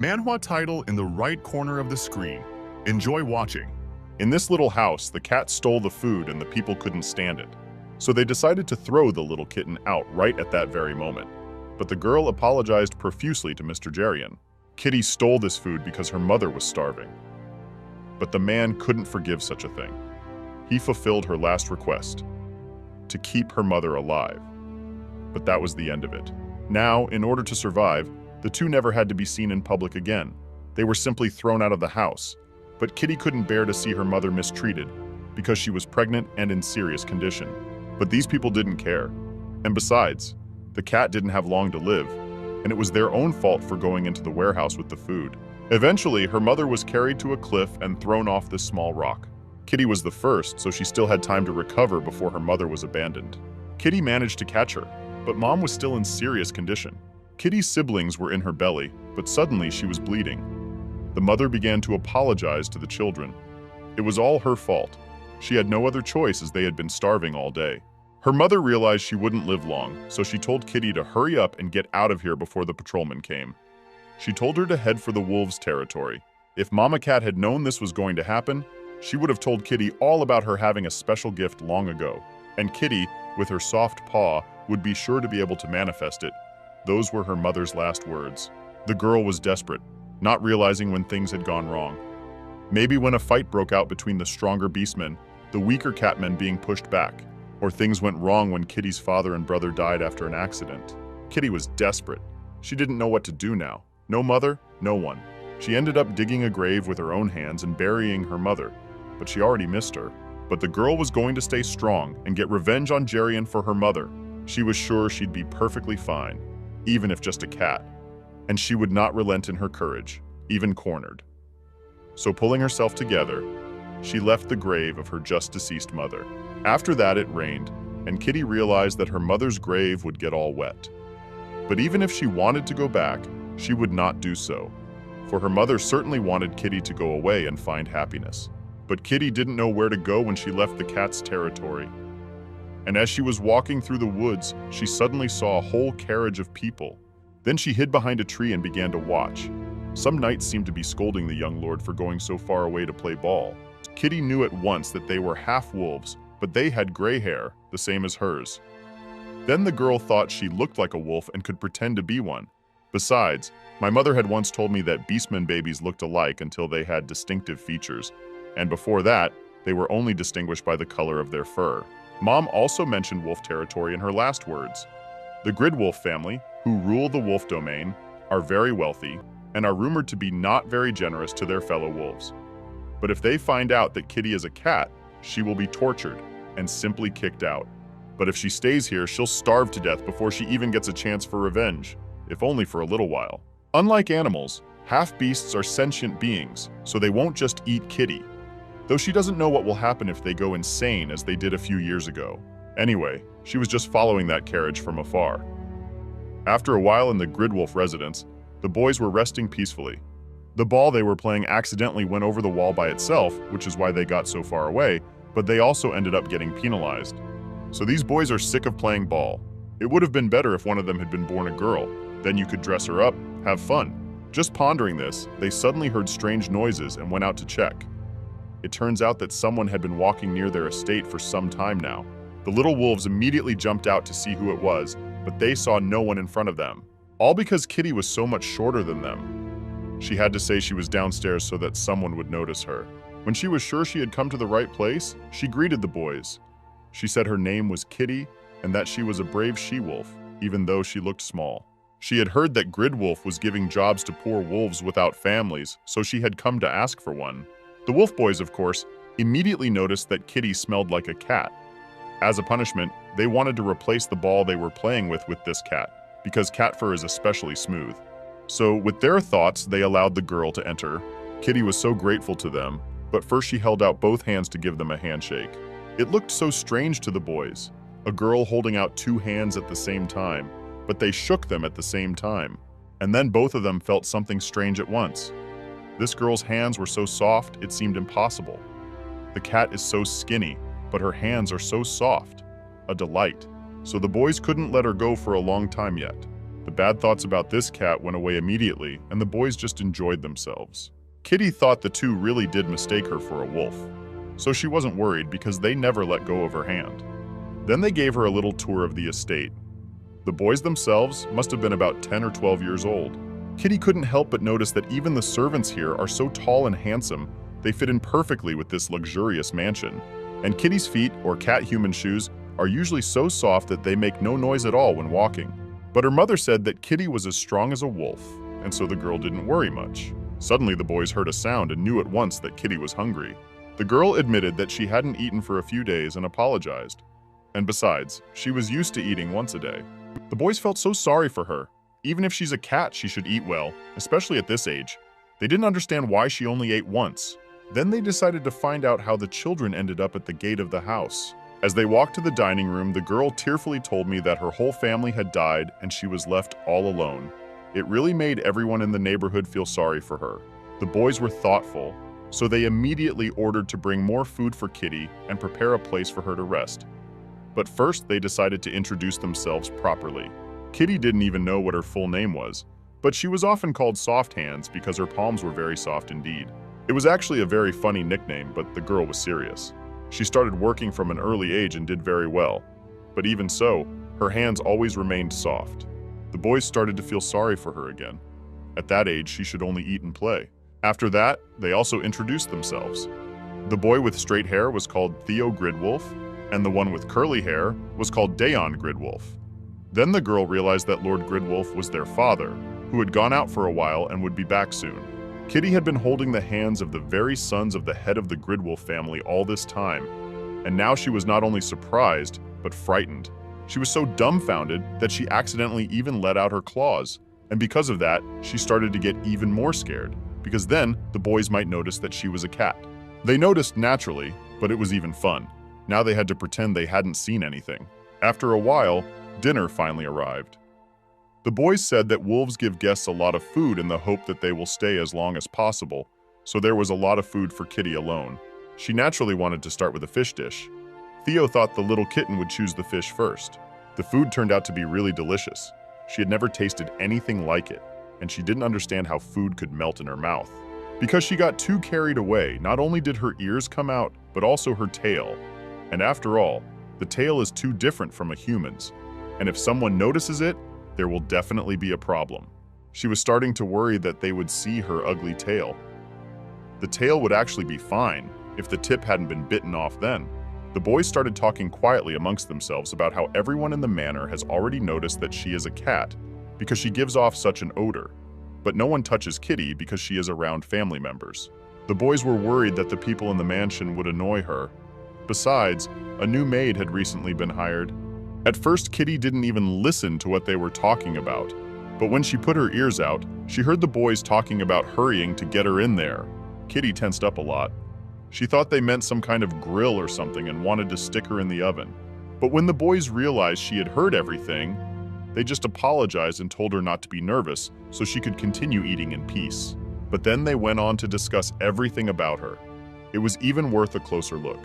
Manhwa title in the right corner of the screen. Enjoy watching. In this little house, the cat stole the food and the people couldn't stand it. So they decided to throw the little kitten out right at that very moment. But the girl apologized profusely to Mr. Jerian. Kitty stole this food because her mother was starving. But the man couldn't forgive such a thing. He fulfilled her last request, to keep her mother alive. But that was the end of it. Now, in order to survive, the two never had to be seen in public again. They were simply thrown out of the house. But Kitty couldn't bear to see her mother mistreated because she was pregnant and in serious condition. But these people didn't care. And besides, the cat didn't have long to live, and it was their own fault for going into the warehouse with the food. Eventually, her mother was carried to a cliff and thrown off this small rock. Kitty was the first, so she still had time to recover before her mother was abandoned. Kitty managed to catch her, but Mom was still in serious condition. Kitty's siblings were in her belly, but suddenly she was bleeding. The mother began to apologize to the children. It was all her fault. She had no other choice as they had been starving all day. Her mother realized she wouldn't live long, so she told Kitty to hurry up and get out of here before the patrolman came. She told her to head for the wolves' territory. If Mama Cat had known this was going to happen, she would have told Kitty all about her having a special gift long ago. And Kitty, with her soft paw, would be sure to be able to manifest it. Those were her mother's last words. The girl was desperate, not realizing when things had gone wrong. Maybe when a fight broke out between the stronger beastmen, the weaker catmen being pushed back, or things went wrong when Kitty's father and brother died after an accident. Kitty was desperate. She didn't know what to do now. No mother, no one. She ended up digging a grave with her own hands and burying her mother, but she already missed her. But the girl was going to stay strong and get revenge on Jerian for her mother. She was sure she'd be perfectly fine, even if just a cat. And she would not relent in her courage, even cornered. So pulling herself together, she left the grave of her just-deceased mother. After that, it rained, and Kitty realized that her mother's grave would get all wet. But even if she wanted to go back, she would not do so, for her mother certainly wanted Kitty to go away and find happiness. But Kitty didn't know where to go when she left the cat's territory. And as she was walking through the woods, she suddenly saw a whole carriage of people. Then she hid behind a tree and began to watch. Some knights seemed to be scolding the young lord for going so far away to play ball. Kitty knew at once that they were half-wolves, but they had gray hair, the same as hers. Then the girl thought she looked like a wolf and could pretend to be one. Besides, my mother had once told me that beastmen babies looked alike until they had distinctive features, and before that, they were only distinguished by the color of their fur. Mom also mentioned wolf territory in her last words. The grid wolf family, who rule the wolf domain, are very wealthy and are rumored to be not very generous to their fellow wolves. But if they find out that Kitty is a cat, she will be tortured and simply kicked out. But if she stays here, she'll starve to death before she even gets a chance for revenge, if only for a little while. Unlike animals, half-beasts are sentient beings, so they won't just eat Kitty. Though she doesn't know what will happen if they go insane as they did a few years ago. Anyway, she was just following that carriage from afar. After a while in the Gridwolf residence, the boys were resting peacefully. The ball they were playing accidentally went over the wall by itself, which is why they got so far away, but they also ended up getting penalized. So these boys are sick of playing ball. It would have been better if one of them had been born a girl. Then you could dress her up, have fun. Just pondering this, they suddenly heard strange noises and went out to check. It turns out that someone had been walking near their estate for some time now. The little wolves immediately jumped out to see who it was, but they saw no one in front of them. All because Kitty was so much shorter than them. She had to say she was downstairs so that someone would notice her. When she was sure she had come to the right place, she greeted the boys. She said her name was Kitty and that she was a brave she-wolf, even though she looked small. She had heard that Gridwolf was giving jobs to poor wolves without families, so she had come to ask for one. The wolf boys, of course, immediately noticed that Kitty smelled like a cat. As a punishment, they wanted to replace the ball they were playing with this cat, because cat fur is especially smooth. So, with their thoughts, they allowed the girl to enter. Kitty was so grateful to them, but first she held out both hands to give them a handshake. It looked so strange to the boys, a girl holding out two hands at the same time, but they shook them at the same time. And then both of them felt something strange at once. This girl's hands were so soft, it seemed impossible. The cat is so skinny, but her hands are so soft. A delight. So the boys couldn't let her go for a long time yet. The bad thoughts about this cat went away immediately, and the boys just enjoyed themselves. Kitty thought the two really did mistake her for a wolf, so she wasn't worried because they never let go of her hand. Then they gave her a little tour of the estate. The boys themselves must have been about 10 or 12 years old. Kitty couldn't help but notice that even the servants here are so tall and handsome, they fit in perfectly with this luxurious mansion. And Kitty's feet, or cat-human shoes, are usually so soft that they make no noise at all when walking. But her mother said that Kitty was as strong as a wolf, and so the girl didn't worry much. Suddenly the boys heard a sound and knew at once that Kitty was hungry. The girl admitted that she hadn't eaten for a few days and apologized. And besides, she was used to eating once a day. The boys felt so sorry for her. Even if she's a cat, she should eat well, especially at this age. They didn't understand why she only ate once. Then they decided to find out how the children ended up at the gate of the house. As they walked to the dining room, the girl tearfully told me that her whole family had died and she was left all alone. It really made everyone in the neighborhood feel sorry for her. The boys were thoughtful, so they immediately ordered to bring more food for Kitty and prepare a place for her to rest. But first, they decided to introduce themselves properly. Kitty didn't even know what her full name was, but she was often called Soft Hands because her palms were very soft indeed. It was actually a very funny nickname, but the girl was serious. She started working from an early age and did very well. But even so, her hands always remained soft. The boys started to feel sorry for her again. At that age, she should only eat and play. After that, they also introduced themselves. The boy with straight hair was called Theo Gridwolf, and the one with curly hair was called Dayon Gridwolf. Then the girl realized that Lord Gridwolf was their father, who had gone out for a while and would be back soon. Kitty had been holding the hands of the very sons of the head of the Gridwolf family all this time, and now she was not only surprised, but frightened. She was so dumbfounded that she accidentally even let out her claws, and because of that, she started to get even more scared, because then the boys might notice that she was a cat. They noticed naturally, but it was even fun. Now they had to pretend they hadn't seen anything. After a while, dinner finally arrived. The boys said that wolves give guests a lot of food in the hope that they will stay as long as possible, so there was a lot of food for Kitty alone. She naturally wanted to start with a fish dish. Theo thought the little kitten would choose the fish first. The food turned out to be really delicious. She had never tasted anything like it, and she didn't understand how food could melt in her mouth. Because she got too carried away, not only did her ears come out, but also her tail. And after all, the tail is too different from a human's, and if someone notices it, there will definitely be a problem. She was starting to worry that they would see her ugly tail. The tail would actually be fine if the tip hadn't been bitten off then. The boys started talking quietly amongst themselves about how everyone in the manor has already noticed that she is a cat because she gives off such an odor, but no one touches Kitty because she is around family members. The boys were worried that the people in the mansion would annoy her. Besides, a new maid had recently been hired. At first, Kitty didn't even listen to what they were talking about, but when she put her ears out, she heard the boys talking about hurrying to get her in there. Kitty tensed up a lot. She thought they meant some kind of grill or something and wanted to stick her in the oven. But when the boys realized she had heard everything, they just apologized and told her not to be nervous so she could continue eating in peace. But then they went on to discuss everything about her. It was even worth a closer look.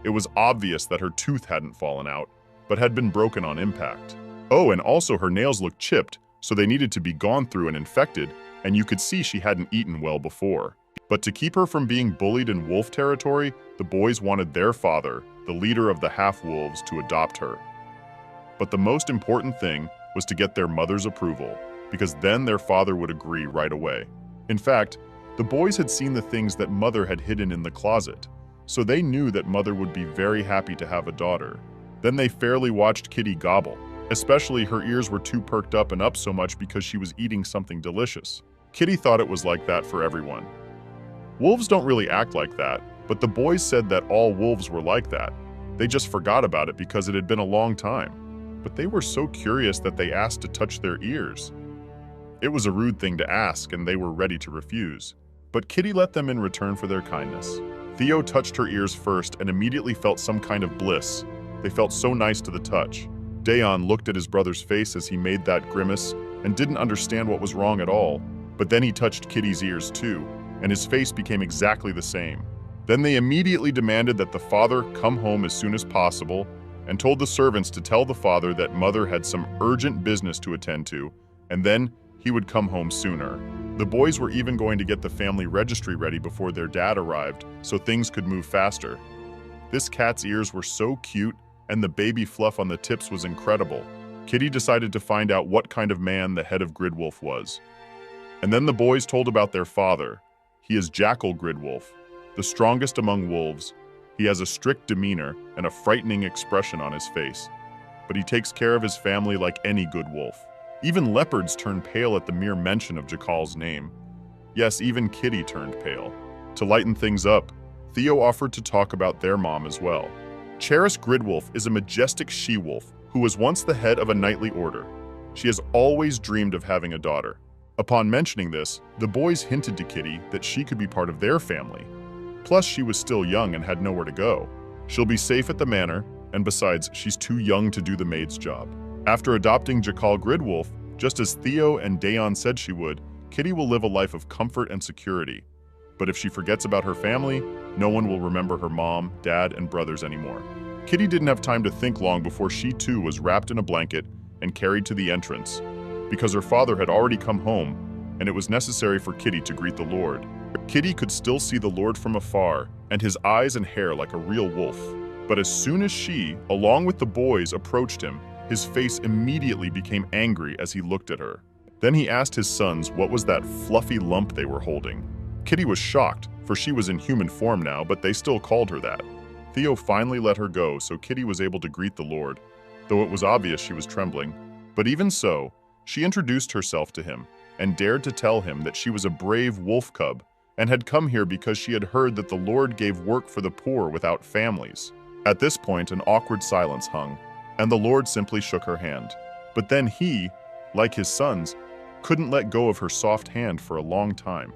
It was obvious that her tooth hadn't fallen out, but had been broken on impact. Oh, and also her nails looked chipped, so they needed to be gone through and infected, and you could see she hadn't eaten well before. But to keep her from being bullied in wolf territory, the boys wanted their father, the leader of the half-wolves, to adopt her. But the most important thing was to get their mother's approval, because then their father would agree right away. In fact, the boys had seen the things that Mother had hidden in the closet, so they knew that Mother would be very happy to have a daughter. Then they fairly watched Kitty gobble, especially her ears were too perked up and up so much because she was eating something delicious. Kitty thought it was like that for everyone. Wolves don't really act like that, but the boys said that all wolves were like that. They just forgot about it because it had been a long time. But they were so curious that they asked to touch their ears. It was a rude thing to ask, and they were ready to refuse. But Kitty let them in return for their kindness. Theo touched her ears first and immediately felt some kind of bliss. They felt so nice to the touch. Dayon looked at his brother's face as he made that grimace and didn't understand what was wrong at all. But then he touched Kitty's ears too, and his face became exactly the same. Then they immediately demanded that the father come home as soon as possible and told the servants to tell the father that Mother had some urgent business to attend to and then he would come home sooner. The boys were even going to get the family registry ready before their dad arrived, so things could move faster. This cat's ears were so cute, and the baby fluff on the tips was incredible. Kitty decided to find out what kind of man the head of Gridwolf was. And then the boys told about their father. He is Jackal Gridwolf, the strongest among wolves. He has a strict demeanor and a frightening expression on his face. But he takes care of his family like any good wolf. Even leopards turn pale at the mere mention of Jackal's name. Yes, even Kitty turned pale. To lighten things up, Theo offered to talk about their mom as well. Charis Gridwolf is a majestic she-wolf who was once the head of a knightly order. She has always dreamed of having a daughter. Upon mentioning this, the boys hinted to Kitty that she could be part of their family. Plus, she was still young and had nowhere to go. She'll be safe at the manor, and besides, she's too young to do the maid's job. After adopting Jackal Gridwolf, just as Theo and Dayon said she would, Kitty will live a life of comfort and security. But if she forgets about her family, no one will remember her mom, dad, and brothers anymore. Kitty didn't have time to think long before she too was wrapped in a blanket and carried to the entrance, because her father had already come home, and it was necessary for Kitty to greet the Lord. Kitty could still see the Lord from afar, and his eyes and hair like a real wolf. But as soon as she, along with the boys, approached him, his face immediately became angry as he looked at her. Then he asked his sons what was that fluffy lump they were holding. Kitty was shocked, for she was in human form now, but they still called her that. Theo finally let her go, so Kitty was able to greet the Lord, though it was obvious she was trembling. But even so, she introduced herself to him and dared to tell him that she was a brave wolf cub and had come here because she had heard that the Lord gave work for the poor without families. At this point, an awkward silence hung, and the Lord simply shook her hand. But then he, like his sons, couldn't let go of her soft hand for a long time.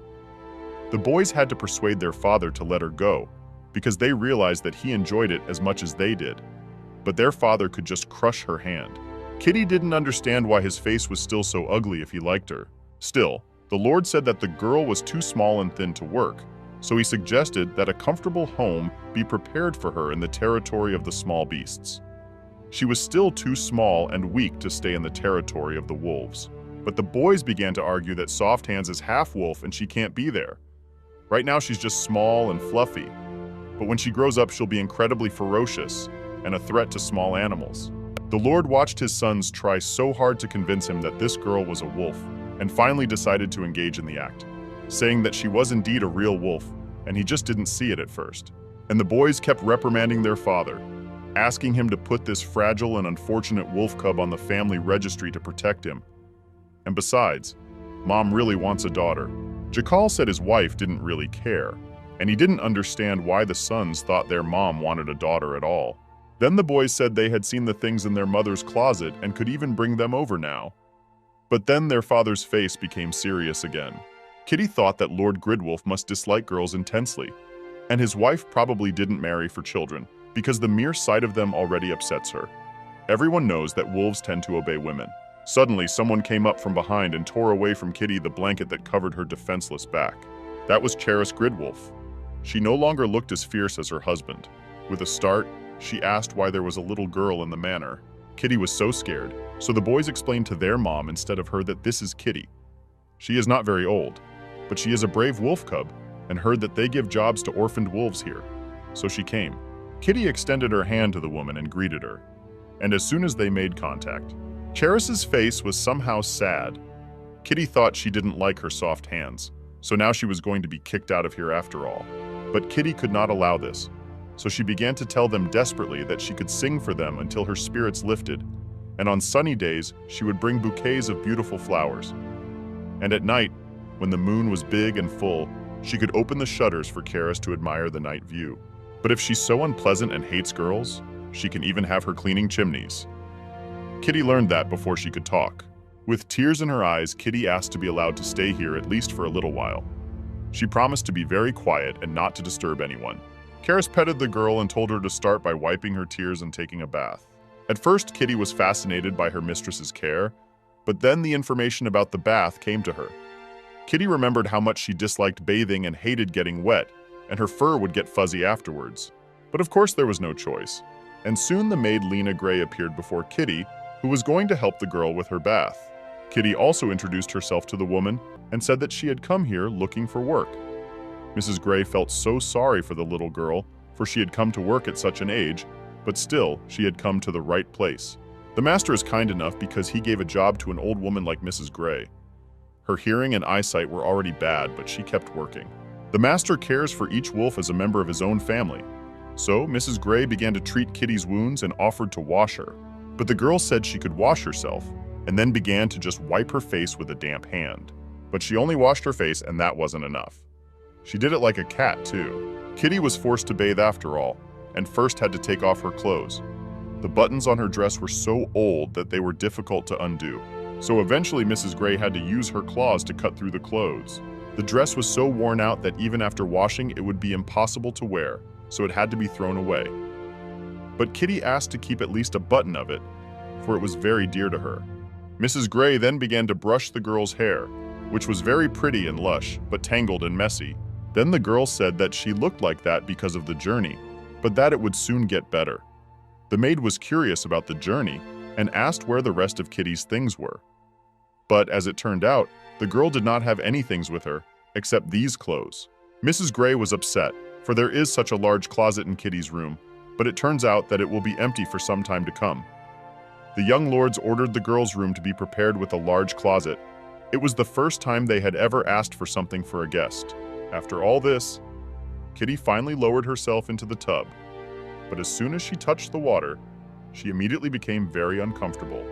The boys had to persuade their father to let her go, because they realized that he enjoyed it as much as they did. But their father could just crush her hand. Kitty didn't understand why his face was still so ugly if he liked her. Still, the Lord said that the girl was too small and thin to work, so he suggested that a comfortable home be prepared for her in the territory of the small beasts. She was still too small and weak to stay in the territory of the wolves. But the boys began to argue that Soft Hands is half wolf and she can't be there. Right now she's just small and fluffy. But when she grows up, she'll be incredibly ferocious and a threat to small animals. The Lord watched his sons try so hard to convince him that this girl was a wolf, and finally decided to engage in the act, saying that she was indeed a real wolf, and he just didn't see it at first. And the boys kept reprimanding their father, asking him to put this fragile and unfortunate wolf cub on the family registry to protect him. And besides, Mom really wants a daughter. Jackal said his wife didn't really care, and he didn't understand why the sons thought their mom wanted a daughter at all. Then the boys said they had seen the things in their mother's closet and could even bring them over now. But then their father's face became serious again. Kitty thought that Lord Gridwolf must dislike girls intensely, and his wife probably didn't marry for children, because the mere sight of them already upsets her. Everyone knows that wolves tend to obey women. Suddenly, someone came up from behind and tore away from Kitty the blanket that covered her defenseless back. That was Charis Gridwolf. She no longer looked as fierce as her husband. With a start, she asked why there was a little girl in the manor. Kitty was so scared, so the boys explained to their mom instead of her that this is Kitty. She is not very old, but she is a brave wolf cub and heard that they give jobs to orphaned wolves here. So she came. Kitty extended her hand to the woman and greeted her. And as soon as they made contact, Charis's face was somehow sad. Kitty thought she didn't like her soft hands, so now she was going to be kicked out of here after all. But Kitty could not allow this, so she began to tell them desperately that she could sing for them until her spirits lifted, and on sunny days she would bring bouquets of beautiful flowers. And at night, when the moon was big and full, she could open the shutters for Charis to admire the night view. But if she's so unpleasant and hates girls, she can even have her cleaning chimneys. Kitty learned that before she could talk. With tears in her eyes, Kitty asked to be allowed to stay here at least for a little while. She promised to be very quiet and not to disturb anyone. Charis petted the girl and told her to start by wiping her tears and taking a bath. At first, Kitty was fascinated by her mistress's care, but then the information about the bath came to her. Kitty remembered how much she disliked bathing and hated getting wet, and her fur would get fuzzy afterwards. But of course there was no choice, and soon the maid Lena Gray appeared before Kitty, who was going to help the girl with her bath. Kitty also introduced herself to the woman and said that she had come here looking for work. Mrs. Gray felt so sorry for the little girl, for she had come to work at such an age, but still, she had come to the right place. The master is kind enough because he gave a job to an old woman like Mrs. Gray. Her hearing and eyesight were already bad, but she kept working. The master cares for each wolf as a member of his own family. So, Mrs. Gray began to treat Kitty's wounds and offered to wash her. But the girl said she could wash herself, and then began to just wipe her face with a damp hand. But she only washed her face, and that wasn't enough. She did it like a cat, too. Kitty was forced to bathe after all, and first had to take off her clothes. The buttons on her dress were so old that they were difficult to undo. So eventually Mrs. Gray had to use her claws to cut through the clothes. The dress was so worn out that even after washing, it would be impossible to wear, so it had to be thrown away. But Kitty asked to keep at least a button of it, for it was very dear to her. Mrs. Gray then began to brush the girl's hair, which was very pretty and lush, but tangled and messy. Then the girl said that she looked like that because of the journey, but that it would soon get better. The maid was curious about the journey and asked where the rest of Kitty's things were. But as it turned out, the girl did not have any things with her, except these clothes. Mrs. Gray was upset, for there is such a large closet in Kitty's room, but it turns out that it will be empty for some time to come. The young lords ordered the girl's room to be prepared with a large closet. It was the first time they had ever asked for something for a guest. After all this, Kitty finally lowered herself into the tub, but as soon as she touched the water, she immediately became very uncomfortable,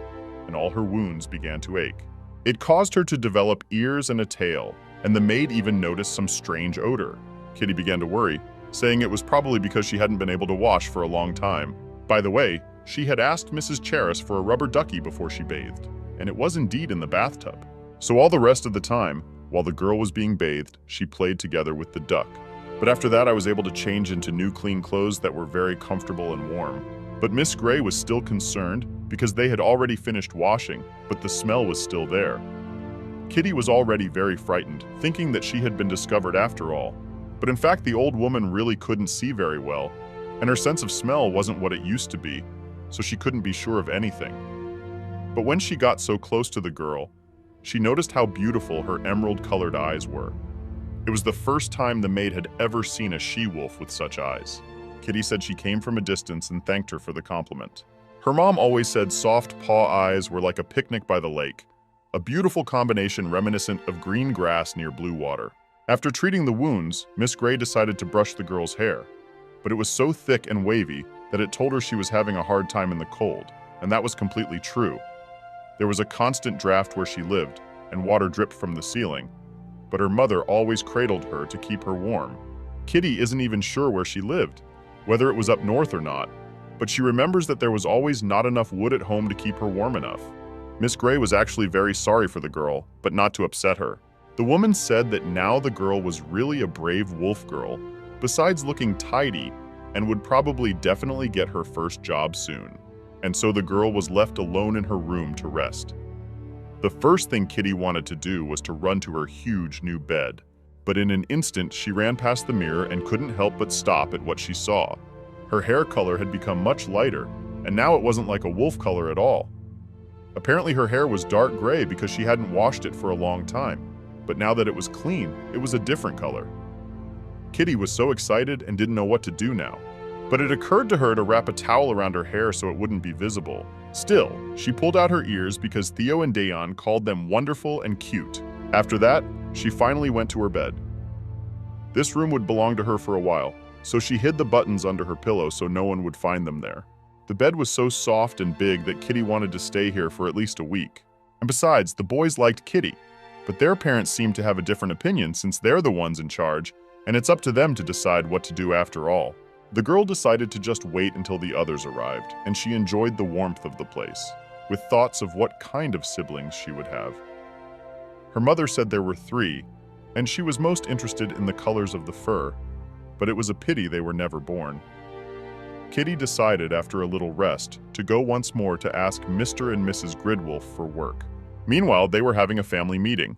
and all her wounds began to ache. It caused her to develop ears and a tail, and the maid even noticed some strange odor. Kitty began to worry, saying it was probably because she hadn't been able to wash for a long time. By the way, she had asked Mrs. Charis for a rubber ducky before she bathed, and it was indeed in the bathtub. So all the rest of the time, while the girl was being bathed, she played together with the duck. But after that, I was able to change into new clean clothes that were very comfortable and warm. But Miss Gray was still concerned because they had already finished washing, but the smell was still there. Kitty was already very frightened, thinking that she had been discovered after all. But in fact, the old woman really couldn't see very well, and her sense of smell wasn't what it used to be, so she couldn't be sure of anything. But when she got so close to the girl, she noticed how beautiful her emerald-colored eyes were. It was the first time the maid had ever seen a she-wolf with such eyes. Kitty said she came from a distance and thanked her for the compliment. Her mom always said soft paw eyes were like a picnic by the lake, a beautiful combination reminiscent of green grass near blue water. After treating the wounds, Miss Gray decided to brush the girl's hair, but it was so thick and wavy that it told her she was having a hard time in the cold, and that was completely true. There was a constant draft where she lived, and water dripped from the ceiling, but her mother always cradled her to keep her warm. Kitty isn't even sure where she lived, whether it was up north or not, but she remembers that there was always not enough wood at home to keep her warm enough. Miss Gray was actually very sorry for the girl, but not to upset her. The woman said that now the girl was really a brave wolf girl, besides looking tidy, and would probably definitely get her first job soon. And so the girl was left alone in her room to rest. The first thing Kitty wanted to do was to run to her huge new bed. But in an instant, she ran past the mirror and couldn't help but stop at what she saw. Her hair color had become much lighter, and now it wasn't like a wolf color at all. Apparently her hair was dark gray because she hadn't washed it for a long time. But now that it was clean, it was a different color. Kitty was so excited and didn't know what to do now. But it occurred to her to wrap a towel around her hair so it wouldn't be visible. Still, she pulled out her ears because Theo and Dayon called them wonderful and cute. After that, she finally went to her bed. This room would belong to her for a while, so she hid the buttons under her pillow so no one would find them there. The bed was so soft and big that Kitty wanted to stay here for at least a week. And besides, the boys liked Kitty, but their parents seemed to have a different opinion since they're the ones in charge, and it's up to them to decide what to do after all. The girl decided to just wait until the others arrived, and she enjoyed the warmth of the place, with thoughts of what kind of siblings she would have. Her mother said there were 3, and she was most interested in the colors of the fur, but it was a pity they were never born. Kitty decided after a little rest to go once more to ask Mr. and Mrs. Gridwolf for work. Meanwhile, they were having a family meeting.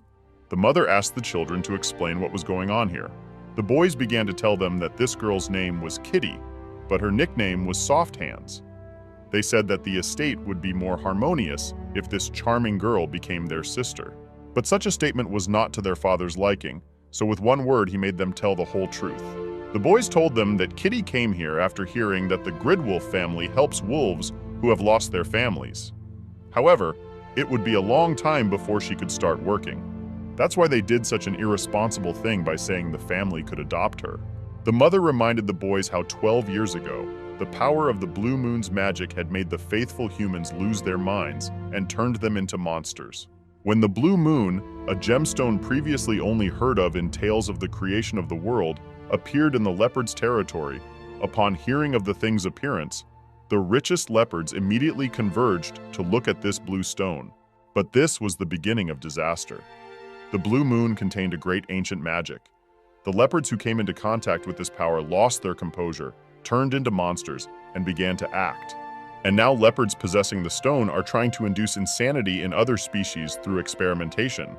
The mother asked the children to explain what was going on here. The boys began to tell them that this girl's name was Kitty, but her nickname was Soft Hands. They said that the estate would be more harmonious if this charming girl became their sister. But such a statement was not to their father's liking, so with one word he made them tell the whole truth. The boys told them that Kitty came here after hearing that the Gridwolf family helps wolves who have lost their families. However, it would be a long time before she could start working. That's why they did such an irresponsible thing by saying the family could adopt her. The mother reminded the boys how 12 years ago, the power of the Blue Moon's magic had made the faithful humans lose their minds and turned them into monsters. When the Blue Moon, a gemstone previously only heard of in tales of the creation of the world, appeared in the leopard's territory, upon hearing of the thing's appearance, the richest leopards immediately converged to look at this blue stone. But this was the beginning of disaster. The Blue Moon contained a great ancient magic. The leopards who came into contact with this power lost their composure, turned into monsters, and began to act. And now leopards possessing the stone are trying to induce insanity in other species through experimentation.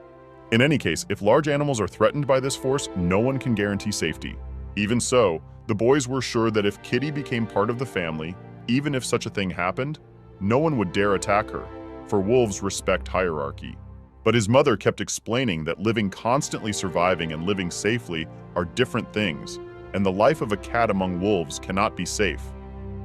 In any case, if large animals are threatened by this force, no one can guarantee safety. Even so, the boys were sure that if Kitty became part of the family, even if such a thing happened, no one would dare attack her, for wolves respect hierarchy. But his mother kept explaining that living constantly surviving and living safely are different things, and the life of a cat among wolves cannot be safe.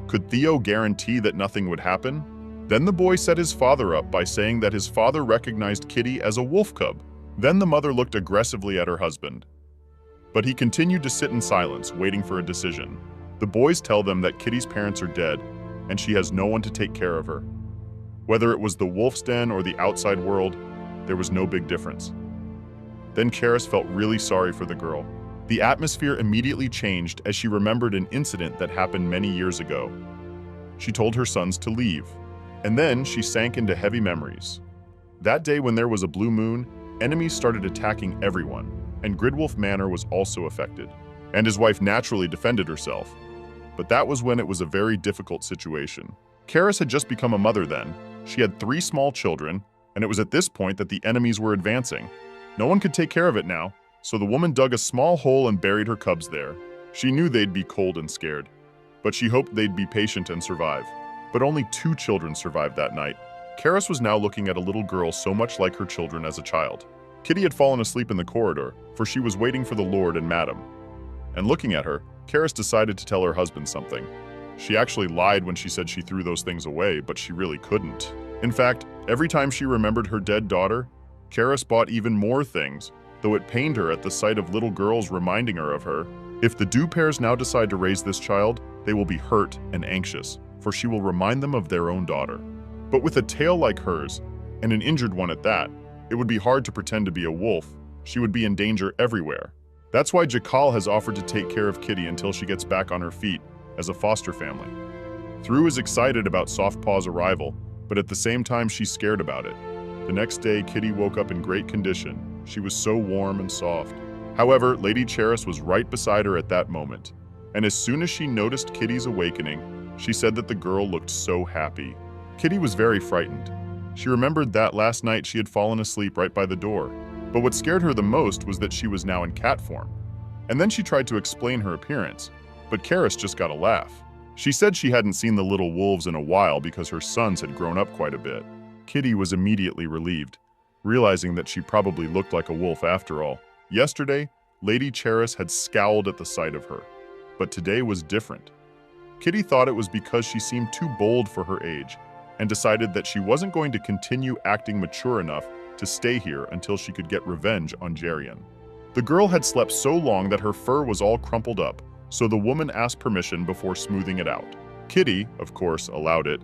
Could Theo guarantee that nothing would happen? Then the boy set his father up by saying that his father recognized Kitty as a wolf cub. Then the mother looked aggressively at her husband. But he continued to sit in silence, waiting for a decision. The boys tell them that Kitty's parents are dead, and she has no one to take care of her. Whether it was the wolf's den or the outside world, there was no big difference. Then Karis felt really sorry for the girl. The atmosphere immediately changed as she remembered an incident that happened many years ago. She told her sons to leave, and then she sank into heavy memories. That day when there was a blue moon, enemies started attacking everyone, and Gridwolf Manor was also affected. And his wife naturally defended herself. But that was when it was a very difficult situation. Karis had just become a mother then. She had 3 small children, and it was at this point that the enemies were advancing. No one could take care of it now, so the woman dug a small hole and buried her cubs there. She knew they'd be cold and scared, but she hoped they'd be patient and survive. But only 2 children survived that night. Karis was now looking at a little girl so much like her children as a child. Kitty had fallen asleep in the corridor, for she was waiting for the Lord and Madam. And looking at her, Karis decided to tell her husband something. She actually lied when she said she threw those things away, but she really couldn't. In fact, every time she remembered her dead daughter, Karis bought even more things, though it pained her at the sight of little girls reminding her of her. If the Dew pairs now decide to raise this child, they will be hurt and anxious, for she will remind them of their own daughter. But with a tail like hers, and an injured one at that, it would be hard to pretend to be a wolf. She would be in danger everywhere. That's why Jakal has offered to take care of Kitty until she gets back on her feet, as a foster family. Thru is excited about Softpaw's arrival, but at the same time she's scared about it. The next day, Kitty woke up in great condition. She was so warm and soft. However, Lady Charis was right beside her at that moment, and as soon as she noticed Kitty's awakening, she said that the girl looked so happy. Kitty was very frightened. She remembered that last night she had fallen asleep right by the door, but what scared her the most was that she was now in cat form. And then she tried to explain her appearance, but Karis just got a laugh. She said she hadn't seen the little wolves in a while because her sons had grown up quite a bit. Kitty was immediately relieved, realizing that she probably looked like a wolf after all. Yesterday, Lady Charis had scowled at the sight of her, but today was different. Kitty thought it was because she seemed too bold for her age, and decided that she wasn't going to continue acting mature enough to stay here until she could get revenge on Jerian. The girl had slept so long that her fur was all crumpled up, so the woman asked permission before smoothing it out. Kitty, of course, allowed it,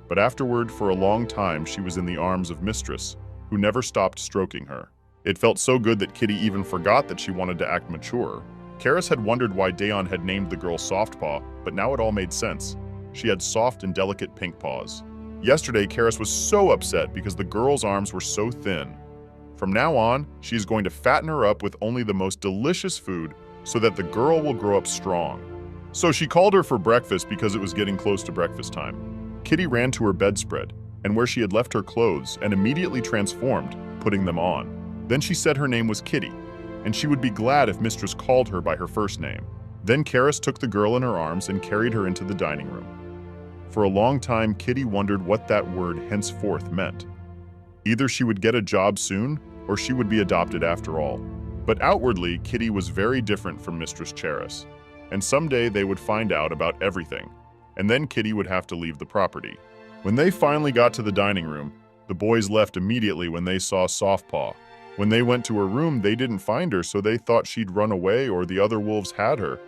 but afterward, for a long time, she was in the arms of Mistress, who never stopped stroking her. It felt so good that Kitty even forgot that she wanted to act mature. Karis had wondered why Dayon had named the girl Softpaw, but now it all made sense. She had soft and delicate pink paws. Yesterday, Karis was so upset because the girl's arms were so thin. From now on, she is going to fatten her up with only the most delicious food so that the girl will grow up strong. So she called her for breakfast because it was getting close to breakfast time. Kitty ran to her bedspread and where she had left her clothes and immediately transformed, putting them on. Then she said her name was Kitty, and she would be glad if Mistress called her by her first name. Then Karis took the girl in her arms and carried her into the dining room. For a long time, Kitty wondered what that word henceforth meant. Either she would get a job soon, or she would be adopted after all. But outwardly, Kitty was very different from Mistress Charis, and someday they would find out about everything, and then Kitty would have to leave the property. When they finally got to the dining room, the boys left immediately when they saw Softpaw. When they went to her room, they didn't find her, so they thought she'd run away or the other wolves had her.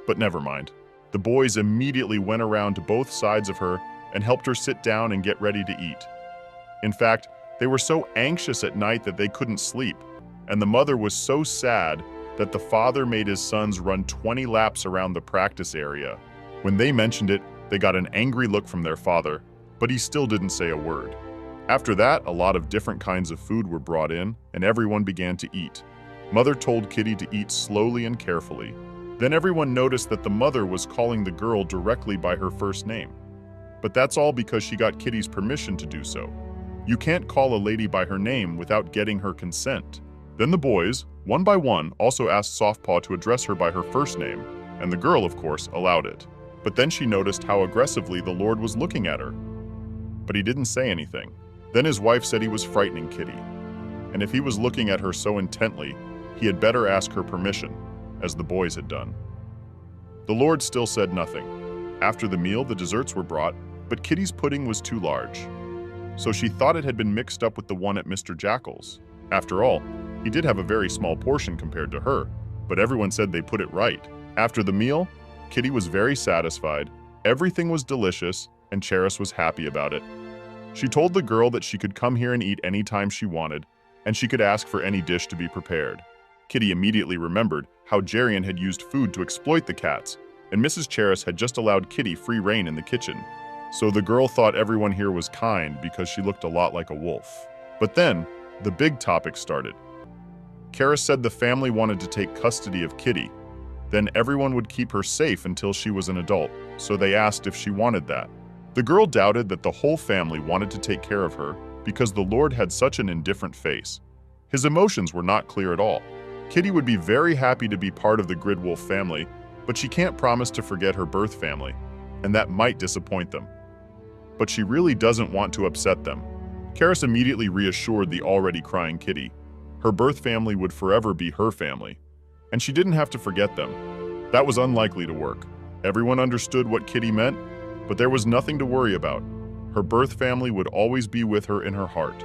But never mind. The boys immediately went around to both sides of her and helped her sit down and get ready to eat. In fact, they were so anxious at night that they couldn't sleep, and the mother was so sad that the father made his sons run 20 laps around the practice area. When they mentioned it, they got an angry look from their father, but he still didn't say a word. After that, a lot of different kinds of food were brought in, and everyone began to eat. Mother told Kitty to eat slowly and carefully. Then everyone noticed that the mother was calling the girl directly by her first name. But that's all because she got Kitty's permission to do so. You can't call a lady by her name without getting her consent. Then the boys, one by one, also asked Softpaw to address her by her first name, and the girl, of course, allowed it. But then she noticed how aggressively the Lord was looking at her. But he didn't say anything. Then his wife said he was frightening Kitty, and if he was looking at her so intently, he had better ask her permission, as the boys had done. The Lord still said nothing. After the meal, the desserts were brought, but Kitty's pudding was too large. So she thought it had been mixed up with the one at Mr. Jackal's. After all, he did have a very small portion compared to her, but everyone said they put it right. After the meal, Kitty was very satisfied, everything was delicious, and Charis was happy about it. She told the girl that she could come here and eat any time she wanted, and she could ask for any dish to be prepared. Kitty immediately remembered how Jerian had used food to exploit the cats, and Mrs. Charis had just allowed Kitty free rein in the kitchen. So the girl thought everyone here was kind because she looked a lot like a wolf. But then, the big topic started. Charis said the family wanted to take custody of Kitty. Then everyone would keep her safe until she was an adult, so they asked if she wanted that. The girl doubted that the whole family wanted to take care of her because the Lord had such an indifferent face. His emotions were not clear at all. Kitty would be very happy to be part of the Gridwolf family, but she can't promise to forget her birth family, and that might disappoint them. But she really doesn't want to upset them. Charis immediately reassured the already crying Kitty. Her birth family would forever be her family, and she didn't have to forget them. That was unlikely to work. Everyone understood what Kitty meant, but there was nothing to worry about. Her birth family would always be with her in her heart.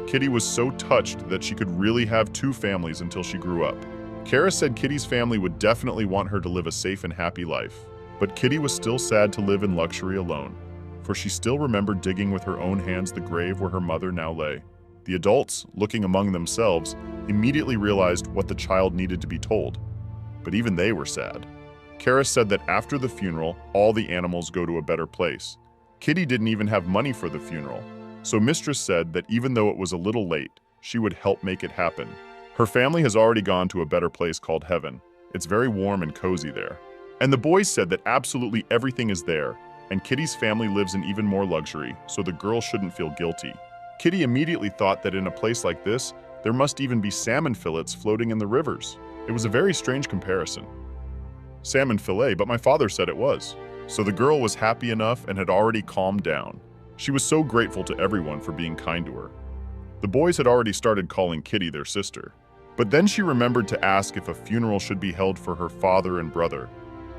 Kitty was so touched that she could really have two families until she grew up. Charis said Kitty's family would definitely want her to live a safe and happy life. But Kitty was still sad to live in luxury alone, for she still remembered digging with her own hands the grave where her mother now lay. The adults, looking among themselves, immediately realized what the child needed to be told. But even they were sad. Charis said that after the funeral, all the animals go to a better place. Kitty didn't even have money for the funeral, so Mistress said that even though it was a little late, she would help make it happen. Her family has already gone to a better place called Heaven. It's very warm and cozy there. And the boys said that absolutely everything is there, and Kitty's family lives in even more luxury, so the girl shouldn't feel guilty. Kitty immediately thought that in a place like this, there must even be salmon fillets floating in the rivers. It was a very strange comparison. Salmon fillet, but my father said it was. So the girl was happy enough and had already calmed down. She was so grateful to everyone for being kind to her. The boys had already started calling Kitty their sister. But then she remembered to ask if a funeral should be held for her father and brother,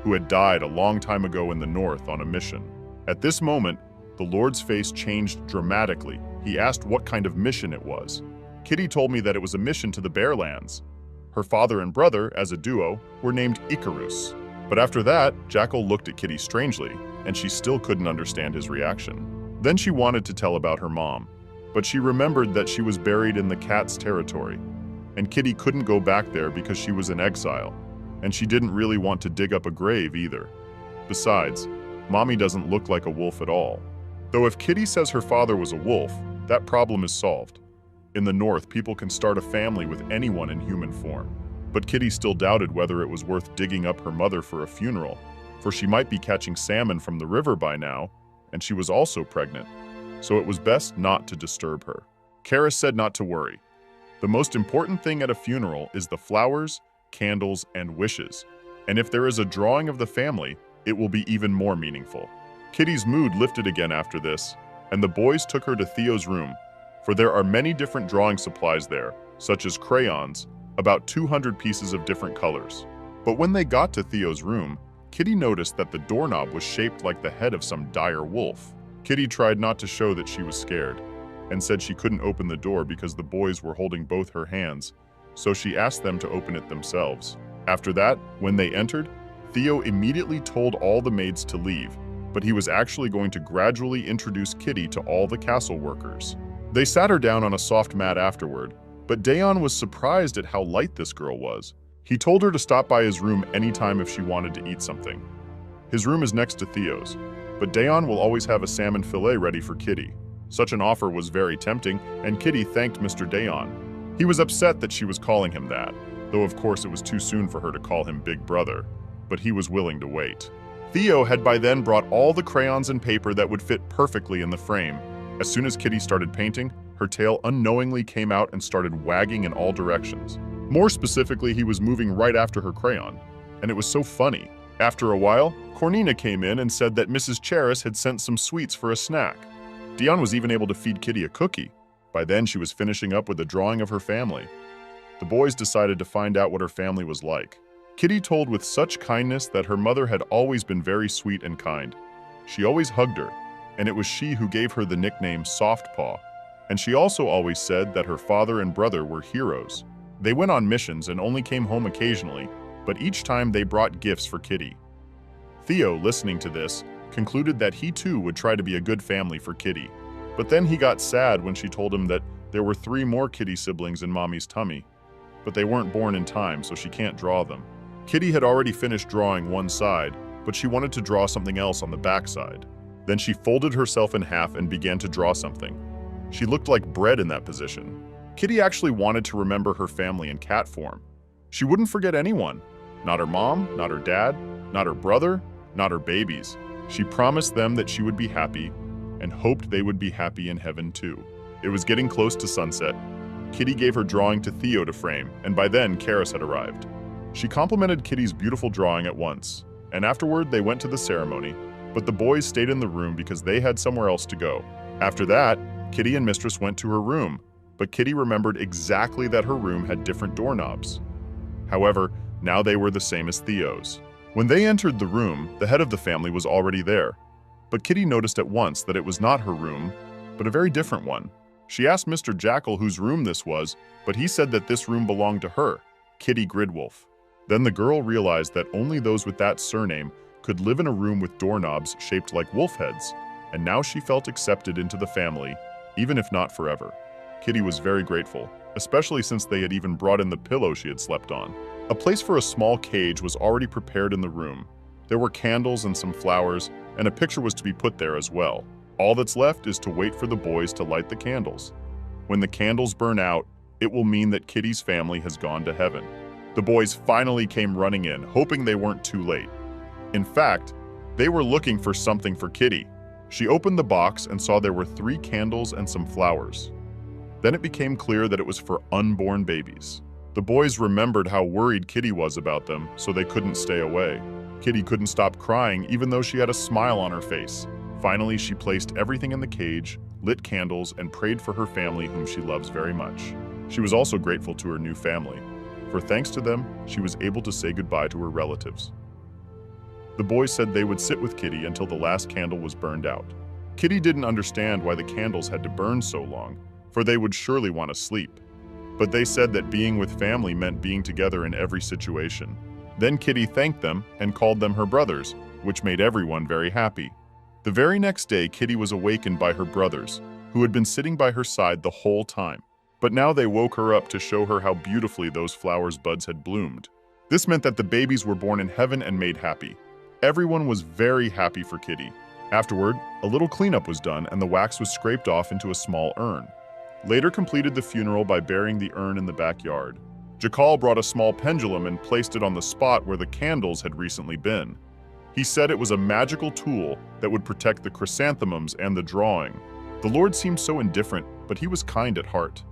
who had died a long time ago in the north on a mission. At this moment, the Lord's face changed dramatically. He asked what kind of mission it was. Kitty told me that it was a mission to the Bearlands. Her father and brother, as a duo, were named Icarus. But after that, Jackal looked at Kitty strangely, and she still couldn't understand his reaction. Then she wanted to tell about her mom, but she remembered that she was buried in the cat's territory, and Kitty couldn't go back there because she was in exile, and she didn't really want to dig up a grave either. Besides, Mommy doesn't look like a wolf at all. Though if Kitty says her father was a wolf, that problem is solved. In the north, people can start a family with anyone in human form. But Kitty still doubted whether it was worth digging up her mother for a funeral, for she might be catching salmon from the river by now, and she was also pregnant, so it was best not to disturb her. Charis said not to worry. The most important thing at a funeral is the flowers, candles, and wishes, and if there is a drawing of the family, it will be even more meaningful. Kitty's mood lifted again after this, and the boys took her to Theo's room, for there are many different drawing supplies there, such as crayons, about 200 pieces of different colors. But when they got to Theo's room, Kitty noticed that the doorknob was shaped like the head of some dire wolf. Kitty tried not to show that she was scared, and said she couldn't open the door because the boys were holding both her hands, so she asked them to open it themselves. After that, when they entered, Theo immediately told all the maids to leave, but he was actually going to gradually introduce Kitty to all the castle workers. They sat her down on a soft mat afterward, but Daeon was surprised at how light this girl was. He told her to stop by his room anytime if she wanted to eat something. His room is next to Theo's, but Daeon will always have a salmon fillet ready for Kitty. Such an offer was very tempting, and Kitty thanked Mr. Daeon. He was upset that she was calling him that, though of course it was too soon for her to call him Big Brother, but he was willing to wait. Theo had by then brought all the crayons and paper that would fit perfectly in the frame. As soon as Kitty started painting, her tail unknowingly came out and started wagging in all directions. More specifically, he was moving right after her crayon, and it was so funny. After a while, Cornina came in and said that Mrs. Charis had sent some sweets for a snack. Dion was even able to feed Kitty a cookie. By then, she was finishing up with a drawing of her family. The boys decided to find out what her family was like. Kitty told with such kindness that her mother had always been very sweet and kind. She always hugged her, and it was she who gave her the nickname Soft Paw. And she also always said that her father and brother were heroes. They went on missions and only came home occasionally, but each time they brought gifts for Kitty. Theo, listening to this, concluded that he too would try to be a good family for Kitty. But then he got sad when she told him that there were 3 more Kitty siblings in Mommy's tummy, but they weren't born in time, so she can't draw them. Kitty had already finished drawing one side, but she wanted to draw something else on the back side. Then she folded herself in half and began to draw something. She looked like bread in that position. Kitty actually wanted to remember her family in cat form. She wouldn't forget anyone. Not her mom, not her dad, not her brother, not her babies. She promised them that she would be happy and hoped they would be happy in heaven too. It was getting close to sunset. Kitty gave her drawing to Theo to frame, and by then Karis had arrived. She complimented Kitty's beautiful drawing at once, and afterward they went to the ceremony, but the boys stayed in the room because they had somewhere else to go. After that, Kitty and Mistress went to her room, but Kitty remembered exactly that her room had different doorknobs. However, now they were the same as Theo's. When they entered the room, the head of the family was already there, but Kitty noticed at once that it was not her room, but a very different one. She asked Mr. Jackal whose room this was, but he said that this room belonged to her, Kitty Gridwolf. Then the girl realized that only those with that surname could live in a room with doorknobs shaped like wolf heads, and now she felt accepted into the family, even if not forever. Kitty was very grateful, especially since they had even brought in the pillow she had slept on. A place for a small cage was already prepared in the room. There were candles and some flowers, and a picture was to be put there as well. All that's left is to wait for the boys to light the candles. When the candles burn out, it will mean that Kitty's family has gone to heaven. The boys finally came running in, hoping they weren't too late. In fact, they were looking for something for Kitty. She opened the box and saw there were 3 candles and some flowers. Then it became clear that it was for unborn babies. The boys remembered how worried Kitty was about them, so they couldn't stay away. Kitty couldn't stop crying even though she had a smile on her face. Finally, she placed everything in the cage, lit candles, and prayed for her family whom she loves very much. She was also grateful to her new family, for thanks to them, she was able to say goodbye to her relatives. The boys said they would sit with Kitty until the last candle was burned out. Kitty didn't understand why the candles had to burn so long, for they would surely want to sleep. But they said that being with family meant being together in every situation. Then Kitty thanked them and called them her brothers, which made everyone very happy. The very next day, Kitty was awakened by her brothers, who had been sitting by her side the whole time. But now they woke her up to show her how beautifully those flowers' buds had bloomed. This meant that the babies were born in heaven and made happy. Everyone was very happy for Kitty. Afterward, a little cleanup was done and the wax was scraped off into a small urn. Later completed the funeral by burying the urn in the backyard. Jakal brought a small pendulum and placed it on the spot where the candles had recently been. He said it was a magical tool that would protect the chrysanthemums and the drawing. The Lord seemed so indifferent, but he was kind at heart.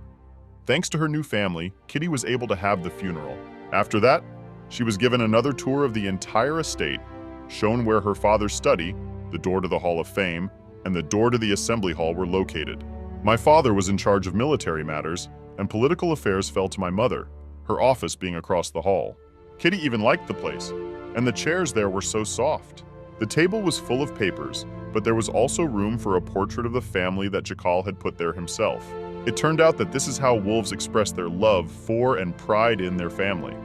Thanks to her new family, Kitty was able to have the funeral. After that, she was given another tour of the entire estate, shown where her father's study, the door to the Hall of Fame, and the door to the Assembly Hall were located. My father was in charge of military matters, and political affairs fell to my mother, her office being across the hall. Kitty even liked the place, and the chairs there were so soft. The table was full of papers, but there was also room for a portrait of the family that Jakal had put there himself. It turned out that this is how wolves express their love for and pride in their family.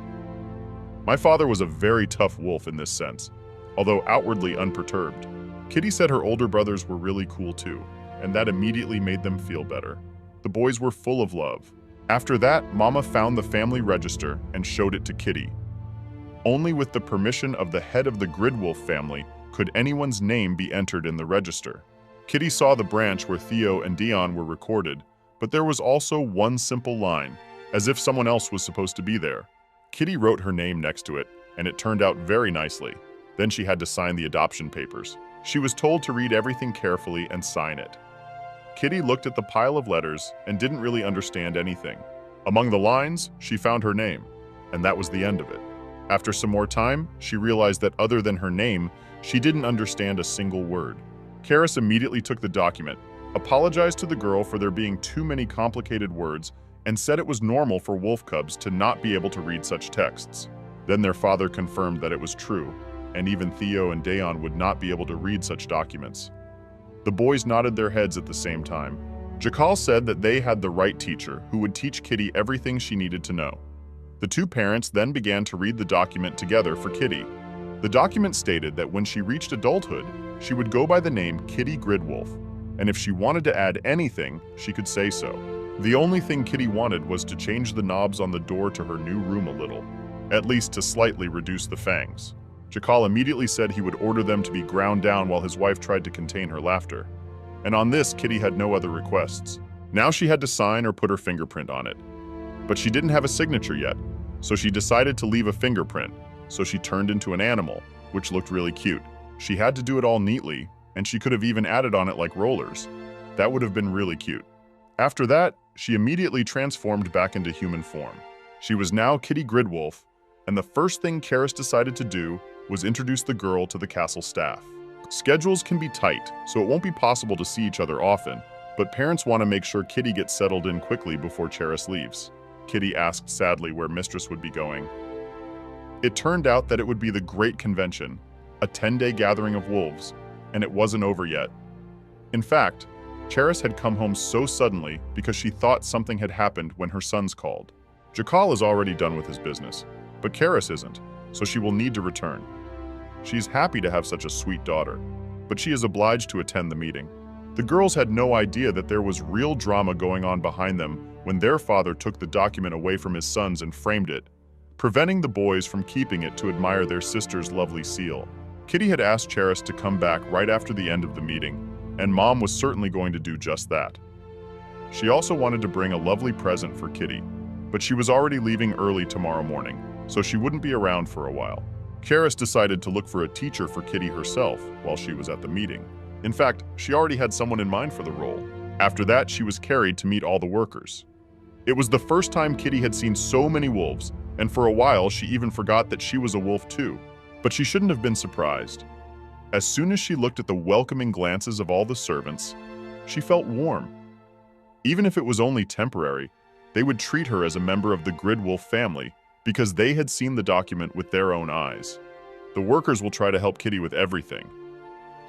My father was a very tough wolf in this sense, although outwardly unperturbed. Kitty said her older brothers were really cool too, and that immediately made them feel better. The boys were full of love. After that, Mama found the family register and showed it to Kitty. Only with the permission of the head of the Gridwolf family could anyone's name be entered in the register. Kitty saw the branch where Theo and Dion were recorded, but there was also one simple line, as if someone else was supposed to be there. Kitty wrote her name next to it, and it turned out very nicely. Then she had to sign the adoption papers. She was told to read everything carefully and sign it. Kitty looked at the pile of letters and didn't really understand anything. Among the lines, she found her name, and that was the end of it. After some more time, she realized that other than her name, she didn't understand a single word. Karis immediately took the document, apologized to the girl for there being too many complicated words, and said it was normal for wolf cubs to not be able to read such texts. Then their father confirmed that it was true, and even Theo and Dayon would not be able to read such documents. The boys nodded their heads at the same time. Jakal said that they had the right teacher who would teach Kitty everything she needed to know. The two parents then began to read the document together for Kitty. The document stated that when she reached adulthood, she would go by the name Kitty Gridwolf, and if she wanted to add anything, she could say so. The only thing Kitty wanted was to change the knobs on the door to her new room a little, at least to slightly reduce the fangs. Jakal immediately said he would order them to be ground down while his wife tried to contain her laughter. And on this, Kitty had no other requests. Now she had to sign or put her fingerprint on it. But she didn't have a signature yet, so she decided to leave a fingerprint, so she turned into an animal, which looked really cute. She had to do it all neatly, and she could have even added on it like rollers. That would have been really cute. After that, she immediately transformed back into human form. She was now Kitty Gridwolf, and the first thing Karis decided to do was introduce the girl to the castle staff. Schedules can be tight, so it won't be possible to see each other often, but parents want to make sure Kitty gets settled in quickly before Charis leaves. Kitty asked sadly where Mistress would be going. It turned out that it would be the Great Convention, a 10-day gathering of wolves, and it wasn't over yet. In fact, Charis had come home so suddenly because she thought something had happened when her sons called. Jakal is already done with his business, but Karis isn't, so she will need to return. She is happy to have such a sweet daughter, but she is obliged to attend the meeting. The girls had no idea that there was real drama going on behind them when their father took the document away from his sons and framed it, preventing the boys from keeping it to admire their sister's lovely seal. Kitty had asked Charis to come back right after the end of the meeting, and Mom was certainly going to do just that. She also wanted to bring a lovely present for Kitty, but she was already leaving early tomorrow morning, so she wouldn't be around for a while. Karis decided to look for a teacher for Kitty herself while she was at the meeting. In fact, she already had someone in mind for the role. After that, she was carried to meet all the workers. It was the first time Kitty had seen so many wolves, and for a while she even forgot that she was a wolf too. But she shouldn't have been surprised. As soon as she looked at the welcoming glances of all the servants, she felt warm. Even if it was only temporary, they would treat her as a member of the Gridwolf family because they had seen the document with their own eyes. The workers will try to help Kitty with everything.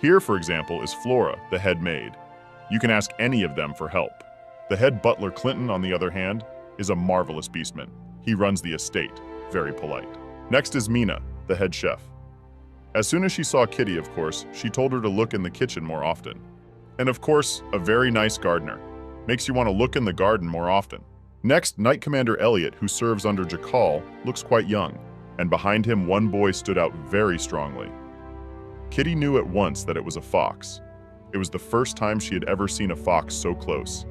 Here, for example, is Flora, the head maid. You can ask any of them for help. The head butler, Clinton, on the other hand, is a marvelous beastman. He runs the estate, very polite. Next is Mina, the head chef. As soon as she saw Kitty, of course, she told her to look in the kitchen more often. And of course, a very nice gardener. Makes you want to look in the garden more often. Next, Knight Commander Elliot, who serves under Jakal, looks quite young, and behind him one boy stood out very strongly. Kitty knew at once that it was a fox. It was the first time she had ever seen a fox so close.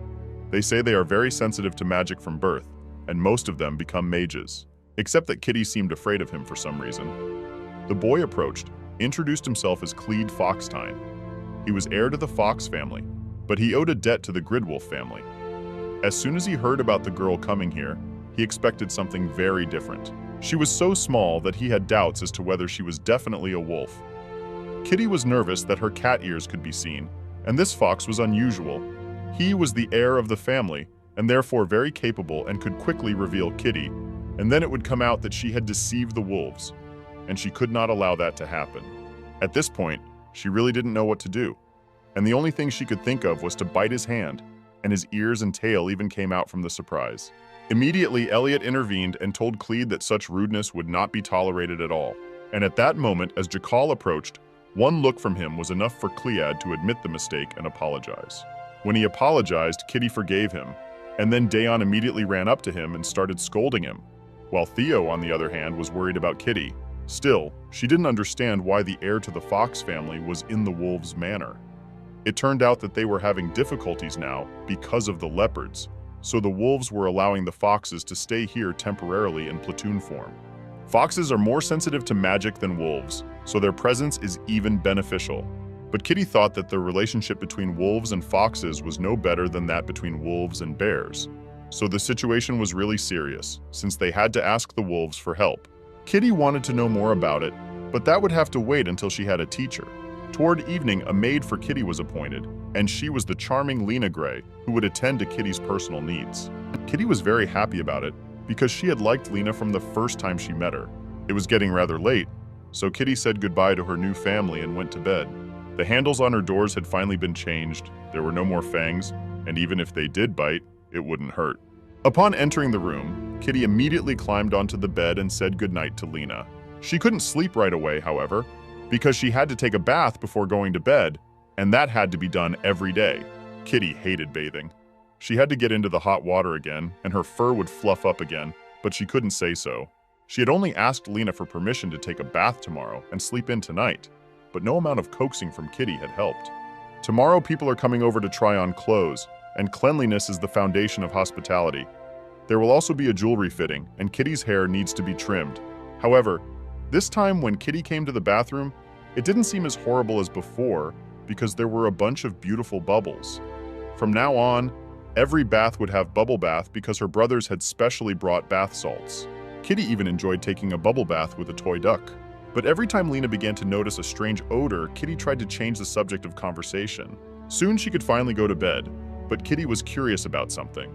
They say they are very sensitive to magic from birth, and most of them become mages, except that Kitty seemed afraid of him for some reason. The boy approached, introduced himself as Cleed Foxtine. He was heir to the Fox family, but he owed a debt to the Gridwolf family. As soon as he heard about the girl coming here, he expected something very different. She was so small that he had doubts as to whether she was definitely a wolf. Kitty was nervous that her cat ears could be seen, and this fox was unusual. He was the heir of the family, and therefore very capable and could quickly reveal Kitty, and then it would come out that she had deceived the wolves, and she could not allow that to happen. At this point, she really didn't know what to do, and the only thing she could think of was to bite his hand, and his ears and tail even came out from the surprise. Immediately, Elliot intervened and told Cleed that such rudeness would not be tolerated at all. And at that moment, as Jakal approached, one look from him was enough for Clead to admit the mistake and apologize. When he apologized, Kitty forgave him, and then Dayon immediately ran up to him and started scolding him, while Theo, on the other hand, was worried about Kitty. Still, she didn't understand why the heir to the Fox family was in the wolves' manor. It turned out that they were having difficulties now because of the leopards, so the wolves were allowing the foxes to stay here temporarily in platoon form. Foxes are more sensitive to magic than wolves, so their presence is even beneficial. But Kitty thought that the relationship between wolves and foxes was no better than that between wolves and bears. So the situation was really serious, since they had to ask the wolves for help. Kitty wanted to know more about it, but that would have to wait until she had a teacher. Toward evening, a maid for Kitty was appointed, and she was the charming Lena Gray, who would attend to Kitty's personal needs. Kitty was very happy about it, because she had liked Lena from the first time she met her. It was getting rather late, so Kitty said goodbye to her new family and went to bed. The handles on her doors had finally been changed, there were no more fangs, and even if they did bite, it wouldn't hurt. Upon entering the room, Kitty immediately climbed onto the bed and said goodnight to Lena. She couldn't sleep right away, however, because she had to take a bath before going to bed, and that had to be done every day. Kitty hated bathing. She had to get into the hot water again, and her fur would fluff up again, but she couldn't say so. She had only asked Lena for permission to take a bath tomorrow and sleep in tonight, but no amount of coaxing from Kitty had helped. Tomorrow people are coming over to try on clothes, and cleanliness is the foundation of hospitality. There will also be a jewelry fitting, and Kitty's hair needs to be trimmed. However, this time when Kitty came to the bathroom, it didn't seem as horrible as before because there were a bunch of beautiful bubbles. From now on, every bath would have bubble bath because her brothers had specially brought bath salts. Kitty even enjoyed taking a bubble bath with a toy duck. But every time Lena began to notice a strange odor, Kitty tried to change the subject of conversation. Soon she could finally go to bed, but Kitty was curious about something.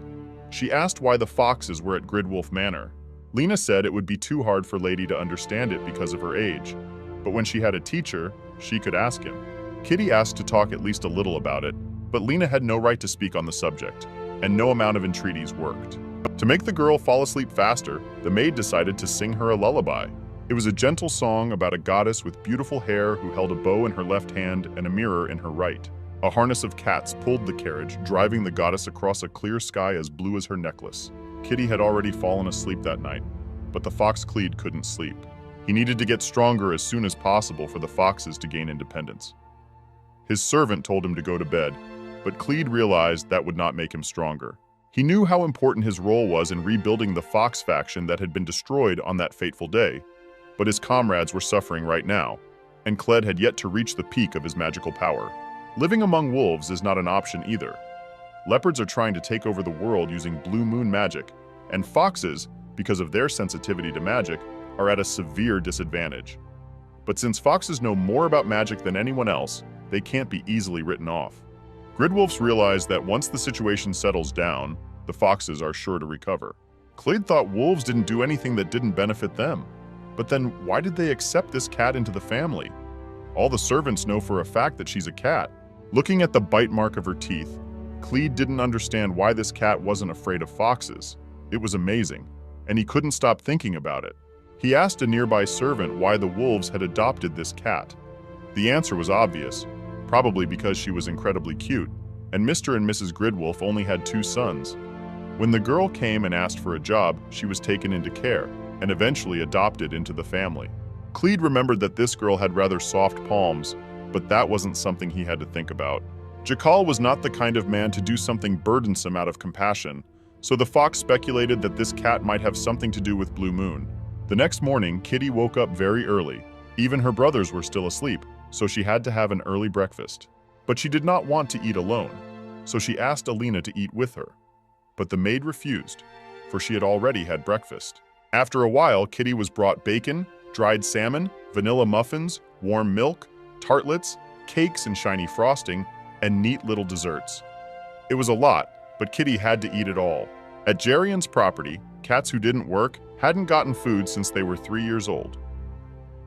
She asked why the foxes were at Gridwolf Manor. Lena said it would be too hard for Lady to understand it because of her age, but when she had a teacher, she could ask him. Kitty asked to talk at least a little about it, but Lena had no right to speak on the subject, and no amount of entreaties worked. To make the girl fall asleep faster, the maid decided to sing her a lullaby. It was a gentle song about a goddess with beautiful hair who held a bow in her left hand and a mirror in her right. A harness of cats pulled the carriage, driving the goddess across a clear sky as blue as her necklace. Kitty had already fallen asleep that night, but the fox Cleed couldn't sleep. He needed to get stronger as soon as possible for the foxes to gain independence. His servant told him to go to bed, but Cleed realized that would not make him stronger. He knew how important his role was in rebuilding the fox faction that had been destroyed on that fateful day, but his comrades were suffering right now, and Cled had yet to reach the peak of his magical power. Living among wolves is not an option either. Leopards are trying to take over the world using blue moon magic, and foxes, because of their sensitivity to magic, are at a severe disadvantage. But since foxes know more about magic than anyone else, they can't be easily written off. Gridwolves realize that once the situation settles down, the foxes are sure to recover. Cled thought wolves didn't do anything that didn't benefit them. But then why did they accept this cat into the family? All the servants know for a fact that she's a cat. Looking at the bite mark of her teeth, Cled didn't understand why this cat wasn't afraid of foxes. It was amazing, and he couldn't stop thinking about it. He asked a nearby servant why the wolves had adopted this cat. The answer was obvious, probably because she was incredibly cute, and Mr. and Mrs. Gridwolf only had 2 sons. When the girl came and asked for a job, she was taken into care, and eventually adopted into the family. Cled remembered that this girl had rather soft palms, but that wasn't something he had to think about. Jakal was not the kind of man to do something burdensome out of compassion, so the fox speculated that this cat might have something to do with Blue Moon. The next morning, Kitty woke up very early. Even her brothers were still asleep, so she had to have an early breakfast. But she did not want to eat alone, so she asked Alina to eat with her. But the maid refused, for she had already had breakfast. After a while, Kitty was brought bacon, dried salmon, vanilla muffins, warm milk, tartlets, cakes and shiny frosting, and neat little desserts. It was a lot, but Kitty had to eat it all. At Jarian's property, cats who didn't work hadn't gotten food since they were 3 years old.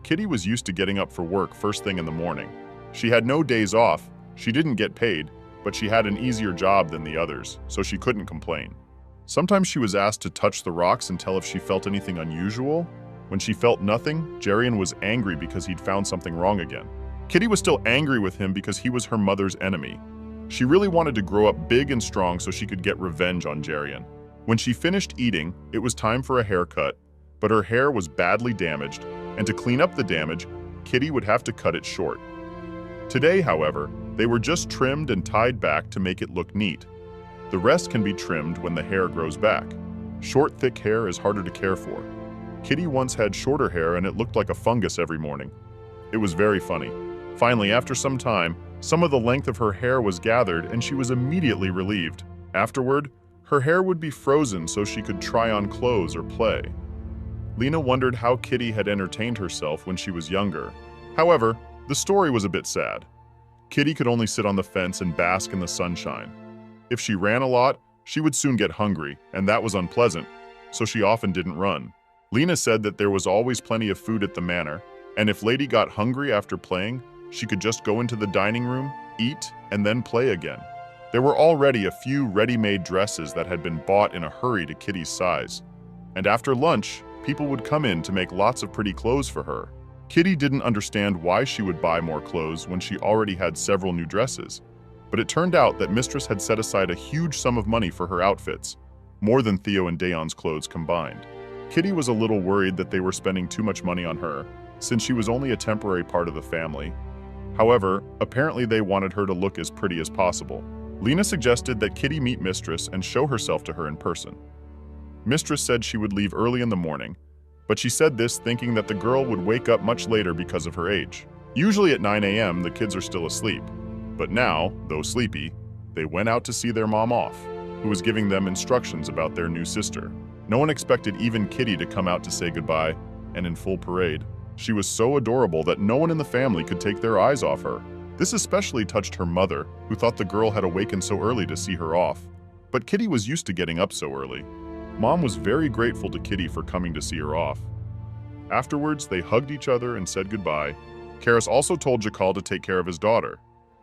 Kitty was used to getting up for work first thing in the morning. She had no days off, she didn't get paid, but she had an easier job than the others, so she couldn't complain. Sometimes she was asked to touch the rocks and tell if she felt anything unusual. When she felt nothing, Jarian was angry because he'd found something wrong again. Kitty was still angry with him because he was her mother's enemy. She really wanted to grow up big and strong so she could get revenge on Jarian. When she finished eating, it was time for a haircut, but her hair was badly damaged, and to clean up the damage, Kitty would have to cut it short. Today, however, they were just trimmed and tied back to make it look neat. The rest can be trimmed when the hair grows back. Short, thick hair is harder to care for. Kitty once had shorter hair and it looked like a fungus every morning. It was very funny. Finally, after some time, some of the length of her hair was gathered and she was immediately relieved. Afterward, her hair would be frozen so she could try on clothes or play. Lena wondered how Kitty had entertained herself when she was younger. However, the story was a bit sad. Kitty could only sit on the fence and bask in the sunshine. If she ran a lot, she would soon get hungry, and that was unpleasant, so she often didn't run. Lena said that there was always plenty of food at the manor, and if Lady got hungry after playing, she could just go into the dining room, eat, and then play again. There were already a few ready-made dresses that had been bought in a hurry to Kitty's size. And after lunch, people would come in to make lots of pretty clothes for her. Kitty didn't understand why she would buy more clothes when she already had several new dresses. But it turned out that Mistress had set aside a huge sum of money for her outfits, more than Theo and Daon's clothes combined. Kitty was a little worried that they were spending too much money on her, since she was only a temporary part of the family. However, apparently they wanted her to look as pretty as possible. Lena suggested that Kitty meet Mistress and show herself to her in person. Mistress said she would leave early in the morning, but she said this thinking that the girl would wake up much later because of her age. Usually at 9 a.m. the kids are still asleep, but now, though sleepy, they went out to see their mom off, who was giving them instructions about their new sister. No one expected even Kitty to come out to say goodbye, and in full parade. She was so adorable that no one in the family could take their eyes off her. This especially touched her mother, who thought the girl had awakened so early to see her off. But Kitty was used to getting up so early. Mom was very grateful to Kitty for coming to see her off. Afterwards, they hugged each other and said goodbye. Karis also told Jakal to take care of his daughter.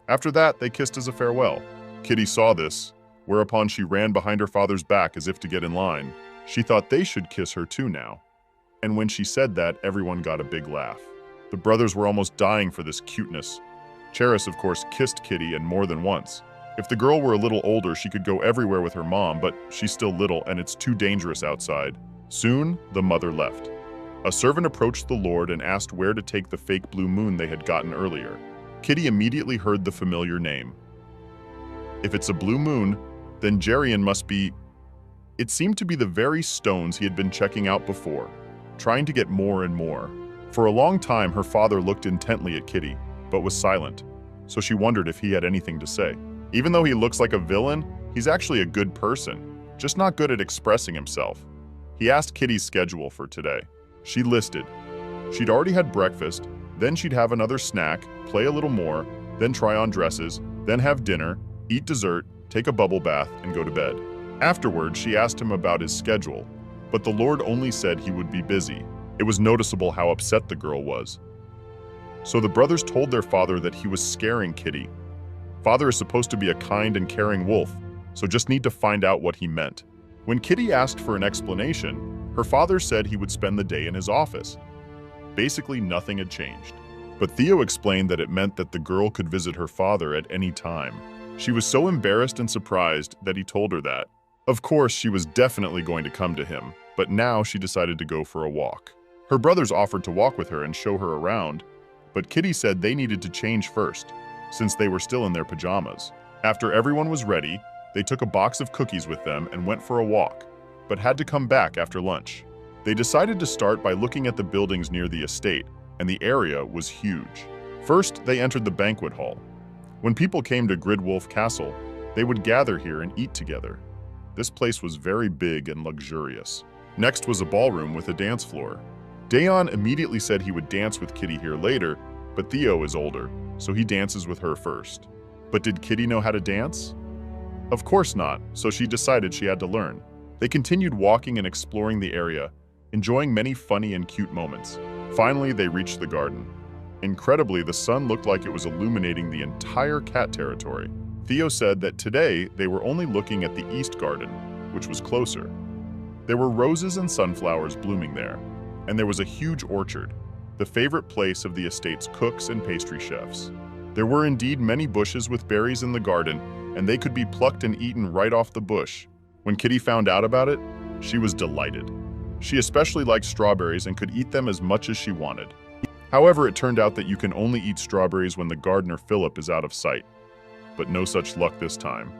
After that, they kissed as a farewell. Kitty saw this, whereupon she ran behind her father's back as if to get in line. She thought they should kiss her too now. And when she said that, everyone got a big laugh. The brothers were almost dying for this cuteness. Charis, of course, kissed Kitty and more than once. If the girl were a little older, she could go everywhere with her mom, but she's still little and it's too dangerous outside. Soon, the mother left. A servant approached the Lord and asked where to take the fake blue moon they had gotten earlier. Kitty immediately heard the familiar name. If it's a blue moon, then Jarian must be... It seemed to be the very stones he had been checking out before, trying to get more and more. For a long time, her father looked intently at Kitty, but was silent, so she wondered if he had anything to say. Even though he looks like a villain, he's actually a good person, just not good at expressing himself. He asked Kitty's schedule for today. She listed. She'd already had breakfast, then she'd have another snack, play a little more, then try on dresses, then have dinner, eat dessert, take a bubble bath, and go to bed. Afterwards, she asked him about his schedule, but the Lord only said he would be busy. It was noticeable how upset the girl was. So the brothers told their father that he was scaring Kitty. Father is supposed to be a kind and caring wolf, so just need to find out what he meant. When Kitty asked for an explanation, her father said he would spend the day in his office. Basically, nothing had changed. But Theo explained that it meant that the girl could visit her father at any time. She was so embarrassed and surprised that he told her that. Of course, she was definitely going to come to him, but now she decided to go for a walk. Her brothers offered to walk with her and show her around, but Kitty said they needed to change first, since they were still in their pajamas. After everyone was ready, they took a box of cookies with them and went for a walk, but had to come back after lunch. They decided to start by looking at the buildings near the estate, and the area was huge. First, they entered the banquet hall. When people came to Gridwolf Castle, they would gather here and eat together. This place was very big and luxurious. Next was a ballroom with a dance floor. Daon immediately said he would dance with Kitty here later, but Theo is older, so he dances with her first. But did Kitty know how to dance? Of course not, so she decided she had to learn. They continued walking and exploring the area, enjoying many funny and cute moments. Finally, they reached the garden. Incredibly, the sun looked like it was illuminating the entire cat territory. Theo said that today they were only looking at the east garden, which was closer. There were roses and sunflowers blooming there, and there was a huge orchard, the favorite place of the estate's cooks and pastry chefs. There were indeed many bushes with berries in the garden, and they could be plucked and eaten right off the bush. When Kitty found out about it, she was delighted. She especially liked strawberries and could eat them as much as she wanted. However, it turned out that you can only eat strawberries when the gardener Philip is out of sight. But no such luck this time.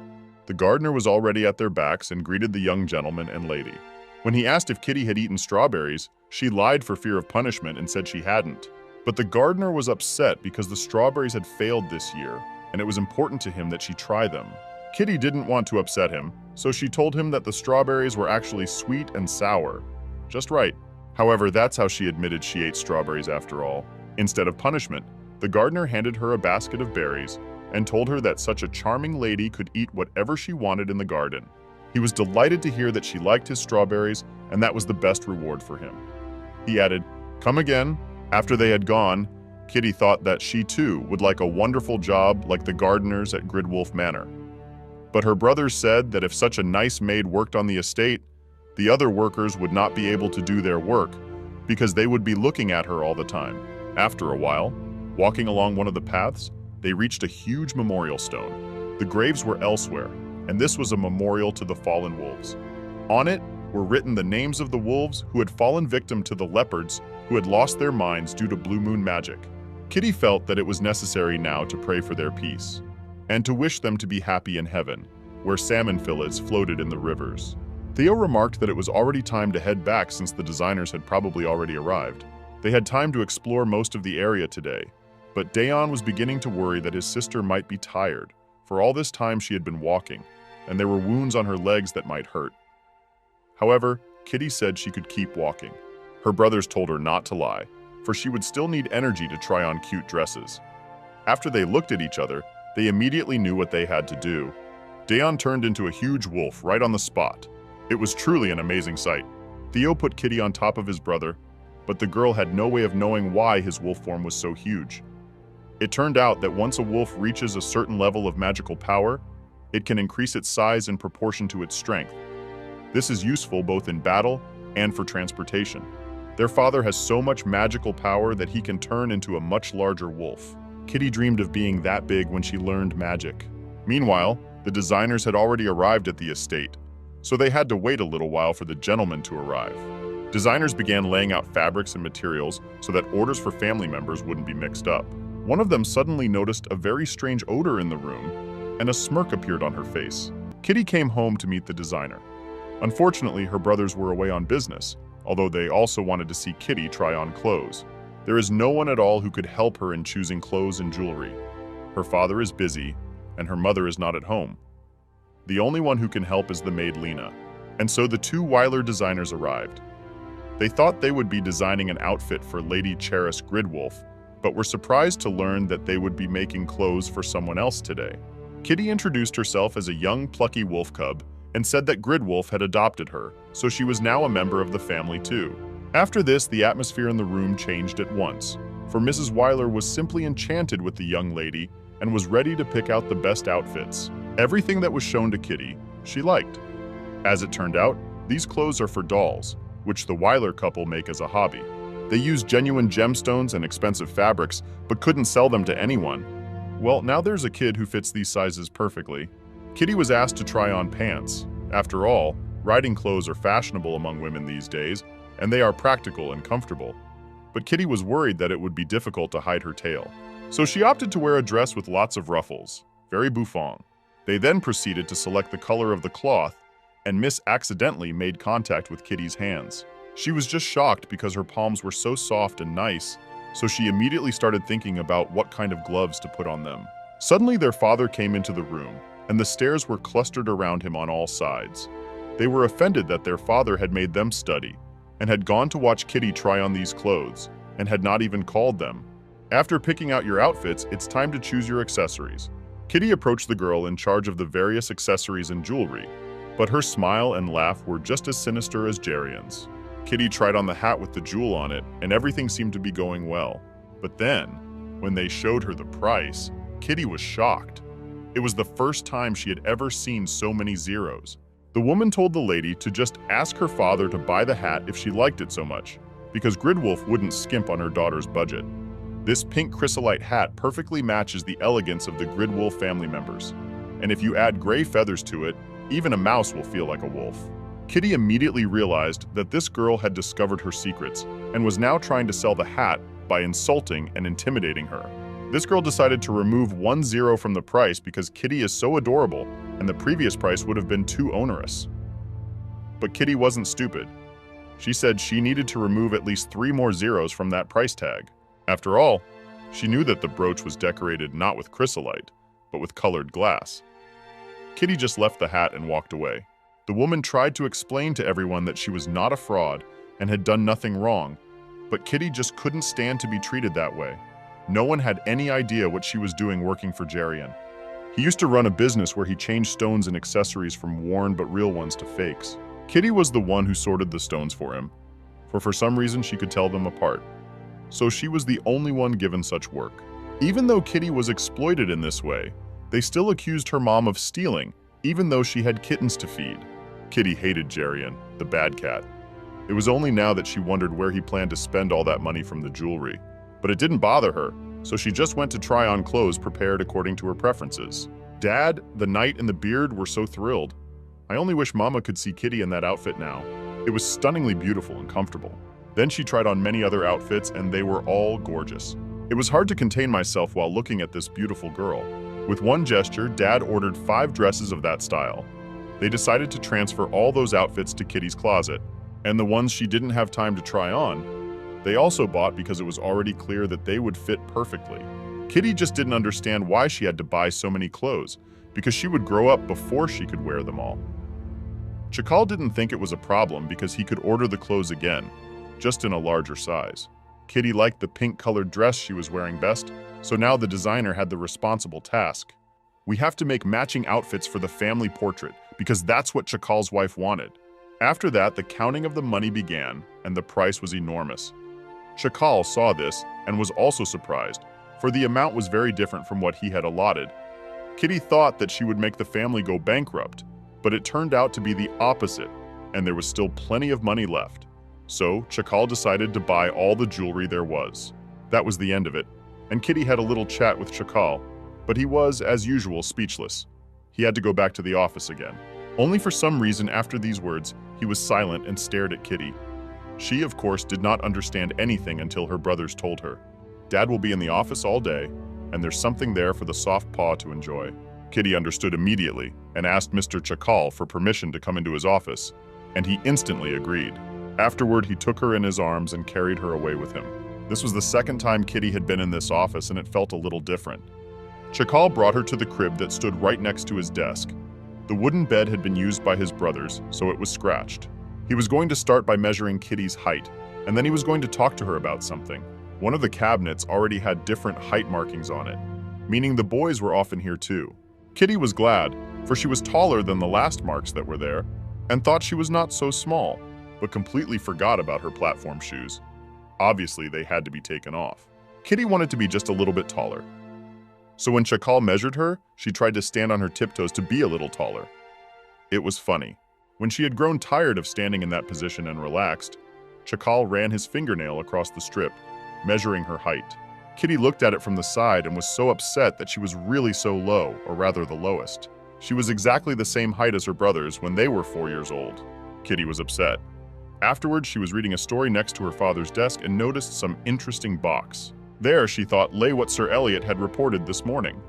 The gardener was already at their backs and greeted the young gentleman and lady. When he asked if Kitty had eaten strawberries, she lied for fear of punishment and said she hadn't. But the gardener was upset because the strawberries had failed this year, and it was important to him that she try them. Kitty didn't want to upset him, so she told him that the strawberries were actually sweet and sour. Just right. However, that's how she admitted she ate strawberries after all. Instead of punishment, the gardener handed her a basket of berries and told her that such a charming lady could eat whatever she wanted in the garden. He was delighted to hear that she liked his strawberries, and that was the best reward for him. He added, "Come again." After they had gone, Kitty thought that she too would like a wonderful job like the gardeners at Gridwolf Manor. But her brothers said that if such a nice maid worked on the estate, the other workers would not be able to do their work because they would be looking at her all the time. After a while, walking along one of the paths, they reached a huge memorial stone. The graves were elsewhere, and this was a memorial to the fallen wolves. On it were written the names of the wolves who had fallen victim to the leopards who had lost their minds due to blue moon magic. Kitty felt that it was necessary now to pray for their peace, and to wish them to be happy in heaven, where salmon fillets floated in the rivers. Theo remarked that it was already time to head back since the designers had probably already arrived. They had time to explore most of the area today, but Dayon was beginning to worry that his sister might be tired. For all this time she had been walking, and there were wounds on her legs that might hurt. However, Kitty said she could keep walking. Her brothers told her not to lie, for she would still need energy to try on cute dresses. After they looked at each other, they immediately knew what they had to do. Dayon turned into a huge wolf right on the spot. It was truly an amazing sight. Theo put Kitty on top of his brother, but the girl had no way of knowing why his wolf form was so huge. It turned out that once a wolf reaches a certain level of magical power, it can increase its size in proportion to its strength. This is useful both in battle and for transportation. Their father has so much magical power that he can turn into a much larger wolf. Kitty dreamed of being that big when she learned magic. Meanwhile, the designers had already arrived at the estate, so they had to wait a little while for the gentlemen to arrive. Designers began laying out fabrics and materials so that orders for family members wouldn't be mixed up. One of them suddenly noticed a very strange odor in the room, and a smirk appeared on her face. Kitty came home to meet the designer. Unfortunately, her brothers were away on business, although they also wanted to see Kitty try on clothes. There is no one at all who could help her in choosing clothes and jewelry. Her father is busy, and her mother is not at home. The only one who can help is the maid Lena. And so the two Weiler designers arrived. They thought they would be designing an outfit for Lady Cheris Gridwolf, but were surprised to learn that they would be making clothes for someone else today. Kitty introduced herself as a young, plucky wolf cub and said that Gridwolf had adopted her, so she was now a member of the family too. After this, the atmosphere in the room changed at once, for Mrs. Weiler was simply enchanted with the young lady and was ready to pick out the best outfits. Everything that was shown to Kitty, she liked. As it turned out, these clothes are for dolls, which the Weiler couple make as a hobby. They use genuine gemstones and expensive fabrics, but couldn't sell them to anyone. Well, now there's a kid who fits these sizes perfectly. Kitty was asked to try on pants. After all, riding clothes are fashionable among women these days, and they are practical and comfortable. But Kitty was worried that it would be difficult to hide her tail. So she opted to wear a dress with lots of ruffles, very bouffant. They then proceeded to select the color of the cloth, and Miss accidentally made contact with Kitty's hands. She was just shocked because her palms were so soft and nice, so she immediately started thinking about what kind of gloves to put on them. Suddenly their father came into the room, and the stares were clustered around him on all sides. They were offended that their father had made them study, and had gone to watch Kitty try on these clothes, and had not even called them. After picking out your outfits, it's time to choose your accessories. Kitty approached the girl in charge of the various accessories and jewelry, but her smile and laugh were just as sinister as Jerian's. Kitty tried on the hat with the jewel on it, and everything seemed to be going well. But then, when they showed her the price, Kitty was shocked. It was the first time she had ever seen so many zeros. The woman told the lady to just ask her father to buy the hat if she liked it so much, because Gridwolf wouldn't skimp on her daughter's budget. This pink chrysolite hat perfectly matches the elegance of the Gridwolf family members, and if you add gray feathers to it, even a mouse will feel like a wolf. Kitty immediately realized that this girl had discovered her secrets and was now trying to sell the hat by insulting and intimidating her. This girl decided to remove 1 zero from the price because Kitty is so adorable and the previous price would have been too onerous. But Kitty wasn't stupid. She said she needed to remove at least 3 more zeros from that price tag. After all, she knew that the brooch was decorated not with chrysolite, but with colored glass. Kitty just left the hat and walked away. The woman tried to explain to everyone that she was not a fraud and had done nothing wrong, but Kitty just couldn't stand to be treated that way. No one had any idea what she was doing working for Jerian. He used to run a business where he changed stones and accessories from worn but real ones to fakes. Kitty was the one who sorted the stones for him, for some reason she could tell them apart. So she was the only one given such work. Even though Kitty was exploited in this way, they still accused her mom of stealing, even though she had kittens to feed. Kitty hated Jerian, the bad cat. It was only now that she wondered where he planned to spend all that money from the jewelry. But it didn't bother her, so she just went to try on clothes prepared according to her preferences. Dad, the knight, and the beard were so thrilled. I only wish Mama could see Kitty in that outfit now. It was stunningly beautiful and comfortable. Then she tried on many other outfits, and they were all gorgeous. It was hard to contain myself while looking at this beautiful girl. With one gesture, Dad ordered 5 dresses of that style. They decided to transfer all those outfits to Kitty's closet, and the ones she didn't have time to try on, they also bought because it was already clear that they would fit perfectly. Kitty just didn't understand why she had to buy so many clothes, because she would grow up before she could wear them all. Chakal didn't think it was a problem because he could order the clothes again, just in a larger size. Kitty liked the pink-colored dress she was wearing best, so now the designer had the responsible task. We have to make matching outfits for the family portrait, because that's what Chakal's wife wanted. After that, the counting of the money began, and the price was enormous. Chakal saw this and was also surprised, for the amount was very different from what he had allotted. Kitty thought that she would make the family go bankrupt, but it turned out to be the opposite, and there was still plenty of money left. So, Chakal decided to buy all the jewelry there was. That was the end of it, and Kitty had a little chat with Chakal, but he was, as usual, speechless. He had to go back to the office again. Only for some reason after these words, he was silent and stared at Kitty. She, of course, did not understand anything until her brothers told her. Dad will be in the office all day, and there's something there for the soft paw to enjoy. Kitty understood immediately and asked Mr. Chakal for permission to come into his office, and he instantly agreed. Afterward, he took her in his arms and carried her away with him. This was the second time Kitty had been in this office, and it felt a little different. Chakal brought her to the crib that stood right next to his desk. The wooden bed had been used by his brothers, so it was scratched. He was going to start by measuring Kitty's height, and then he was going to talk to her about something. One of the cabinets already had different height markings on it, meaning the boys were often here too. Kitty was glad, for she was taller than the last marks that were there, and thought she was not so small, but completely forgot about her platform shoes. Obviously, they had to be taken off. Kitty wanted to be just a little bit taller. So when Chakal measured her, she tried to stand on her tiptoes to be a little taller. It was funny. When she had grown tired of standing in that position and relaxed, Chakal ran his fingernail across the strip, measuring her height. Kitty looked at it from the side and was so upset that she was really so low, or rather the lowest. She was exactly the same height as her brothers when they were 4 years old. Kitty was upset. Afterwards, she was reading a story next to her father's desk and noticed some interesting box. There, she thought, lay what Sir Elliot had reported this morning.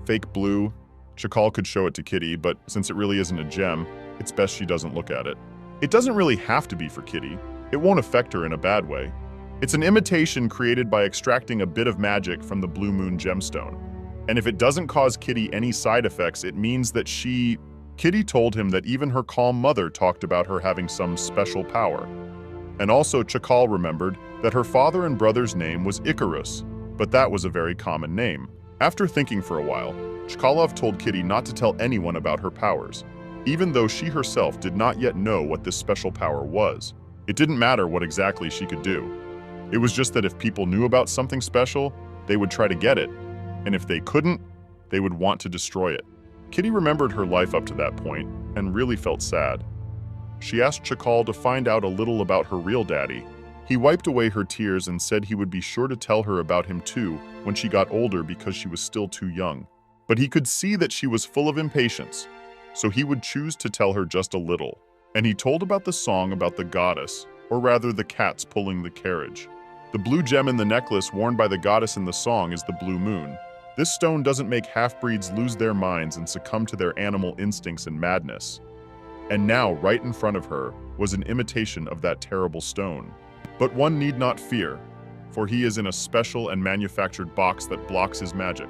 Fake blue. Chakal could show it to Kitty, but since it really isn't a gem, it's best she doesn't look at it. It doesn't really have to be for Kitty. It won't affect her in a bad way. It's an imitation created by extracting a bit of magic from the Blue Moon gemstone. And if it doesn't cause Kitty any side effects, it means that Kitty told him that even her calm mother talked about her having some special power. And also Chakal remembered that her father and brother's name was Icarus, but that was a very common name. After thinking for a while, Chkalov told Kitty not to tell anyone about her powers, even though she herself did not yet know what this special power was. It didn't matter what exactly she could do. It was just that if people knew about something special, they would try to get it, and if they couldn't, they would want to destroy it. Kitty remembered her life up to that point and really felt sad. She asked Chakal to find out a little about her real daddy. He wiped away her tears and said he would be sure to tell her about him too when she got older because she was still too young. But he could see that she was full of impatience, so he would choose to tell her just a little. And he told about the song about the goddess, or rather the cats pulling the carriage. The blue gem in the necklace worn by the goddess in the song is the blue moon. This stone doesn't make half-breeds lose their minds and succumb to their animal instincts and madness. And now, right in front of her, was an imitation of that terrible stone. But one need not fear, for he is in a special and manufactured box that blocks his magic.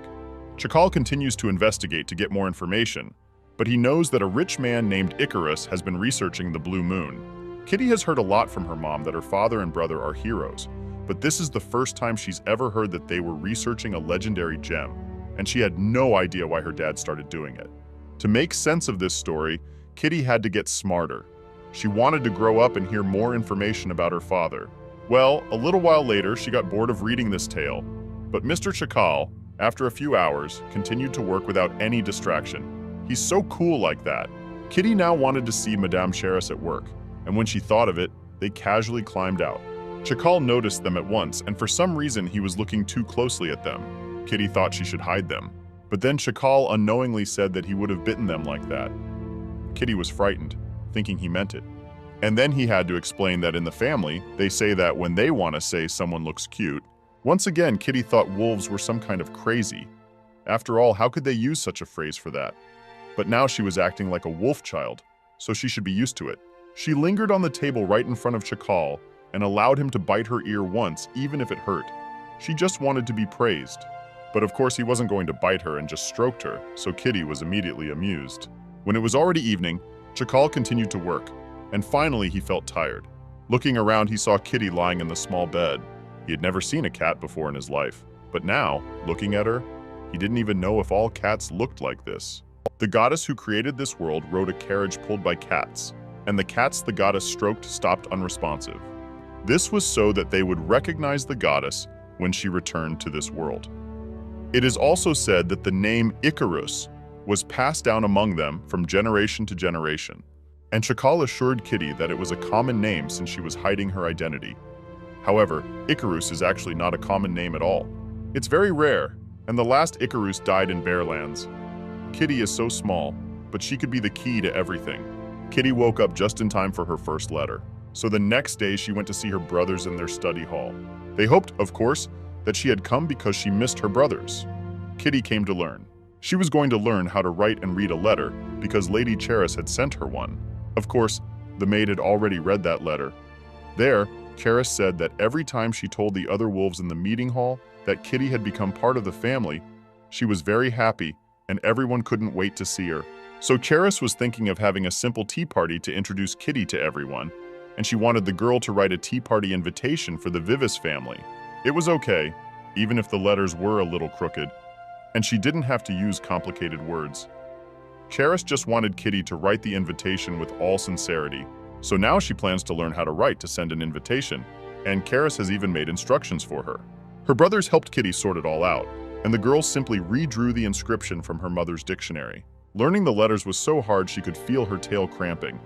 Chakal continues to investigate to get more information, but he knows that a rich man named Icarus has been researching the blue moon. Kitty has heard a lot from her mom that her father and brother are heroes, but this is the first time she's ever heard that they were researching a legendary gem, and she had no idea why her dad started doing it. To make sense of this story, Kitty had to get smarter. She wanted to grow up and hear more information about her father. Well, a little while later, she got bored of reading this tale, but Mr. Chakal, after a few hours, continued to work without any distraction. He's so cool like that. Kitty now wanted to see Madame Cheris at work, and when she thought of it, they casually climbed out. Chakal noticed them at once, and for some reason he was looking too closely at them. Kitty thought she should hide them, but then Chakal unknowingly said that he would have bitten them like that. Kitty was frightened, thinking he meant it. And then he had to explain that in the family, they say that when they want to say someone looks cute. Once again, Kitty thought wolves were some kind of crazy. After all, how could they use such a phrase for that? But now she was acting like a wolf child, so she should be used to it. She lingered on the table right in front of Chakal and allowed him to bite her ear once, even if it hurt. She just wanted to be praised. But of course he wasn't going to bite her and just stroked her, so Kitty was immediately amused. When it was already evening, Chakal continued to work, and finally he felt tired. Looking around, he saw Kitty lying in the small bed. He had never seen a cat before in his life, but now, looking at her, he didn't even know if all cats looked like this. The goddess who created this world rode a carriage pulled by cats, and the cats the goddess stroked stopped unresponsive. This was so that they would recognize the goddess when she returned to this world. It is also said that the name Icarus was passed down among them from generation to generation, and Chakal assured Kitty that it was a common name since she was hiding her identity. However, Icarus is actually not a common name at all. It's very rare, and the last Icarus died in Bearlands. Kitty is so small, but she could be the key to everything. Kitty woke up just in time for her first letter. So the next day she went to see her brothers in their study hall. They hoped, of course, that she had come because she missed her brothers. Kitty came to learn. She was going to learn how to write and read a letter because Lady Cheris had sent her one. Of course, the maid had already read that letter. There, Cheris said that every time she told the other wolves in the meeting hall that Kitty had become part of the family, she was very happy and everyone couldn't wait to see her. So Cheris was thinking of having a simple tea party to introduce Kitty to everyone, and she wanted the girl to write a tea party invitation for the Vivis family. It was okay, even if the letters were a little crooked, and she didn't have to use complicated words. Cheris just wanted Kitty to write the invitation with all sincerity, so now she plans to learn how to write to send an invitation, and Cheris has even made instructions for her. Her brothers helped Kitty sort it all out, and the girl simply redrew the inscription from her mother's dictionary. Learning the letters was so hard she could feel her tail cramping,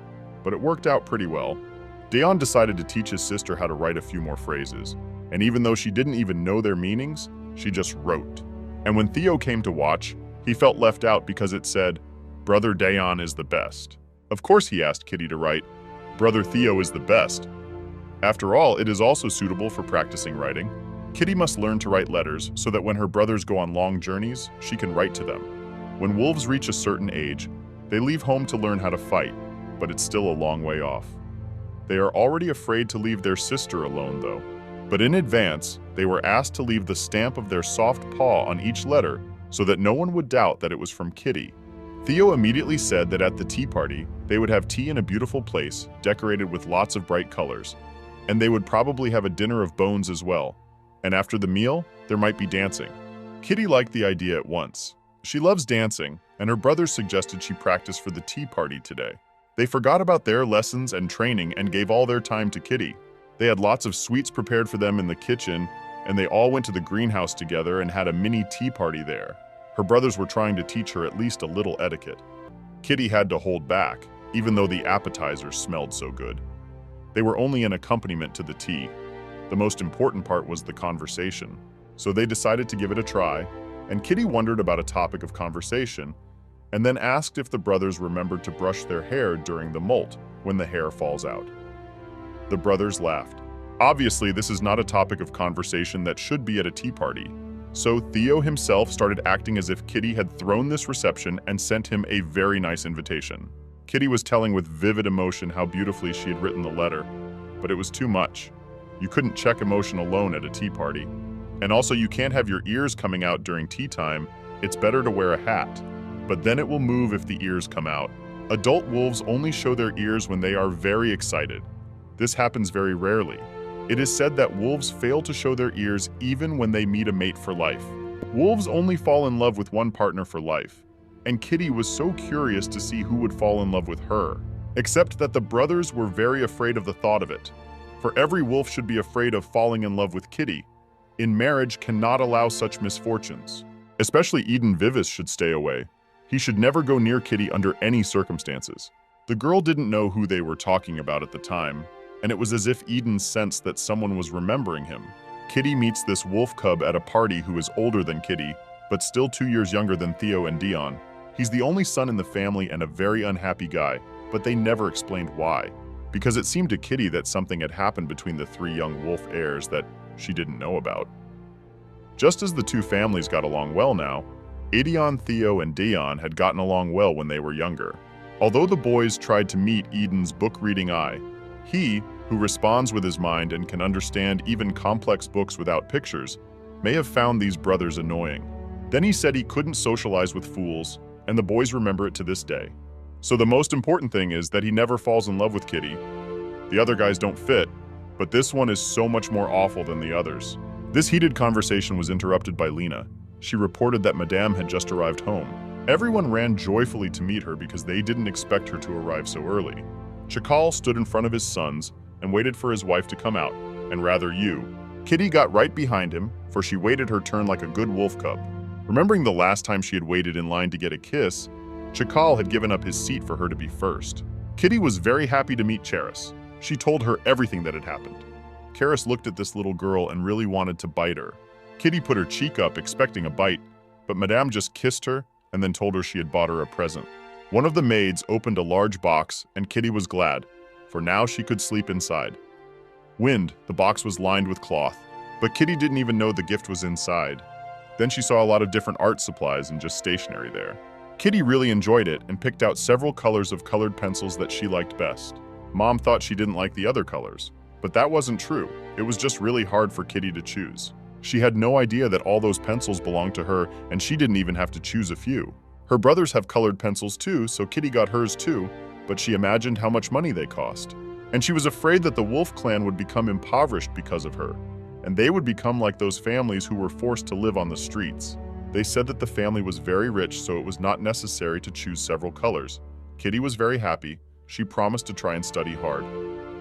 but it worked out pretty well. Dayon decided to teach his sister how to write a few more phrases, and even though she didn't even know their meanings, she just wrote. And when Theo came to watch, he felt left out because it said, "Brother Dayon is the best." Of course he asked Kitty to write, "Brother Theo is the best." After all, it is also suitable for practicing writing. Kitty must learn to write letters so that when her brothers go on long journeys, she can write to them. When wolves reach a certain age, they leave home to learn how to fight, but it's still a long way off. They are already afraid to leave their sister alone, though. But in advance, they were asked to leave the stamp of their soft paw on each letter so that no one would doubt that it was from Kitty. Theo immediately said that at the tea party, they would have tea in a beautiful place, decorated with lots of bright colors. And they would probably have a dinner of bones as well. And after the meal, there might be dancing. Kitty liked the idea at once. She loves dancing, and her brothers suggested she practice for the tea party today. They forgot about their lessons and training and gave all their time to Kitty. They had lots of sweets prepared for them in the kitchen, and they all went to the greenhouse together and had a mini tea party there. Her brothers were trying to teach her at least a little etiquette. Kitty had to hold back, even though the appetizers smelled so good. They were only an accompaniment to the tea. The most important part was the conversation. So they decided to give it a try, and Kitty wondered about a topic of conversation, and then asked if the brothers remembered to brush their hair during the molt when the hair falls out. The brothers laughed. Obviously, this is not a topic of conversation that should be at a tea party. So Theo himself started acting as if Kitty had thrown this reception and sent him a very nice invitation. Kitty was telling with vivid emotion how beautifully she had written the letter, but it was too much. You couldn't check emotion alone at a tea party. And also, you can't have your ears coming out during tea time. It's better to wear a hat, but then it will move if the ears come out. Adult wolves only show their ears when they are very excited. This happens very rarely. It is said that wolves fail to show their ears even when they meet a mate for life. Wolves only fall in love with one partner for life, and Kitty was so curious to see who would fall in love with her. Except that the brothers were very afraid of the thought of it. For every wolf should be afraid of falling in love with Kitty. In marriage cannot allow such misfortunes. Especially Eden Vivis should stay away. He should never go near Kitty under any circumstances. The girl didn't know who they were talking about at the time, and it was as if Eden sensed that someone was remembering him. Kitty meets this wolf cub at a party who is older than Kitty, but still 2 years younger than Theo and Dion. He's the only son in the family and a very unhappy guy, but they never explained why. Because it seemed to Kitty that something had happened between the 3 young wolf heirs that she didn't know about. Just as the 2 families got along well now, Edion, Theo, and Dion had gotten along well when they were younger. Although the boys tried to meet Eden's book-reading eye, he, who responds with his mind and can understand even complex books without pictures, may have found these brothers annoying. Then he said he couldn't socialize with fools, and the boys remember it to this day. So the most important thing is that he never falls in love with Kitty. The other guys don't fit, but this one is so much more awful than the others. This heated conversation was interrupted by Lena. She reported that Madame had just arrived home. Everyone ran joyfully to meet her because they didn't expect her to arrive so early. Chakal stood in front of his sons and waited for his wife to come out, and rather you. Kitty got right behind him, for she waited her turn like a good wolf cub. Remembering the last time she had waited in line to get a kiss, Chakal had given up his seat for her to be first. Kitty was very happy to meet Charis. She told her everything that had happened. Charis looked at this little girl and really wanted to bite her. Kitty put her cheek up, expecting a bite, but Madame just kissed her and then told her she had bought her a present. One of the maids opened a large box, and Kitty was glad, for now she could sleep inside. The box was lined with cloth, but Kitty didn't even know the gift was inside. Then she saw a lot of different art supplies and just stationery there. Kitty really enjoyed it and picked out several colors of colored pencils that she liked best. Mom thought she didn't like the other colors, but that wasn't true. It was just really hard for Kitty to choose. She had no idea that all those pencils belonged to her, and she didn't even have to choose a few. Her brothers have colored pencils too, so Kitty got hers too, but she imagined how much money they cost. And she was afraid that the wolf clan would become impoverished because of her, and they would become like those families who were forced to live on the streets. They said that the family was very rich, so it was not necessary to choose several colors. Kitty was very happy. She promised to try and study hard.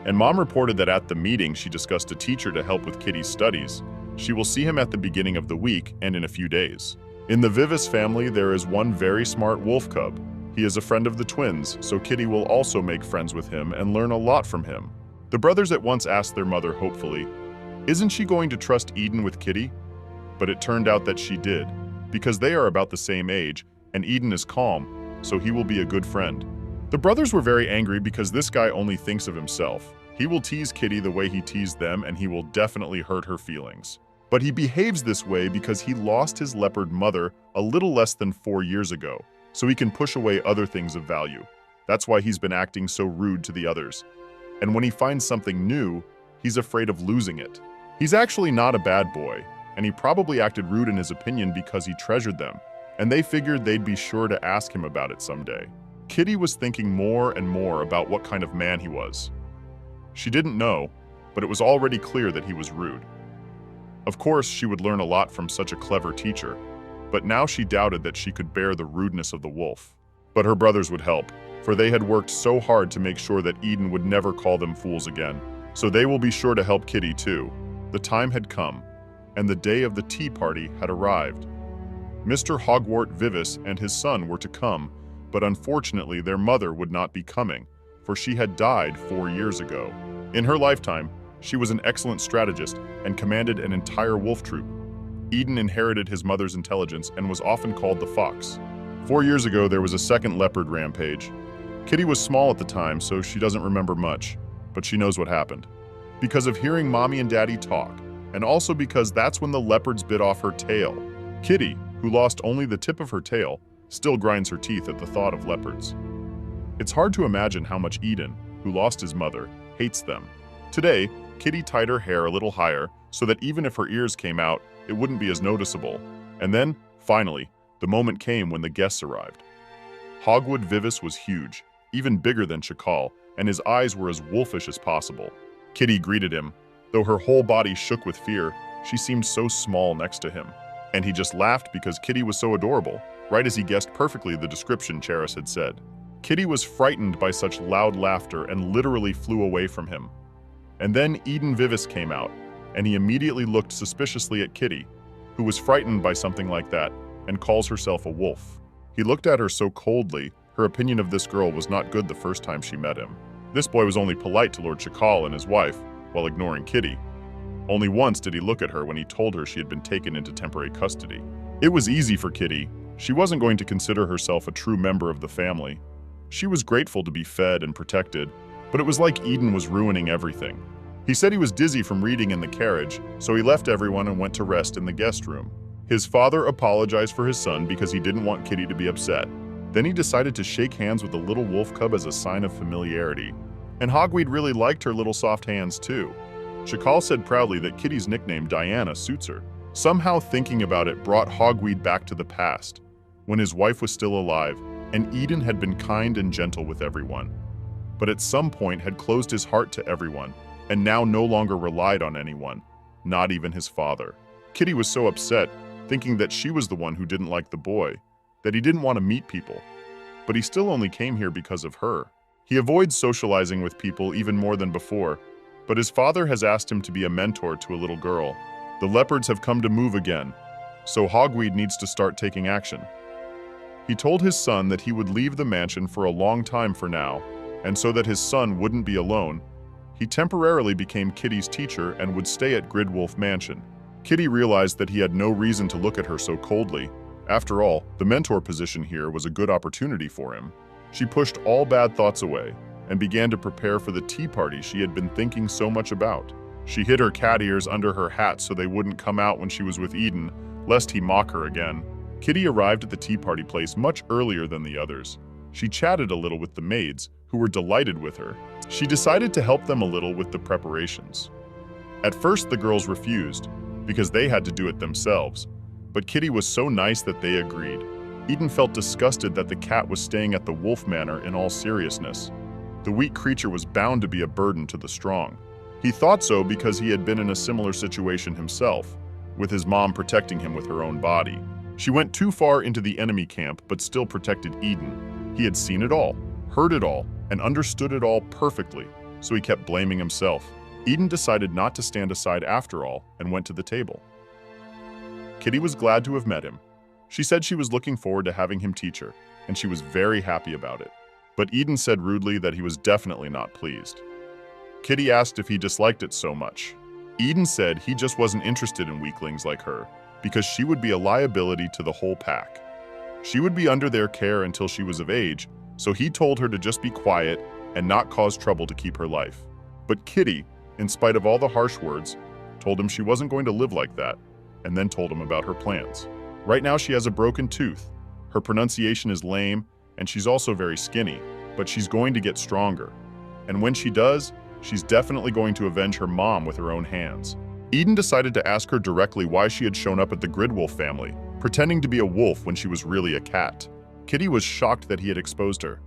And Mom reported that at the meeting she discussed a teacher to help with Kitty's studies. She will see him at the beginning of the week and in a few days. In the Vivis family, there is one very smart wolf cub. He is a friend of the twins, so Kitty will also make friends with him and learn a lot from him. The brothers at once asked their mother hopefully, "Isn't she going to trust Eden with Kitty?" But it turned out that she did, because they are about the same age, and Eden is calm, so he will be a good friend. The brothers were very angry because this guy only thinks of himself. He will tease Kitty the way he teased them, and he will definitely hurt her feelings. But he behaves this way because he lost his leopard mother a little less than 4 years ago, so he can push away other things of value. That's why he's been acting so rude to the others. And when he finds something new, he's afraid of losing it. He's actually not a bad boy, and he probably acted rude in his opinion because he treasured them, and they figured they'd be sure to ask him about it someday. Kitty was thinking more and more about what kind of man he was. She didn't know, but it was already clear that he was rude. Of course, she would learn a lot from such a clever teacher, but now she doubted that she could bear the rudeness of the wolf. But her brothers would help, for they had worked so hard to make sure that Eden would never call them fools again. So they will be sure to help Kitty too. The time had come, and the day of the tea party had arrived. Mr. Hogwart Vivis and his son were to come, but unfortunately their mother would not be coming, for she had died 4 years ago. In her lifetime, she was an excellent strategist and commanded an entire wolf troop. Eden inherited his mother's intelligence and was often called the Fox. 4 years ago, there was a second leopard rampage. Kitty was small at the time, so she doesn't remember much, but she knows what happened. Because of hearing Mommy and Daddy talk, and also because that's when the leopards bit off her tail. Kitty, who lost only the tip of her tail, still grinds her teeth at the thought of leopards. It's hard to imagine how much Eden, who lost his mother, hates them. Today, Kitty tied her hair a little higher so that even if her ears came out, it wouldn't be as noticeable. And then, finally, the moment came when the guests arrived. Hogwood Vivis was huge, even bigger than Chakal, and his eyes were as wolfish as possible. Kitty greeted him. Though her whole body shook with fear, she seemed so small next to him. And he just laughed because Kitty was so adorable, right as he guessed perfectly the description Charis had said. Kitty was frightened by such loud laughter and literally flew away from him. And then Eden Vivis came out, and he immediately looked suspiciously at Kitty, who was frightened by something like that, and calls herself a wolf. He looked at her so coldly, her opinion of this girl was not good the first time she met him. This boy was only polite to Lord Chakal and his wife, while ignoring Kitty. Only once did he look at her when he told her she had been taken into temporary custody. It was easy for Kitty. She wasn't going to consider herself a true member of the family. She was grateful to be fed and protected, but it was like Eden was ruining everything. He said he was dizzy from reading in the carriage, so he left everyone and went to rest in the guest room. His father apologized for his son because he didn't want Kitty to be upset. Then he decided to shake hands with the little wolf cub as a sign of familiarity. And Hogweed really liked her little soft hands too. Chakal said proudly that Kitty's nickname Diana suits her. Somehow thinking about it brought Hogweed back to the past, when his wife was still alive, and Eden had been kind and gentle with everyone. But at some point had closed his heart to everyone, and now no longer relied on anyone, not even his father. Kitty was so upset, thinking that she was the one who didn't like the boy, that he didn't want to meet people. But he still only came here because of her. He avoids socializing with people even more than before, but his father has asked him to be a mentor to a little girl. The leopards have come to move again, so Hogweed needs to start taking action. He told his son that he would leave the mansion for a long time for now, and so that his son wouldn't be alone, he temporarily became Kitty's teacher and would stay at Gridwolf Mansion. Kitty realized that he had no reason to look at her so coldly. After all, the mentor position here was a good opportunity for him. She pushed all bad thoughts away and began to prepare for the tea party she had been thinking so much about. She hid her cat ears under her hat so they wouldn't come out when she was with Eden, lest he mock her again. Kitty arrived at the tea party place much earlier than the others. She chatted a little with the maids, who were delighted with her. She decided to help them a little with the preparations. At first, the girls refused, because they had to do it themselves, but Kitty was so nice that they agreed. Eden felt disgusted that the cat was staying at the Wolf Manor in all seriousness. The weak creature was bound to be a burden to the strong. He thought so because he had been in a similar situation himself, with his mom protecting him with her own body. She went too far into the enemy camp but still protected Eden. He had seen it all, heard it all, and understood it all perfectly, so he kept blaming himself. Eden decided not to stand aside after all and went to the table. Kitty was glad to have met him. She said she was looking forward to having him teach her, and she was very happy about it. But Eden said rudely that he was definitely not pleased. Kitty asked if he disliked it so much. Eden said he just wasn't interested in weaklings like her, because she would be a liability to the whole pack. She would be under their care until she was of age, so he told her to just be quiet and not cause trouble to keep her life. But Kitty, in spite of all the harsh words, told him she wasn't going to live like that, and then told him about her plans. Right now she has a broken tooth, her pronunciation is lame, and she's also very skinny, but she's going to get stronger. And when she does, she's definitely going to avenge her mom with her own hands. Eden decided to ask her directly why she had shown up at the Gridwolf family, pretending to be a wolf when she was really a cat. Kitty was shocked that he had exposed her.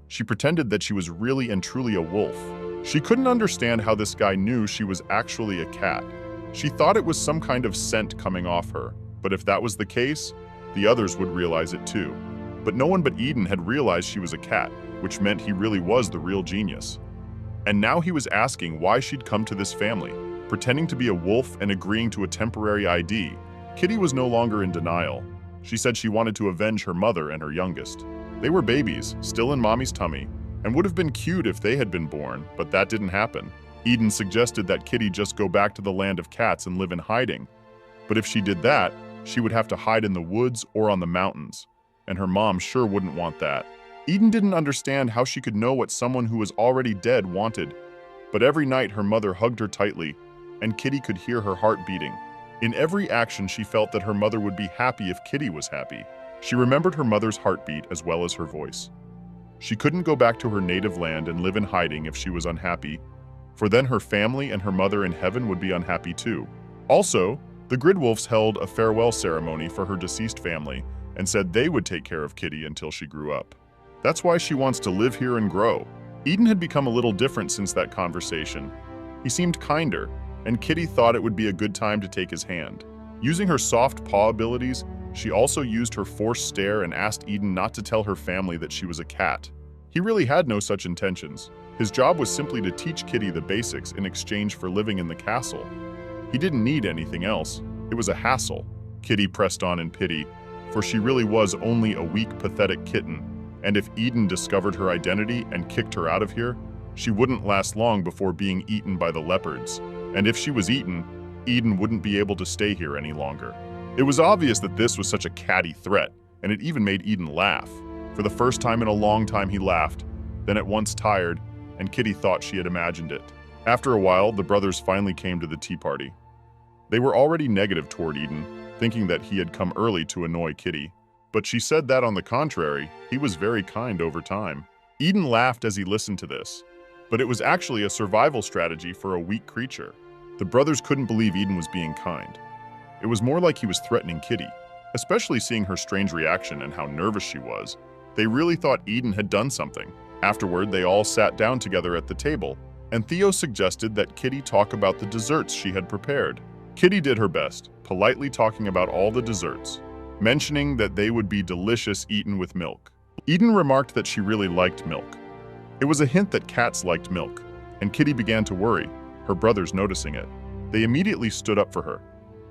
She pretended that she was really and truly a wolf. She couldn't understand how this guy knew she was actually a cat. She thought it was some kind of scent coming off her, but if that was the case, the others would realize it too. But no one but Eden had realized she was a cat, which meant he really was the real genius. And now he was asking why she'd come to this family, pretending to be a wolf and agreeing to a temporary ID. Kitty was no longer in denial. She said she wanted to avenge her mother and her youngest. They were babies, still in mommy's tummy, and would have been cute if they had been born, but that didn't happen. Eden suggested that Kitty just go back to the land of cats and live in hiding. But if she did that, she would have to hide in the woods or on the mountains, and her mom sure wouldn't want that. Eden didn't understand how she could know what someone who was already dead wanted, but every night her mother hugged her tightly, and Kitty could hear her heart beating. In every action, she felt that her mother would be happy if Kitty was happy. She remembered her mother's heartbeat as well as her voice. She couldn't go back to her native land and live in hiding if she was unhappy, for then her family and her mother in heaven would be unhappy too. Also, the Gridwolves held a farewell ceremony for her deceased family and said they would take care of Kitty until she grew up. That's why she wants to live here and grow. Eden had become a little different since that conversation. He seemed kinder, and Kitty thought it would be a good time to take his hand. Using her soft paw abilities, she also used her forced stare and asked Eden not to tell her family that she was a cat. He really had no such intentions. His job was simply to teach Kitty the basics in exchange for living in the castle. He didn't need anything else. It was a hassle. Kitty pressed on in pity, for she really was only a weak, pathetic kitten, and if Eden discovered her identity and kicked her out of here, she wouldn't last long before being eaten by the leopards. And if she was eaten, Eden wouldn't be able to stay here any longer. It was obvious that this was such a catty threat, and it even made Eden laugh. For the first time in a long time he laughed, then at once tired, and Kitty thought she had imagined it. After a while, the brothers finally came to the tea party. They were already negative toward Eden, thinking that he had come early to annoy Kitty. But she said that on the contrary, he was very kind over time. Eden laughed as he listened to this, but it was actually a survival strategy for a weak creature. The brothers couldn't believe Eden was being kind. It was more like he was threatening Kitty, especially seeing her strange reaction and how nervous she was. They really thought Eden had done something. Afterward, they all sat down together at the table, and Theo suggested that Kitty talk about the desserts she had prepared. Kitty did her best, politely talking about all the desserts, mentioning that they would be delicious eaten with milk. Eden remarked that she really liked milk. It was a hint that cats liked milk, and Kitty began to worry, her brothers noticing it. They immediately stood up for her,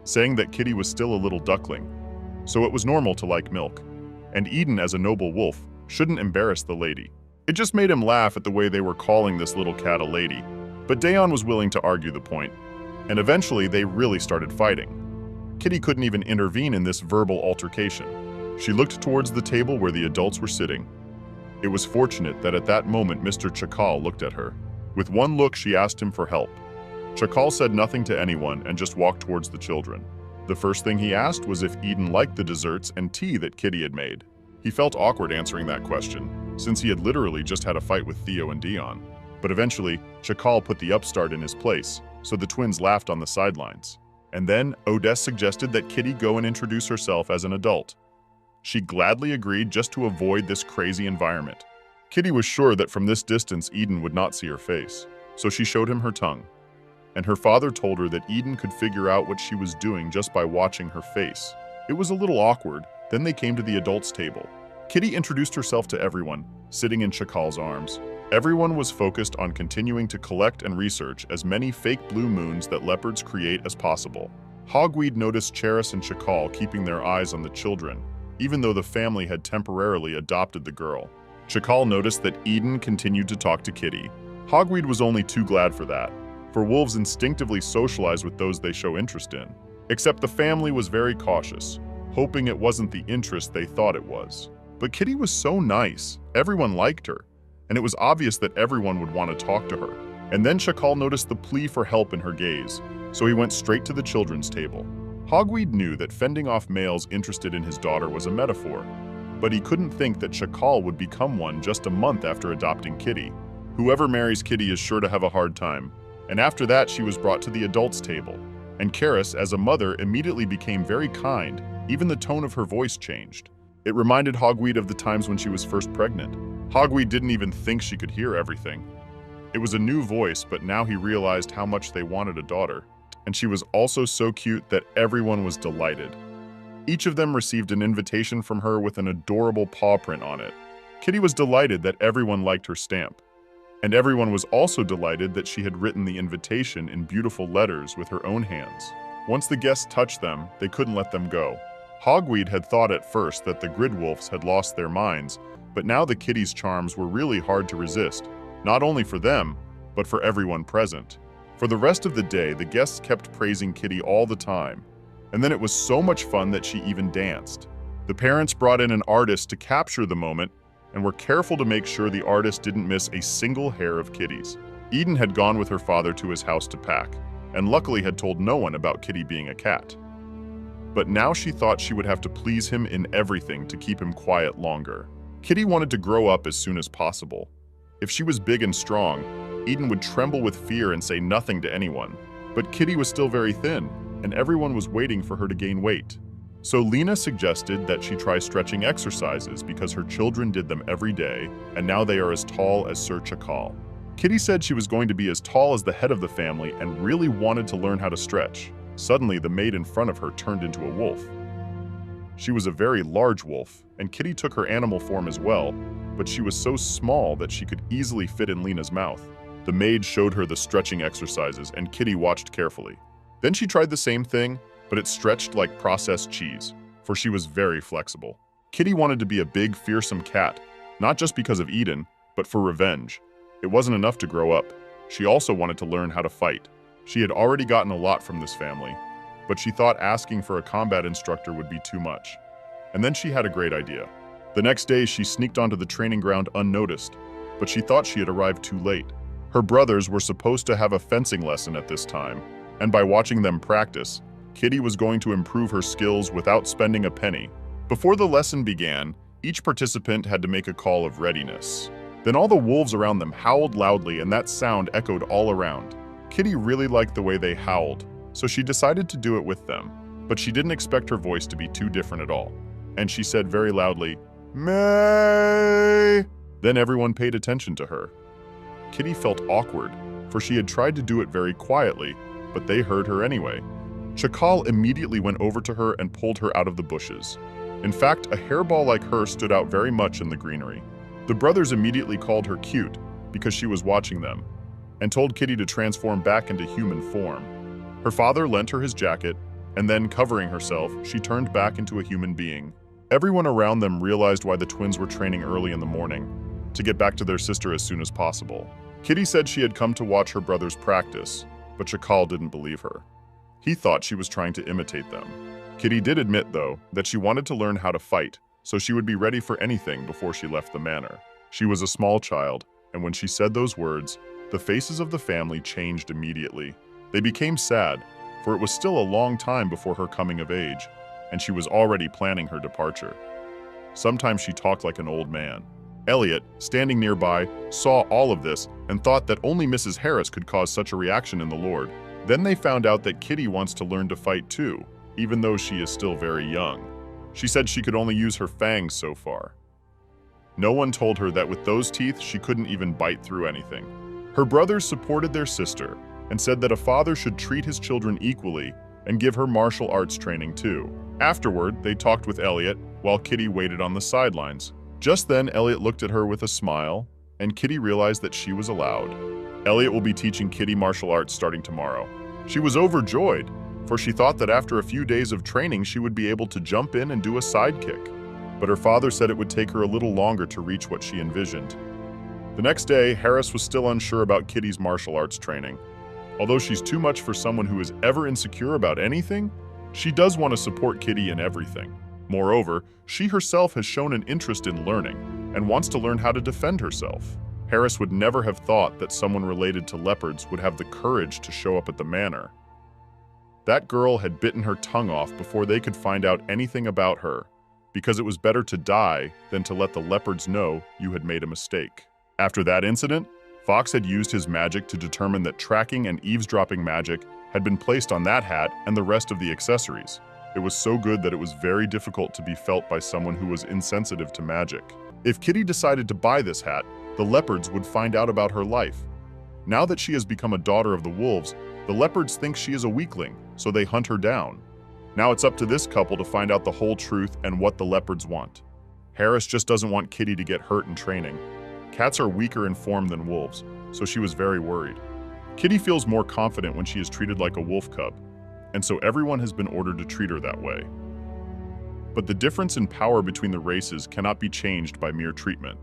saying that Kitty was still a little duckling, so it was normal to like milk, and Eden, as a noble wolf, shouldn't embarrass the lady. It just made him laugh at the way they were calling this little cat a lady, but Dayon was willing to argue the point, and eventually they really started fighting. Kitty couldn't even intervene in this verbal altercation. She looked towards the table where the adults were sitting. It was fortunate that at that moment Mr. Chakal looked at her. With one look, she asked him for help. Chakal said nothing to anyone and just walked towards the children. The first thing he asked was if Eden liked the desserts and tea that Kitty had made. He felt awkward answering that question, since he had literally just had a fight with Theo and Dion. But eventually, Chakal put the upstart in his place, so the twins laughed on the sidelines. And then, Odess suggested that Kitty go and introduce herself as an adult. She gladly agreed just to avoid this crazy environment. Kitty was sure that from this distance Eden would not see her face, so she showed him her tongue. And her father told her that Eden could figure out what she was doing just by watching her face. It was a little awkward. Then they came to the adults' table. Kitty introduced herself to everyone, sitting in Chakal's arms. Everyone was focused on continuing to collect and research as many fake blue moons that leopards create as possible. Hogweed noticed Cheris and Chakal keeping their eyes on the children, even though the family had temporarily adopted the girl. Chakal noticed that Eden continued to talk to Kitty. Hogweed was only too glad for that, for wolves instinctively socialize with those they show interest in. Except the family was very cautious, hoping it wasn't the interest they thought it was. But Kitty was so nice, everyone liked her, and it was obvious that everyone would want to talk to her. And then Chakal noticed the plea for help in her gaze, so he went straight to the children's table. Hogweed knew that fending off males interested in his daughter was a metaphor, but he couldn't think that Chakal would become one just a month after adopting Kitty. Whoever marries Kitty is sure to have a hard time. And after that, she was brought to the adults' table. And Cheris, as a mother, immediately became very kind. Even the tone of her voice changed. It reminded Hogweed of the times when she was first pregnant. Hogweed didn't even think she could hear everything. It was a new voice, but now he realized how much they wanted a daughter. And she was also so cute that everyone was delighted. Each of them received an invitation from her with an adorable paw print on it. Kitty was delighted that everyone liked her stamp. And everyone was also delighted that she had written the invitation in beautiful letters with her own hands. Once the guests touched them, they couldn't let them go. Hogweed had thought at first that the Gridwolves had lost their minds, but now the kitty's charms were really hard to resist, not only for them, but for everyone present. For the rest of the day, the guests kept praising Kitty all the time, and then it was so much fun that she even danced. The parents brought in an artist to capture the moment, and were careful to make sure the artist didn't miss a single hair of Kitty's. Eden had gone with her father to his house to pack, and luckily had told no one about Kitty being a cat. But now she thought she would have to please him in everything to keep him quiet longer. Kitty wanted to grow up as soon as possible. If she was big and strong, Eden would tremble with fear and say nothing to anyone. But Kitty was still very thin, and everyone was waiting for her to gain weight. So Lena suggested that she try stretching exercises because her children did them every day, and now they are as tall as Sir Chakal. Kitty said she was going to be as tall as the head of the family and really wanted to learn how to stretch. Suddenly, the maid in front of her turned into a wolf. She was a very large wolf, and Kitty took her animal form as well, but she was so small that she could easily fit in Lena's mouth. The maid showed her the stretching exercises, and Kitty watched carefully. Then she tried the same thing, but it stretched like processed cheese, for she was very flexible. Kitty wanted to be a big, fearsome cat, not just because of Eden, but for revenge. It wasn't enough to grow up. She also wanted to learn how to fight. She had already gotten a lot from this family, but she thought asking for a combat instructor would be too much. And then she had a great idea. The next day, she sneaked onto the training ground unnoticed, but she thought she had arrived too late. Her brothers were supposed to have a fencing lesson at this time, and by watching them practice, Kitty was going to improve her skills without spending a penny. Before the lesson began, each participant had to make a call of readiness. Then all the wolves around them howled loudly, and that sound echoed all around. Kitty really liked the way they howled, so she decided to do it with them. But she didn't expect her voice to be too different at all. And she said very loudly, "May!" Then everyone paid attention to her. Kitty felt awkward, for she had tried to do it very quietly, but they heard her anyway. Chakal immediately went over to her and pulled her out of the bushes. In fact, a hairball like her stood out very much in the greenery. The brothers immediately called her cute because she was watching them, and told Kitty to transform back into human form. Her father lent her his jacket, and then, covering herself, she turned back into a human being. Everyone around them realized why the twins were training early in the morning, to get back to their sister as soon as possible. Kitty said she had come to watch her brothers practice, but Chakal didn't believe her. He thought she was trying to imitate them. Kitty did admit, though, that she wanted to learn how to fight, so she would be ready for anything before she left the manor. She was a small child, and when she said those words, the faces of the family changed immediately. They became sad, for it was still a long time before her coming of age, and she was already planning her departure. Sometimes she talked like an old man. Elliot, standing nearby, saw all of this and thought that only Mrs. Harris could cause such a reaction in the Lord. Then they found out that Kitty wants to learn to fight too, even though she is still very young. She said she could only use her fangs so far. No one told her that with those teeth, she couldn't even bite through anything. Her brothers supported their sister and said that a father should treat his children equally and give her martial arts training too. Afterward, they talked with Elliot while Kitty waited on the sidelines. Just then, Elliot looked at her with a smile, and Kitty realized that she was allowed. Elliot will be teaching Kitty martial arts starting tomorrow. She was overjoyed, for she thought that after a few days of training, she would be able to jump in and do a sidekick. But her father said it would take her a little longer to reach what she envisioned. The next day, Harris was still unsure about Kitty's martial arts training. Although she's too much for someone who is ever insecure about anything, she does want to support Kitty in everything. Moreover, she herself has shown an interest in learning and wants to learn how to defend herself. Harris would never have thought that someone related to leopards would have the courage to show up at the manor. That girl had bitten her tongue off before they could find out anything about her, because it was better to die than to let the leopards know you had made a mistake. After that incident, Fox had used his magic to determine that tracking and eavesdropping magic had been placed on that hat and the rest of the accessories. It was so good that it was very difficult to be felt by someone who was insensitive to magic. If Kitty decided to buy this hat, the leopards would find out about her life. Now that she has become a daughter of the wolves, the leopards think she is a weakling, so they hunt her down. Now it's up to this couple to find out the whole truth and what the leopards want. Harris just doesn't want Kitty to get hurt in training. Cats are weaker in form than wolves, so she was very worried. Kitty feels more confident when she is treated like a wolf cub, and so everyone has been ordered to treat her that way. But the difference in power between the races cannot be changed by mere treatment.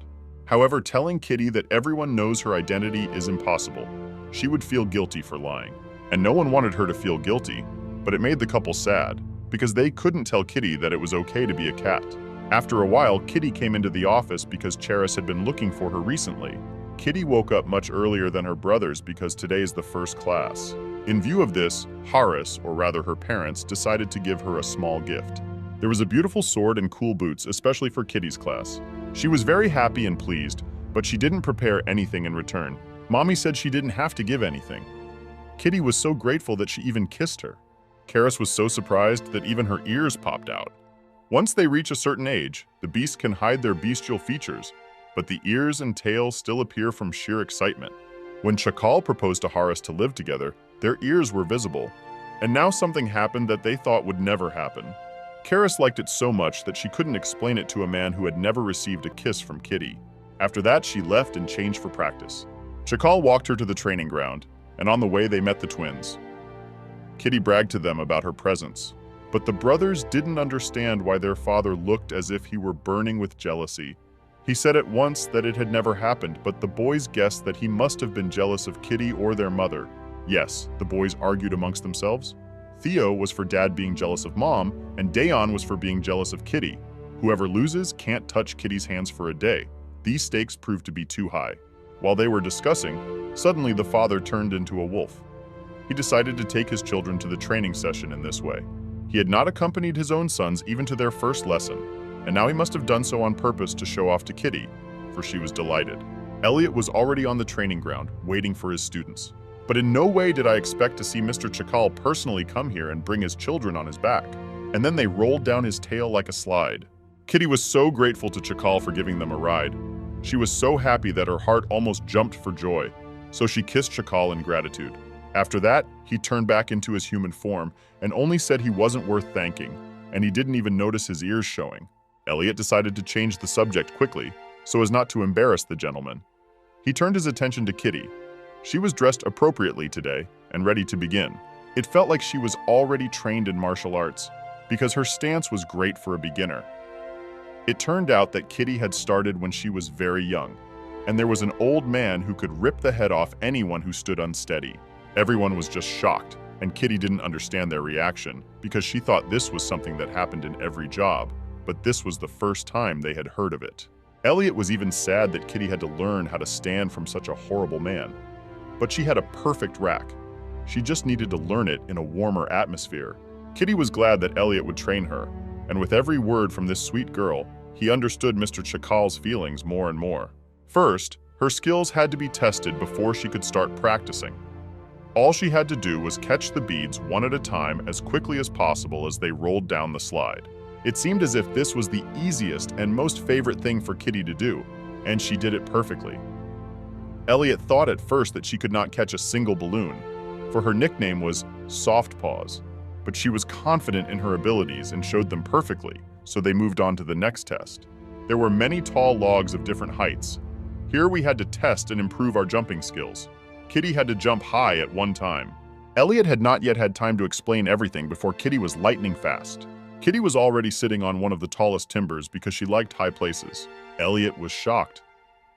However, telling Kitty that everyone knows her identity is impossible. She would feel guilty for lying. And no one wanted her to feel guilty, but it made the couple sad, because they couldn't tell Kitty that it was okay to be a cat. After a while, Kitty came into the office because Cheris had been looking for her recently. Kitty woke up much earlier than her brothers because today is the first class. In view of this, Harris, or rather her parents, decided to give her a small gift. There was a beautiful sword and cool boots, especially for Kitty's class. She was very happy and pleased, but she didn't prepare anything in return. Mommy said she didn't have to give anything. Kitty was so grateful that she even kissed her. Karis was so surprised that even her ears popped out. Once they reach a certain age, the beast can hide their bestial features, but the ears and tail still appear from sheer excitement. When Chakal proposed to Harris to live together, their ears were visible, and now something happened that they thought would never happen. Karis liked it so much that she couldn't explain it to a man who had never received a kiss from Kitty. After that, she left and changed for practice. Chakal walked her to the training ground, and on the way they met the twins. Kitty bragged to them about her presence, but the brothers didn't understand why their father looked as if he were burning with jealousy. He said at once that it had never happened, but the boys guessed that he must have been jealous of Kitty or their mother. Yes, the boys argued amongst themselves. Theo was for Dad being jealous of Mom, and Dayon was for being jealous of Kitty. Whoever loses can't touch Kitty's hands for a day. These stakes proved to be too high. While they were discussing, suddenly the father turned into a wolf. He decided to take his children to the training session in this way. He had not accompanied his own sons even to their first lesson, and now he must have done so on purpose to show off to Kitty, for she was delighted. Elliot was already on the training ground, waiting for his students. But in no way did I expect to see Mr. Chakal personally come here and bring his children on his back. And then they rolled down his tail like a slide. Kitty was so grateful to Chakal for giving them a ride. She was so happy that her heart almost jumped for joy, so she kissed Chakal in gratitude. After that, he turned back into his human form and only said he wasn't worth thanking, and he didn't even notice his ears showing. Elliot decided to change the subject quickly, so as not to embarrass the gentleman. He turned his attention to Kitty. She was dressed appropriately today and ready to begin. It felt like she was already trained in martial arts, because her stance was great for a beginner. It turned out that Kitty had started when she was very young, and there was an old man who could rip the head off anyone who stood unsteady. Everyone was just shocked, and Kitty didn't understand their reaction because she thought this was something that happened in every job, but this was the first time they had heard of it. Elliot was even sad that Kitty had to learn how to stand from such a horrible man. But she had a perfect rack. She just needed to learn it in a warmer atmosphere. Kitty was glad that Elliot would train her, and with every word from this sweet girl, he understood Mr. Chakal's feelings more and more. First, her skills had to be tested before she could start practicing. All she had to do was catch the beads one at a time as quickly as possible as they rolled down the slide. It seemed as if this was the easiest and most favorite thing for Kitty to do, and she did it perfectly. Elliot thought at first that she could not catch a single balloon, for her nickname was Soft Paws, but she was confident in her abilities and showed them perfectly, so they moved on to the next test. There were many tall logs of different heights. Here we had to test and improve our jumping skills. Kitty had to jump high at one time. Elliot had not yet had time to explain everything before Kitty was lightning fast. Kitty was already sitting on one of the tallest timbers because she liked high places. Elliot was shocked.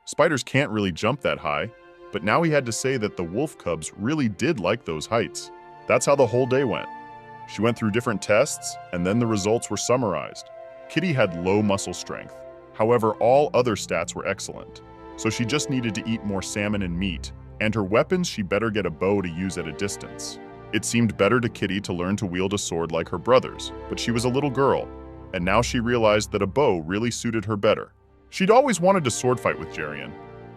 Spiders can't really jump that high, but now he had to say that the wolf cubs really did like those heights. That's how the whole day went. She went through different tests, and then the results were summarized. Kitty had low muscle strength. However, all other stats were excellent. So she just needed to eat more salmon and meat, and her weapons she better get a bow to use at a distance. It seemed better to Kitty to learn to wield a sword like her brothers, but she was a little girl, and now she realized that a bow really suited her better. She'd always wanted to sword fight with Jarian.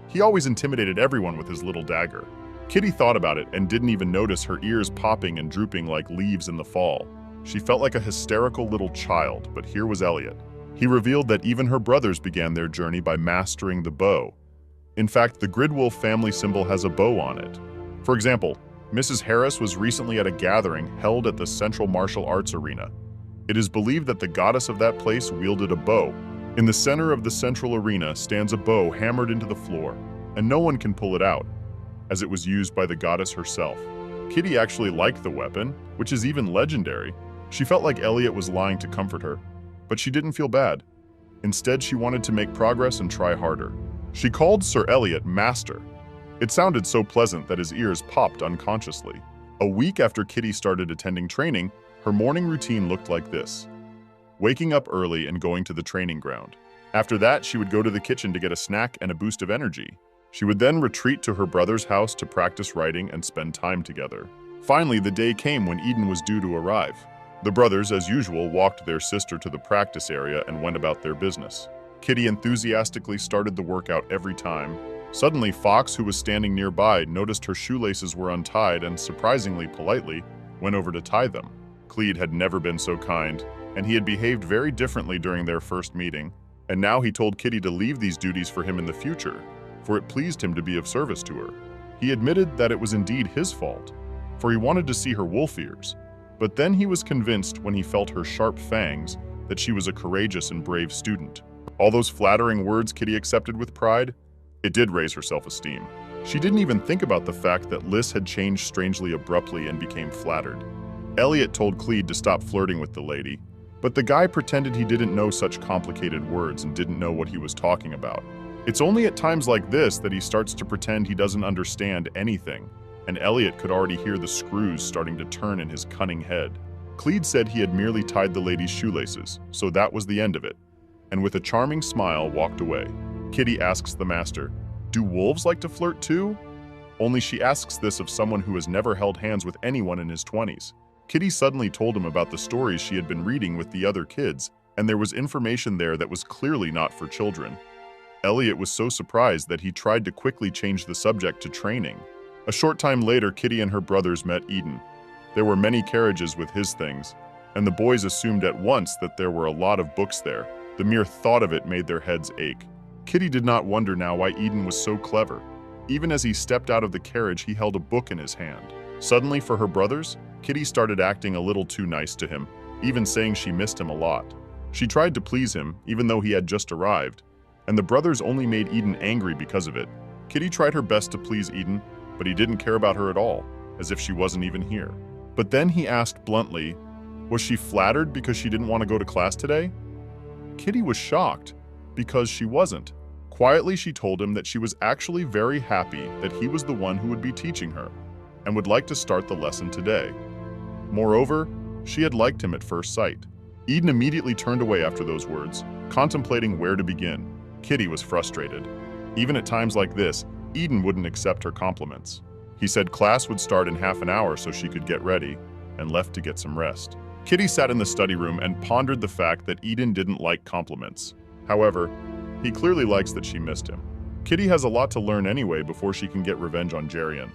He always intimidated everyone with his little dagger. Kitty thought about it and didn't even notice her ears popping and drooping like leaves in the fall. She felt like a hysterical little child, but here was Elliot. He revealed that even her brothers began their journey by mastering the bow. In fact, the Gridwolf family symbol has a bow on it. For example, Mrs. Harris was recently at a gathering held at the Central Martial Arts Arena. It is believed that the goddess of that place wielded a bow. In the center of the central arena stands a bow hammered into the floor, and no one can pull it out, as it was used by the goddess herself. Kitty actually liked the weapon, which is even legendary. She felt like Elliot was lying to comfort her, but she didn't feel bad. Instead, she wanted to make progress and try harder. She called Sir Elliot Master. It sounded so pleasant that his ears popped unconsciously. A week after Kitty started attending training, her morning routine looked like this: waking up early and going to the training ground. After that, she would go to the kitchen to get a snack and a boost of energy. She would then retreat to her brother's house to practice writing and spend time together. Finally, the day came when Eden was due to arrive. The brothers, as usual, walked their sister to the practice area and went about their business. Kitty enthusiastically started the workout every time. Suddenly, Fox, who was standing nearby, noticed her shoelaces were untied and, surprisingly politely, went over to tie them. Clede had never been so kind, and he had behaved very differently during their first meeting, and now he told Kitty to leave these duties for him in the future, for it pleased him to be of service to her. He admitted that it was indeed his fault, for he wanted to see her wolf ears, but then he was convinced when he felt her sharp fangs that she was a courageous and brave student. All those flattering words Kitty accepted with pride, it did raise her self-esteem. She didn't even think about the fact that Liz had changed strangely abruptly and became flattered. Elliot told Clede to stop flirting with the lady, but the guy pretended he didn't know such complicated words and didn't know what he was talking about. It's only at times like this that he starts to pretend he doesn't understand anything, and Elliot could already hear the screws starting to turn in his cunning head. Clede said he had merely tied the lady's shoelaces, so that was the end of it, and with a charming smile walked away. Kitty asks the master, "Do wolves like to flirt too?" Only she asks this of someone who has never held hands with anyone in his 20s. Kitty suddenly told him about the stories she had been reading with the other kids, and there was information there that was clearly not for children. Elliot was so surprised that he tried to quickly change the subject to training. A short time later, Kitty and her brothers met Eden. There were many carriages with his things, and the boys assumed at once that there were a lot of books there. The mere thought of it made their heads ache. Kitty did not wonder now why Eden was so clever. Even as he stepped out of the carriage, he held a book in his hand. Suddenly, for her brothers, Kitty started acting a little too nice to him, even saying she missed him a lot. She tried to please him, even though he had just arrived, and the brothers only made Eden angry because of it. Kitty tried her best to please Eden, but he didn't care about her at all, as if she wasn't even here. But then he asked bluntly, was she flattered because she didn't want to go to class today? Kitty was shocked, because she wasn't. Quietly, she told him that she was actually very happy that he was the one who would be teaching her, and would like to start the lesson today. Moreover, she had liked him at first sight. Eden immediately turned away after those words, contemplating where to begin. Kitty was frustrated. Even at times like this, Eden wouldn't accept her compliments. He said class would start in half an hour so she could get ready, and left to get some rest. Kitty sat in the study room and pondered the fact that Eden didn't like compliments. However, he clearly likes that she missed him. Kitty has a lot to learn anyway before she can get revenge on Jarian.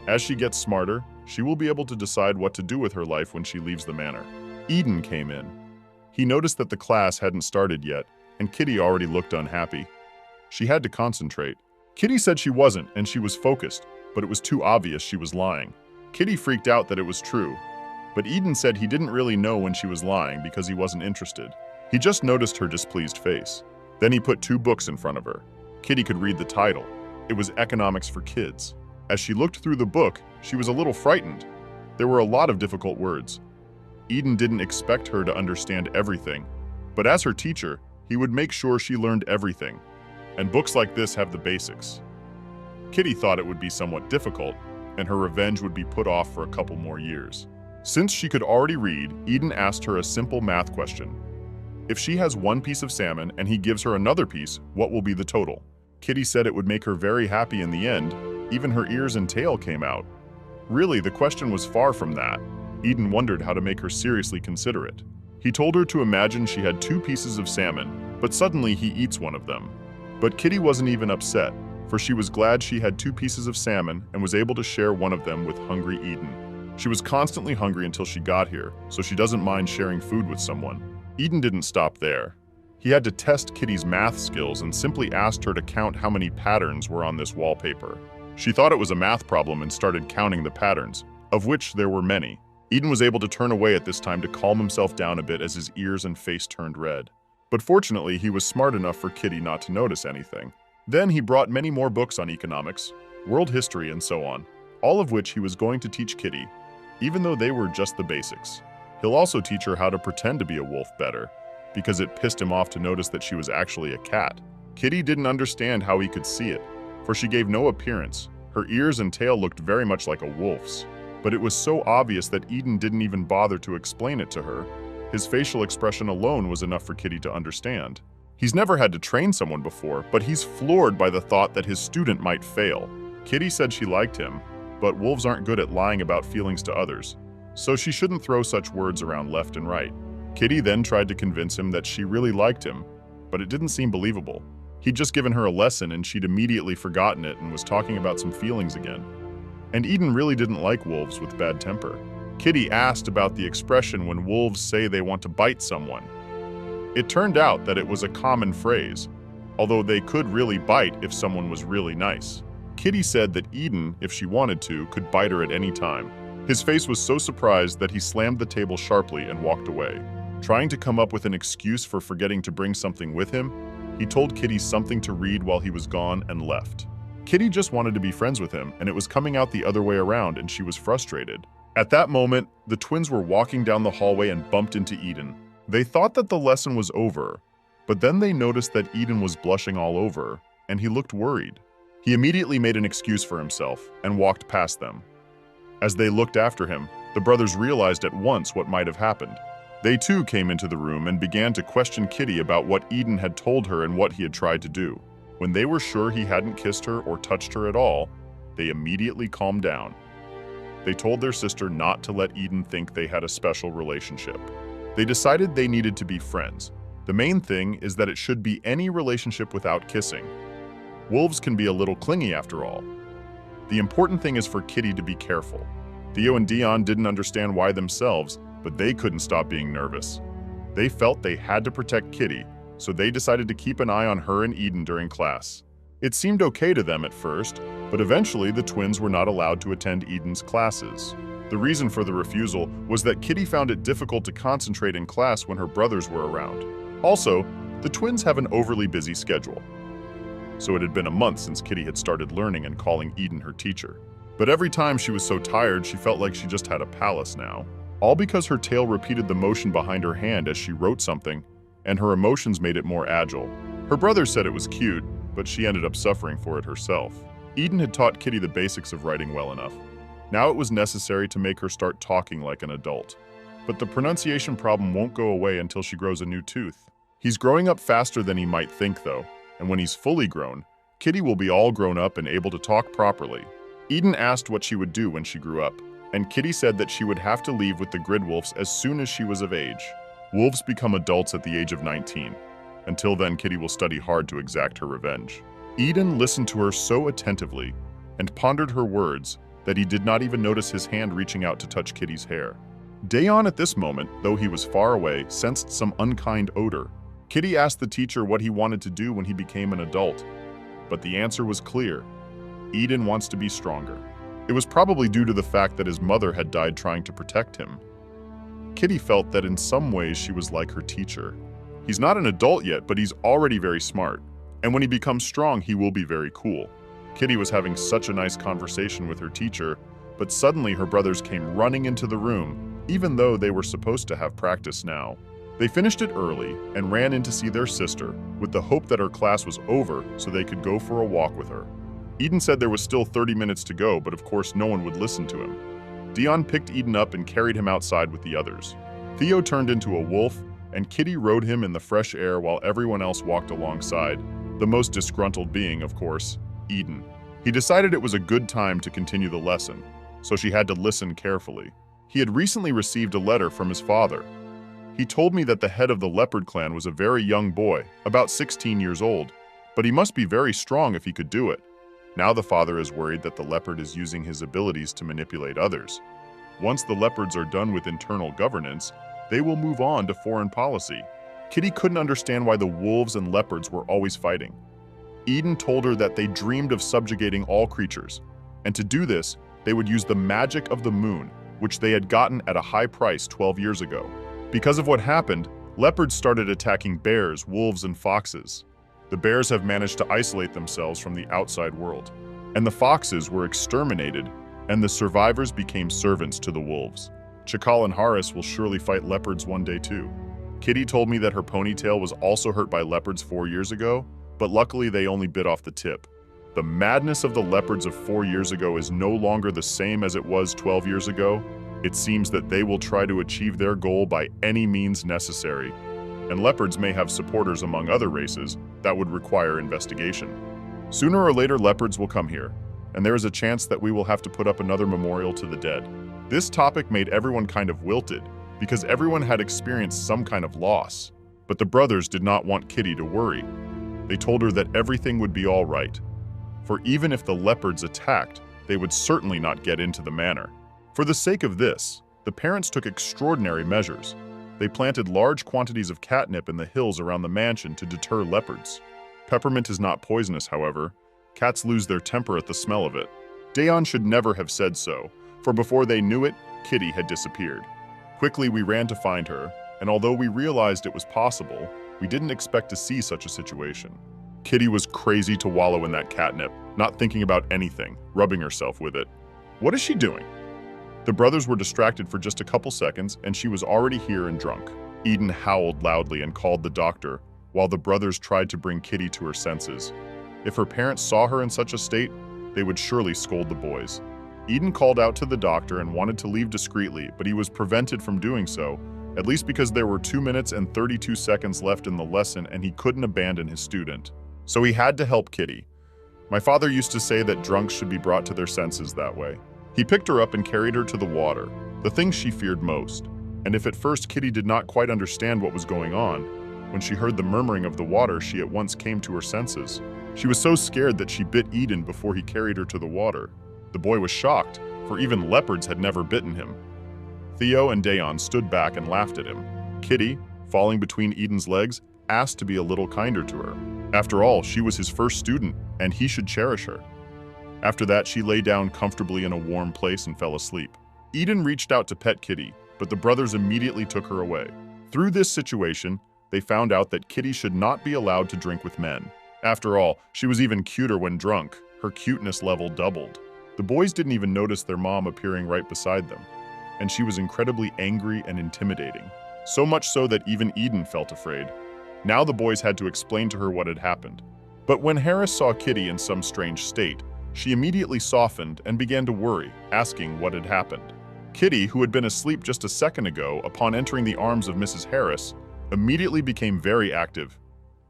As she gets smarter, she will be able to decide what to do with her life when she leaves the manor. Eden came in. He noticed that the class hadn't started yet, and Kitty already looked unhappy. She had to concentrate. Kitty said she wasn't, and she was focused, but it was too obvious she was lying. Kitty freaked out that it was true, but Eden said he didn't really know when she was lying because he wasn't interested. He just noticed her displeased face. Then he put 2 books in front of her. Kitty could read the title. It was Economics for Kids. As she looked through the book, she was a little frightened. There were a lot of difficult words. Eden didn't expect her to understand everything, but as her teacher, he would make sure she learned everything. And books like this have the basics. Kitty thought it would be somewhat difficult, and her revenge would be put off for a couple more years. Since she could already read, Eden asked her a simple math question. If she has 1 piece of salmon and he gives her another piece, what will be the total? Kitty said it would make her very happy in the end. Even her ears and tail came out. Really, the question was far from that. Eden wondered how to make her seriously consider it. He told her to imagine she had 2 pieces of salmon, but suddenly he eats one of them. But Kitty wasn't even upset, for she was glad she had 2 pieces of salmon and was able to share one of them with hungry Eden. She was constantly hungry until she got here, so she doesn't mind sharing food with someone. Eden didn't stop there. He had to test Kitty's math skills and simply asked her to count how many patterns were on this wallpaper. She thought it was a math problem and started counting the patterns, of which there were many. Eden was able to turn away at this time to calm himself down a bit as his ears and face turned red. But fortunately, he was smart enough for Kitty not to notice anything. Then he brought many more books on economics, world history, and so on, all of which he was going to teach Kitty, even though they were just the basics. He'll also teach her how to pretend to be a wolf better, because it pissed him off to notice that she was actually a cat. Kitty didn't understand how he could see it, for she gave no appearance. Her ears and tail looked very much like a wolf's. But it was so obvious that Eden didn't even bother to explain it to her. His facial expression alone was enough for Kitty to understand. He's never had to train someone before, but he's floored by the thought that his student might fail. Kitty said she liked him, but wolves aren't good at lying about feelings to others, so she shouldn't throw such words around left and right. Kitty then tried to convince him that she really liked him, but it didn't seem believable. He'd just given her a lesson and she'd immediately forgotten it and was talking about some feelings again. And Eden really didn't like wolves with bad temper. Kitty asked about the expression when wolves say they want to bite someone. It turned out that it was a common phrase, although they could really bite if someone was really nice. Kitty said that Eden, if she wanted to, could bite her at any time. His face was so surprised that he slammed the table sharply and walked away. Trying to come up with an excuse for forgetting to bring something with him, he told Kitty something to read while he was gone and left. Kitty just wanted to be friends with him, and it was coming out the other way around, and she was frustrated. At that moment, the twins were walking down the hallway and bumped into Eden. They thought that the lesson was over, but then they noticed that Eden was blushing all over, and he looked worried. He immediately made an excuse for himself and walked past them. As they looked after him, the brothers realized at once what might have happened. They too came into the room and began to question Kitty about what Eden had told her and what he had tried to do. When they were sure he hadn't kissed her or touched her at all, they immediately calmed down. They told their sister not to let Eden think they had a special relationship. They decided they needed to be friends. The main thing is that it should be any relationship without kissing. Wolves can be a little clingy after all. The important thing is for Kitty to be careful. Theo and Dion didn't understand why themselves, but they couldn't stop being nervous. They felt they had to protect Kitty, so they decided to keep an eye on her and Eden during class. It seemed okay to them at first, but eventually the twins were not allowed to attend Eden's classes. The reason for the refusal was that Kitty found it difficult to concentrate in class when her brothers were around. Also, the twins have an overly busy schedule. So it had been a month since Kitty had started learning and calling Eden her teacher. But every time she was so tired, she felt like she just had a palace now. All because her tail repeated the motion behind her hand as she wrote something, and her emotions made it more agile. Her brothers said it was cute, but she ended up suffering for it herself. Eden had taught Kitty the basics of writing well enough. Now it was necessary to make her start talking like an adult. But the pronunciation problem won't go away until she grows a new tooth. He's growing up faster than he might think, though, and when he's fully grown, Kitty will be all grown up and able to talk properly. Eden asked what she would do when she grew up, and Kitty said that she would have to leave with the Gridwolves as soon as she was of age. Wolves become adults at the age of 19. Until then, Kitty will study hard to exact her revenge. Eden listened to her so attentively and pondered her words that he did not even notice his hand reaching out to touch Kitty's hair. Dayon at this moment, though he was far away, sensed some unkind odor. Kitty asked the teacher what he wanted to do when he became an adult, but the answer was clear. Eden wants to be stronger. It was probably due to the fact that his mother had died trying to protect him. Kitty felt that in some ways she was like her teacher. He's not an adult yet, but he's already very smart, and when he becomes strong, he will be very cool. Kitty was having such a nice conversation with her teacher, but suddenly her brothers came running into the room, even though they were supposed to have practice now. They finished it early and ran in to see their sister, with the hope that her class was over so they could go for a walk with her. Eden said there was still 30 minutes to go, but of course no one would listen to him. Dion picked Eden up and carried him outside with the others. Theo turned into a wolf, and Kitty rode him in the fresh air while everyone else walked alongside, the most disgruntled being, of course, Eden. He decided it was a good time to continue the lesson, so she had to listen carefully. He had recently received a letter from his father. He told me that the head of the leopard clan was a very young boy, about 16 years old, but he must be very strong if he could do it. Now the father is worried that the leopard is using his abilities to manipulate others. Once the leopards are done with internal governance, they will move on to foreign policy. Kitty couldn't understand why the wolves and leopards were always fighting. Eden told her that they dreamed of subjugating all creatures, and to do this, they would use the magic of the moon, which they had gotten at a high price 12 years ago. Because of what happened, leopards started attacking bears, wolves, and foxes. The bears have managed to isolate themselves from the outside world, and the foxes were exterminated, and the survivors became servants to the wolves. Chakal and Haris will surely fight leopards one day too. Kitty told me that her ponytail was also hurt by leopards 4 years ago, but luckily they only bit off the tip. The madness of the leopards of 4 years ago is no longer the same as it was 12 years ago. It seems that they will try to achieve their goal by any means necessary, and leopards may have supporters among other races that would require investigation. Sooner or later, leopards will come here, and there is a chance that we will have to put up another memorial to the dead. This topic made everyone kind of wilted, because everyone had experienced some kind of loss. But the brothers did not want Kitty to worry. They told her that everything would be all right, for even if the leopards attacked, they would certainly not get into the manor. For the sake of this, the parents took extraordinary measures. They planted large quantities of catnip in the hills around the mansion to deter leopards. Peppermint is not poisonous, however. Cats lose their temper at the smell of it. Dayon should never have said so, for before they knew it, Kitty had disappeared. Quickly, we ran to find her, and although we realized it was possible, we didn't expect to see such a situation. Kitty was crazy to wallow in that catnip, not thinking about anything, rubbing herself with it. What is she doing? The brothers were distracted for just a couple seconds, and she was already here and drunk. Eden howled loudly and called the doctor, while the brothers tried to bring Kitty to her senses. If her parents saw her in such a state, they would surely scold the boys. Eden called out to the doctor and wanted to leave discreetly, but he was prevented from doing so, at least because there were 2 minutes and 32 seconds left in the lesson and he couldn't abandon his student. So he had to help Kitty. My father used to say that drunks should be brought to their senses that way. He picked her up and carried her to the water, the thing she feared most. And if at first Kitty did not quite understand what was going on, when she heard the murmuring of the water, she at once came to her senses. She was so scared that she bit Eden before he carried her to the water. The boy was shocked, for even leopards had never bitten him. Theo and Dayon stood back and laughed at him. Kitty, falling between Eden's legs, asked to be a little kinder to her. After all, she was his first student, and he should cherish her. After that, she lay down comfortably in a warm place and fell asleep. Eden reached out to pet Kitty, but the brothers immediately took her away. Through this situation, they found out that Kitty should not be allowed to drink with men. After all, she was even cuter when drunk. Her cuteness level doubled. The boys didn't even notice their mom appearing right beside them, and she was incredibly angry and intimidating. So much so that even Eden felt afraid. Now the boys had to explain to her what had happened. But when Harris saw Kitty in some strange state, she immediately softened and began to worry, asking what had happened. Kitty, who had been asleep just a second ago upon entering the arms of Mrs. Harris, immediately became very active.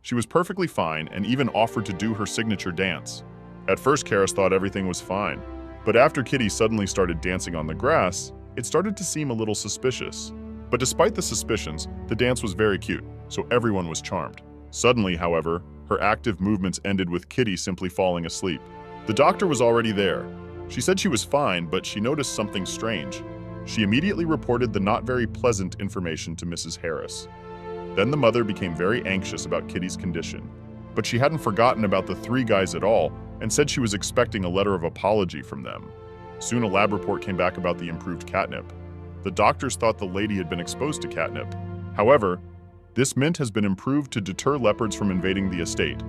She was perfectly fine and even offered to do her signature dance. At first, Karis thought everything was fine, but after Kitty suddenly started dancing on the grass, it started to seem a little suspicious. But despite the suspicions, the dance was very cute, so everyone was charmed. Suddenly, however, her active movements ended with Kitty simply falling asleep. The doctor was already there. She said she was fine, but she noticed something strange. She immediately reported the not very pleasant information to Mrs. Harris. Then the mother became very anxious about Kitty's condition, but she hadn't forgotten about the 3 guys at all and said she was expecting a letter of apology from them. Soon a lab report came back about the improved catnip. The doctors thought the lady had been exposed to catnip. However, this mint has been improved to deter leopards from invading the estate,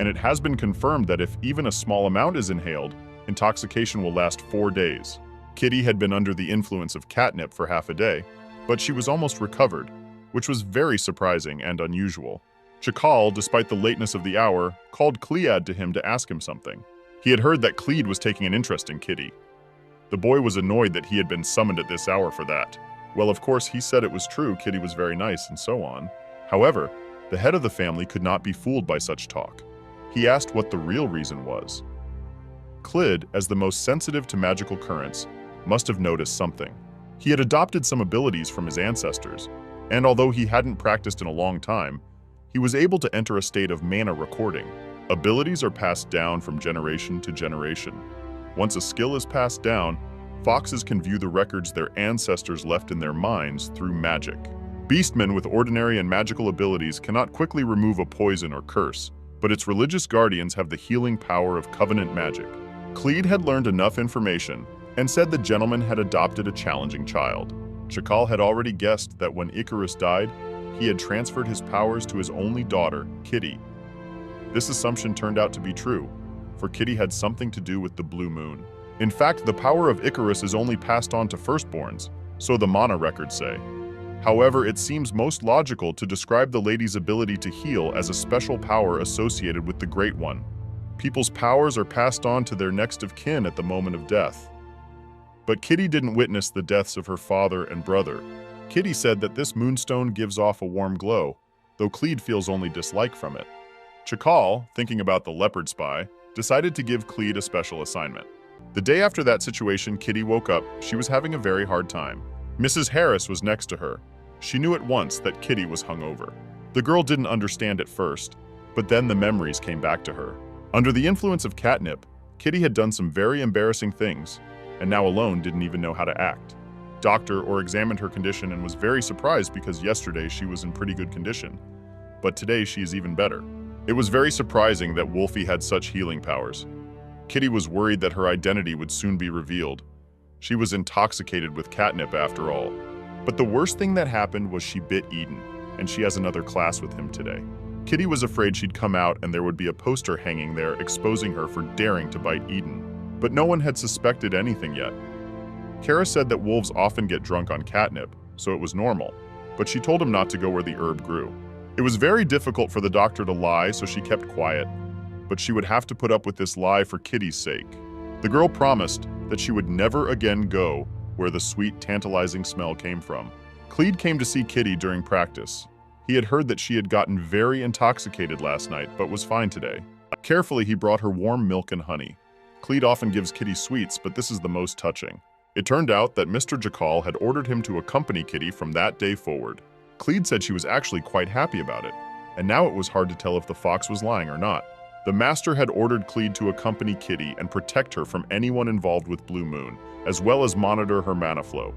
and it has been confirmed that if even a small amount is inhaled, intoxication will last 4 days. Kitty had been under the influence of catnip for half a day, but she was almost recovered, which was very surprising and unusual. Chakal, despite the lateness of the hour, called Clead to him to ask him something. He had heard that Clead was taking an interest in Kitty. The boy was annoyed that he had been summoned at this hour for that. Well, of course, he said it was true, Kitty was very nice, and so on. However, the head of the family could not be fooled by such talk. He asked what the real reason was. Clyd, as the most sensitive to magical currents, must have noticed something. He had adopted some abilities from his ancestors, and although he hadn't practiced in a long time, he was able to enter a state of mana recording. Abilities are passed down from generation to generation. Once a skill is passed down, foxes can view the records their ancestors left in their minds through magic. Beastmen with ordinary and magical abilities cannot quickly remove a poison or curse, but its religious guardians have the healing power of covenant magic. Clyd had learned enough information, and said the gentleman had adopted a challenging child. Chakal had already guessed that when Icarus died, he had transferred his powers to his only daughter, Kitty. This assumption turned out to be true, for Kitty had something to do with the blue moon. In fact, the power of Icarus is only passed on to firstborns, so the Mana records say. However, it seems most logical to describe the lady's ability to heal as a special power associated with the Great One. People's powers are passed on to their next of kin at the moment of death. But Kitty didn't witness the deaths of her father and brother. Kitty said that this moonstone gives off a warm glow, though Cleed feels only dislike from it. Chakal, thinking about the leopard spy, decided to give Cleed a special assignment. The day after that situation, Kitty woke up. She was having a very hard time. Mrs. Harris was next to her. She knew at once that Kitty was hungover. The girl didn't understand at first, but then the memories came back to her. Under the influence of catnip, Kitty had done some very embarrassing things, and now alone didn't even know how to act. Doctor examined her condition and was very surprised because yesterday she was in pretty good condition, but today she is even better. It was very surprising that Wolfie had such healing powers. Kitty was worried that her identity would soon be revealed. She was intoxicated with catnip after all. But the worst thing that happened was she bit Eden, and she has another class with him today. Kitty was afraid she'd come out and there would be a poster hanging there exposing her for daring to bite Eden. But no one had suspected anything yet. Kara said that wolves often get drunk on catnip, so it was normal, but she told him not to go where the herb grew. It was very difficult for the doctor to lie, so she kept quiet, but she would have to put up with this lie for Kitty's sake. The girl promised that she would never again go where the sweet, tantalizing smell came from. Cleed came to see Kitty during practice. He had heard that she had gotten very intoxicated last night, but was fine today. Carefully, he brought her warm milk and honey. Cleed often gives Kitty sweets, but this is the most touching. It turned out that Mr. Jakal had ordered him to accompany Kitty from that day forward. Cleed said she was actually quite happy about it, and now it was hard to tell if the fox was lying or not. The master had ordered Cleed to accompany Kitty and protect her from anyone involved with Blue Moon, as well as monitor her mana flow.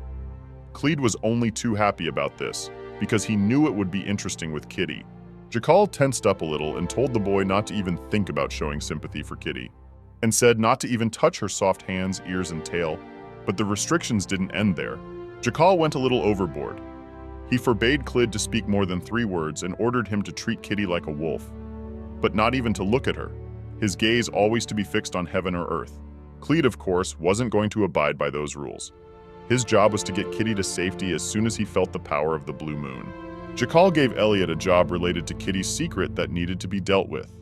Cleed was only too happy about this, because he knew it would be interesting with Kitty. Jakal tensed up a little and told the boy not to even think about showing sympathy for Kitty, and said not to even touch her soft hands, ears, and tail, but the restrictions didn't end there. Jakal went a little overboard. He forbade Cleed to speak more than 3 words and ordered him to treat Kitty like a wolf, but not even to look at her, his gaze always to be fixed on heaven or earth. Cleed, of course, wasn't going to abide by those rules. His job was to get Kitty to safety as soon as he felt the power of the blue moon. Jakal gave Elliot a job related to Kitty's secret that needed to be dealt with.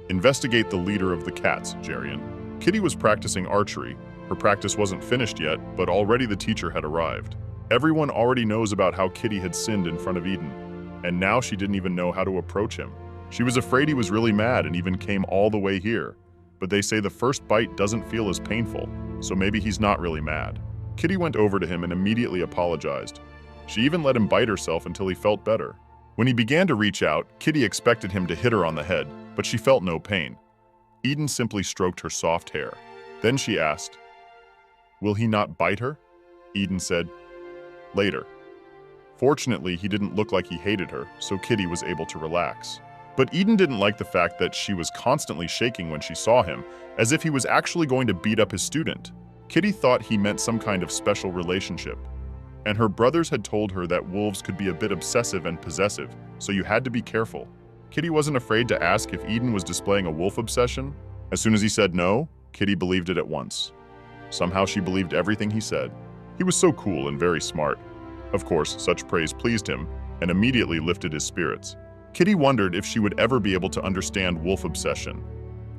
Investigate the leader of the cats, Jarian. Kitty was practicing archery. Her practice wasn't finished yet, but already the teacher had arrived. Everyone already knows about how Kitty had sinned in front of Eden, and now she didn't even know how to approach him. She was afraid he was really mad and even came all the way here, but they say the first bite doesn't feel as painful, so maybe he's not really mad. Kitty went over to him and immediately apologized. She even let him bite herself until he felt better. When he began to reach out, Kitty expected him to hit her on the head, but she felt no pain. Eden simply stroked her soft hair. Then she asked, "Will he not bite her?" Eden said, "Later." Fortunately, he didn't look like he hated her, so Kitty was able to relax. But Eden didn't like the fact that she was constantly shaking when she saw him, as if he was actually going to beat up his student. Kitty thought he meant some kind of special relationship, and her brothers had told her that wolves could be a bit obsessive and possessive, so you had to be careful. Kitty wasn't afraid to ask if Eden was displaying a wolf obsession. As soon as he said no, Kitty believed it at once. Somehow she believed everything he said. He was so cool and very smart. Of course, such praise pleased him, and immediately lifted his spirits. Kitty wondered if she would ever be able to understand wolf obsession.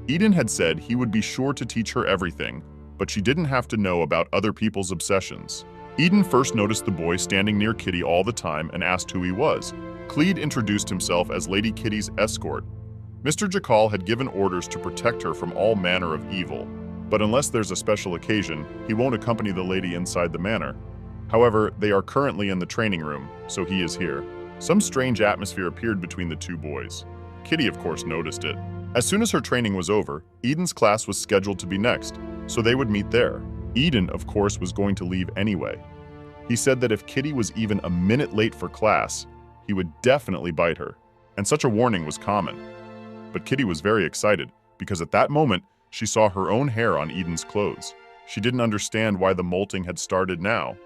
Eden had said he would be sure to teach her everything, but she didn't have to know about other people's obsessions. Eden first noticed the boy standing near Kitty all the time and asked who he was. Cleed introduced himself as Lady Kitty's escort. Mr. Jakal had given orders to protect her from all manner of evil, but unless there's a special occasion, he won't accompany the lady inside the manor. However, they are currently in the training room, so he is here. Some strange atmosphere appeared between the two boys. Kitty, of course, noticed it. As soon as her training was over, Eden's class was scheduled to be next, so they would meet there. Eden, of course, was going to leave anyway. He said that if Kitty was even a minute late for class, he would definitely bite her, and such a warning was common. But Kitty was very excited, because at that moment, she saw her own hair on Eden's clothes. She didn't understand why the molting had started now.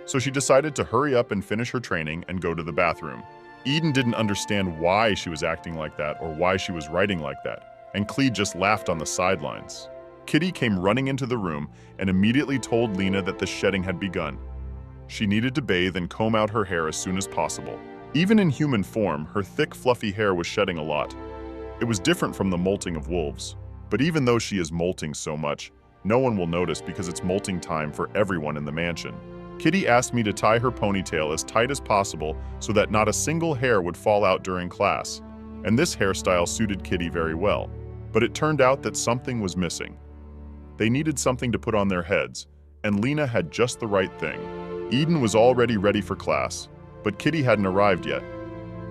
So she decided to hurry up and finish her training and go to the bathroom. Eden didn't understand why she was acting like that or why she was writing like that, and Clee just laughed on the sidelines. Kitty came running into the room and immediately told Lena that the shedding had begun. She needed to bathe and comb out her hair as soon as possible. Even in human form, her thick, fluffy hair was shedding a lot. It was different from the molting of wolves. But even though she is molting so much, no one will notice because it's molting time for everyone in the mansion. Kitty asked me to tie her ponytail as tight as possible so that not a single hair would fall out during class. And this hairstyle suited Kitty very well. But it turned out that something was missing. They needed something to put on their heads, and Lena had just the right thing. Eden was already ready for class, but Kitty hadn't arrived yet.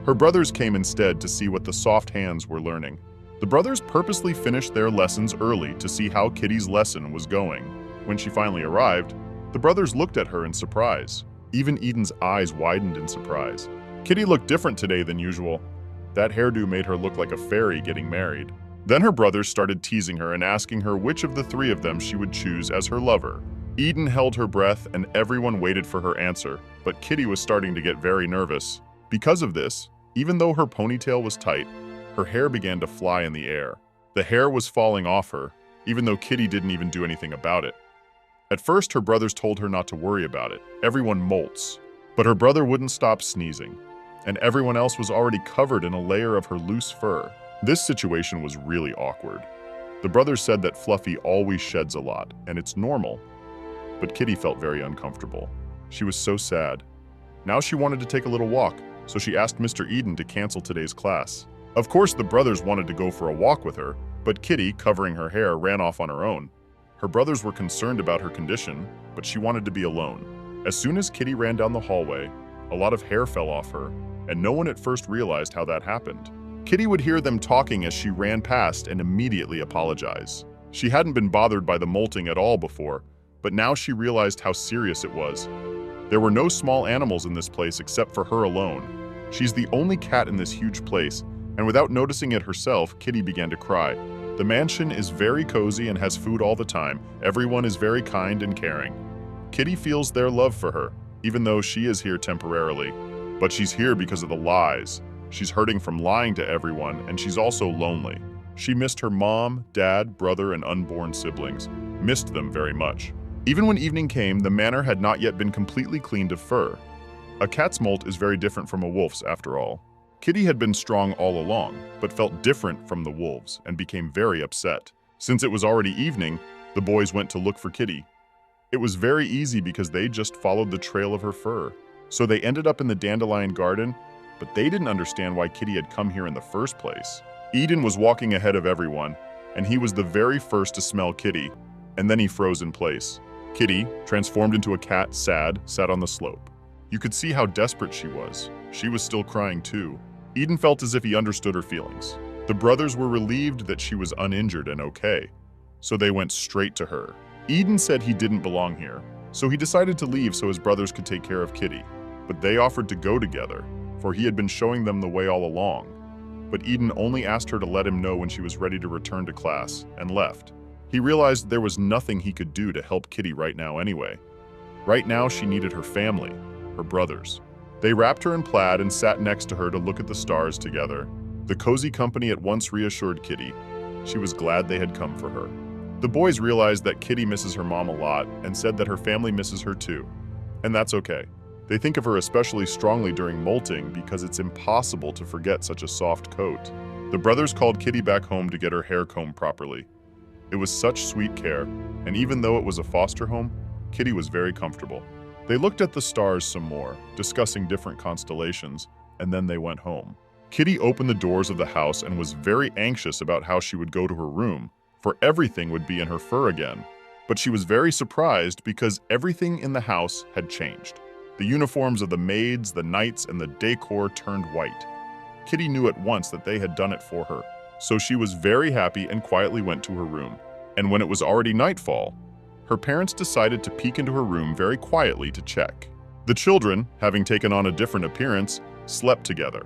Her brothers came instead to see what the soft hands were learning. The brothers purposely finished their lessons early to see how Kitty's lesson was going. When she finally arrived, the brothers looked at her in surprise. Even Eden's eyes widened in surprise. Kitty looked different today than usual. That hairdo made her look like a fairy getting married. Then her brothers started teasing her and asking her which of the three of them she would choose as her lover. Eden held her breath and everyone waited for her answer, but Kitty was starting to get very nervous. Because of this, even though her ponytail was tight, her hair began to fly in the air. The hair was falling off her, even though Kitty didn't even do anything about it. At first, her brothers told her not to worry about it. Everyone molts. But her brother wouldn't stop sneezing, and everyone else was already covered in a layer of her loose fur. This situation was really awkward. The brothers said that Fluffy always sheds a lot, and it's normal. But Kitty felt very uncomfortable. She was so sad. Now she wanted to take a little walk, so she asked Mr. Eden to cancel today's class. Of course, the brothers wanted to go for a walk with her, but Kitty, covering her hair, ran off on her own. Her brothers were concerned about her condition, but she wanted to be alone. As soon as Kitty ran down the hallway, a lot of hair fell off her, and no one at first realized how that happened. Kitty would hear them talking as she ran past and immediately apologize. She hadn't been bothered by the molting at all before, but now she realized how serious it was. There were no small animals in this place except for her alone. She's the only cat in this huge place, and without noticing it herself, Kitty began to cry. The mansion is very cozy and has food all the time. Everyone is very kind and caring. Kitty feels their love for her, even though she is here temporarily. But she's here because of the lies. She's hurting from lying to everyone, and she's also lonely. She missed her mom, dad, brother, and unborn siblings. Missed them very much. Even when evening came, the manor had not yet been completely cleaned of fur. A cat's molt is very different from a wolf's after all. Kitty had been strong all along, but felt different from the wolves and became very upset. Since it was already evening, the boys went to look for Kitty. It was very easy because they just followed the trail of her fur. So they ended up in the dandelion garden, but they didn't understand why Kitty had come here in the first place. Eden was walking ahead of everyone, and he was the very first to smell Kitty, and then he froze in place. Kitty, transformed into a cat, sat on the slope. You could see how desperate she was. She was still crying too. Eden felt as if he understood her feelings. The brothers were relieved that she was uninjured and okay, so they went straight to her. Eden said he didn't belong here, so he decided to leave so his brothers could take care of Kitty. But they offered to go together, for he had been showing them the way all along. But Eden only asked her to let him know when she was ready to return to class, and left. He realized there was nothing he could do to help Kitty right now anyway. Right now she needed her family, her brothers. They wrapped her in plaid and sat next to her to look at the stars together. The cozy company at once reassured Kitty. She was glad they had come for her. The boys realized that Kitty misses her mom a lot and said that her family misses her too. And that's okay. They think of her especially strongly during molting because it's impossible to forget such a soft coat. The brothers called Kitty back home to get her hair combed properly. It was such sweet care, and even though it was a foster home, Kitty was very comfortable. They looked at the stars some more, discussing different constellations, and then they went home. Kitty opened the doors of the house and was very anxious about how she would go to her room, for everything would be in her fur again. But she was very surprised because everything in the house had changed. The uniforms of the maids, the knights, and the decor turned white. Kitty knew at once that they had done it for her, so she was very happy and quietly went to her room. And when it was already nightfall, her parents decided to peek into her room very quietly to check. The children, having taken on a different appearance, slept together.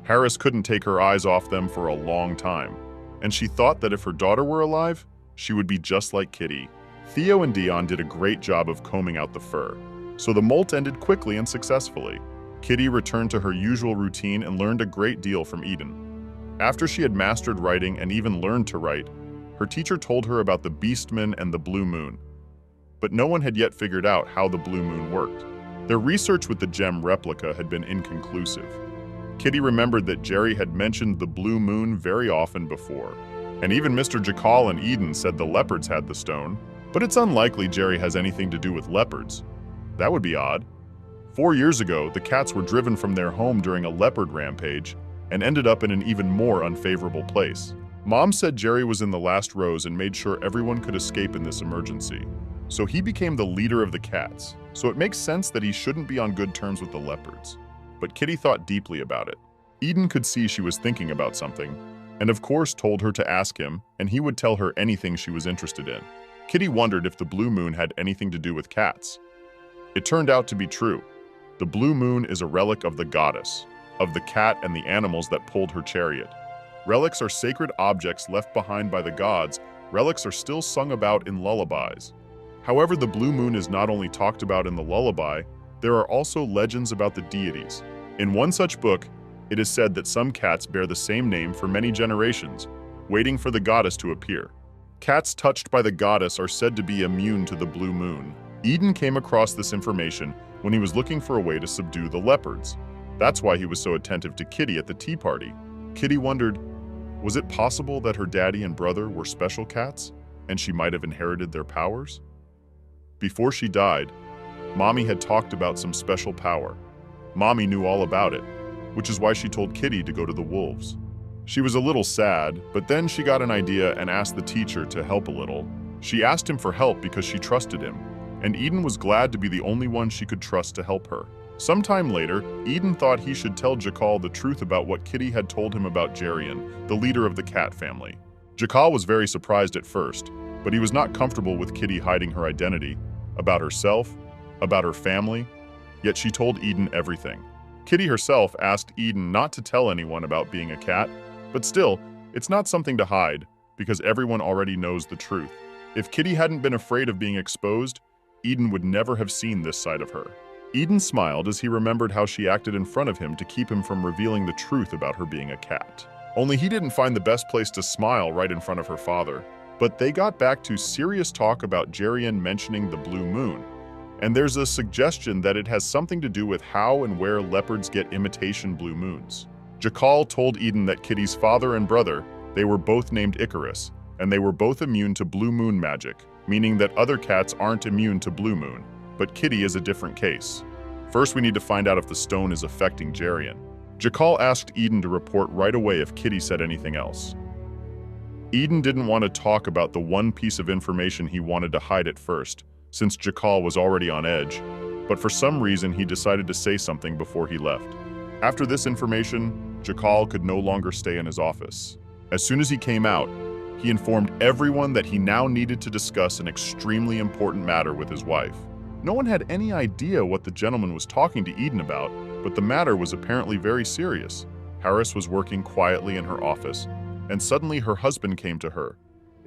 Harris couldn't take her eyes off them for a long time, and she thought that if her daughter were alive, she would be just like Kitty. Theo and Dion did a great job of combing out the fur, so the molt ended quickly and successfully. Kitty returned to her usual routine and learned a great deal from Eden. After she had mastered writing and even learned to write, her teacher told her about the Beastman and the Blue Moon. But no one had yet figured out how the Blue Moon worked. Their research with the gem replica had been inconclusive. Kitty remembered that Jerry had mentioned the Blue Moon very often before, and even Mr. Jakal and Eden said the leopards had the stone, but it's unlikely Jerry has anything to do with leopards. That would be odd. 4 years ago, the cats were driven from their home during a leopard rampage and ended up in an even more unfavorable place. Mom said Jerry was in the last rows and made sure everyone could escape in this emergency. So he became the leader of the cats, so it makes sense that he shouldn't be on good terms with the leopards. But Kitty thought deeply about it. Eden could see she was thinking about something, and of course told her to ask him, and he would tell her anything she was interested in. Kitty wondered if the Blue Moon had anything to do with cats. It turned out to be true. The Blue Moon is a relic of the goddess, of the cat and the animals that pulled her chariot. Relics are sacred objects left behind by the gods. Relics are still sung about in lullabies. However, the Blue Moon is not only talked about in the lullaby, there are also legends about the deities. In one such book, it is said that some cats bear the same name for many generations, waiting for the goddess to appear. Cats touched by the goddess are said to be immune to the Blue Moon. Eden came across this information when he was looking for a way to subdue the leopards. That's why he was so attentive to Kitty at the tea party. Kitty wondered, was it possible that her daddy and brother were special cats, and she might have inherited their powers? Before she died, Mommy had talked about some special power. Mommy knew all about it, which is why she told Kitty to go to the wolves. She was a little sad, but then she got an idea and asked the teacher to help a little. She asked him for help because she trusted him, and Eden was glad to be the only one she could trust to help her. Sometime later, Eden thought he should tell Jakal the truth about what Kitty had told him about Jarian, the leader of the cat family. Jakal was very surprised at first, but he was not comfortable with Kitty hiding her identity, about herself, about her family, yet she told Eden everything. Kitty herself asked Eden not to tell anyone about being a cat, but still, it's not something to hide, because everyone already knows the truth. If Kitty hadn't been afraid of being exposed, Eden would never have seen this side of her. Eden smiled as he remembered how she acted in front of him to keep him from revealing the truth about her being a cat. Only he didn't find the best place to smile right in front of her father. But they got back to serious talk about Jarian mentioning the Blue Moon, and there's a suggestion that it has something to do with how and where leopards get imitation blue moons. Jakal told Eden that Kitty's father and brother, they were both named Icarus, and they were both immune to blue moon magic, meaning that other cats aren't immune to blue moon, but Kitty is a different case. First, we need to find out if the stone is affecting Jarian. Jakal asked Eden to report right away if Kitty said anything else. Eden didn't want to talk about the one piece of information he wanted to hide at first, since Jakal was already on edge, but for some reason he decided to say something before he left. After this information, Jakal could no longer stay in his office. As soon as he came out, he informed everyone that he now needed to discuss an extremely important matter with his wife. No one had any idea what the gentleman was talking to Eden about, but the matter was apparently very serious. Harris was working quietly in her office, and suddenly her husband came to her.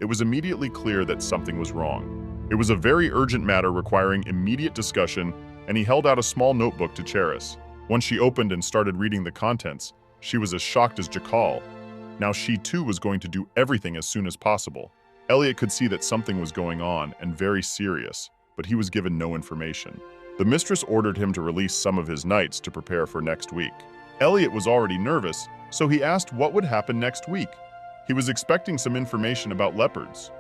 It was immediately clear that something was wrong. It was a very urgent matter requiring immediate discussion, and he held out a small notebook to Cheris. Once she opened and started reading the contents, she was as shocked as Jakal. Now she too was going to do everything as soon as possible. Elliot could see that something was going on and very serious, but he was given no information. The mistress ordered him to release some of his knights to prepare for next week. Elliot was already nervous, so he asked what would happen next week. He was expecting some information about leopards.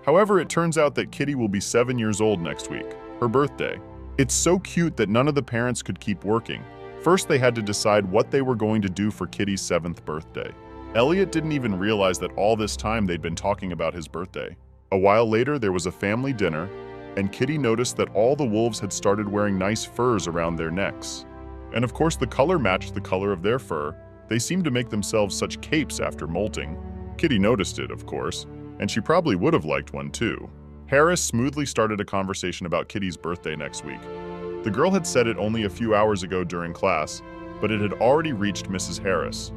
However, it turns out that Kitty will be 7 years old next week, her birthday. It's so cute that none of the parents could keep working. First, they had to decide what they were going to do for Kitty's 7th birthday. Elliot didn't even realize that all this time they'd been talking about his birthday. A while later, there was a family dinner, and Kitty noticed that all the wolves had started wearing nice furs around their necks. And of course, the color matched the color of their fur. They seemed to make themselves such capes after molting. Kitty noticed it, of course, and she probably would have liked one too. Harris smoothly started a conversation about Kitty's birthday next week. The girl had said it only a few hours ago during class, but it had already reached Mrs. Harris.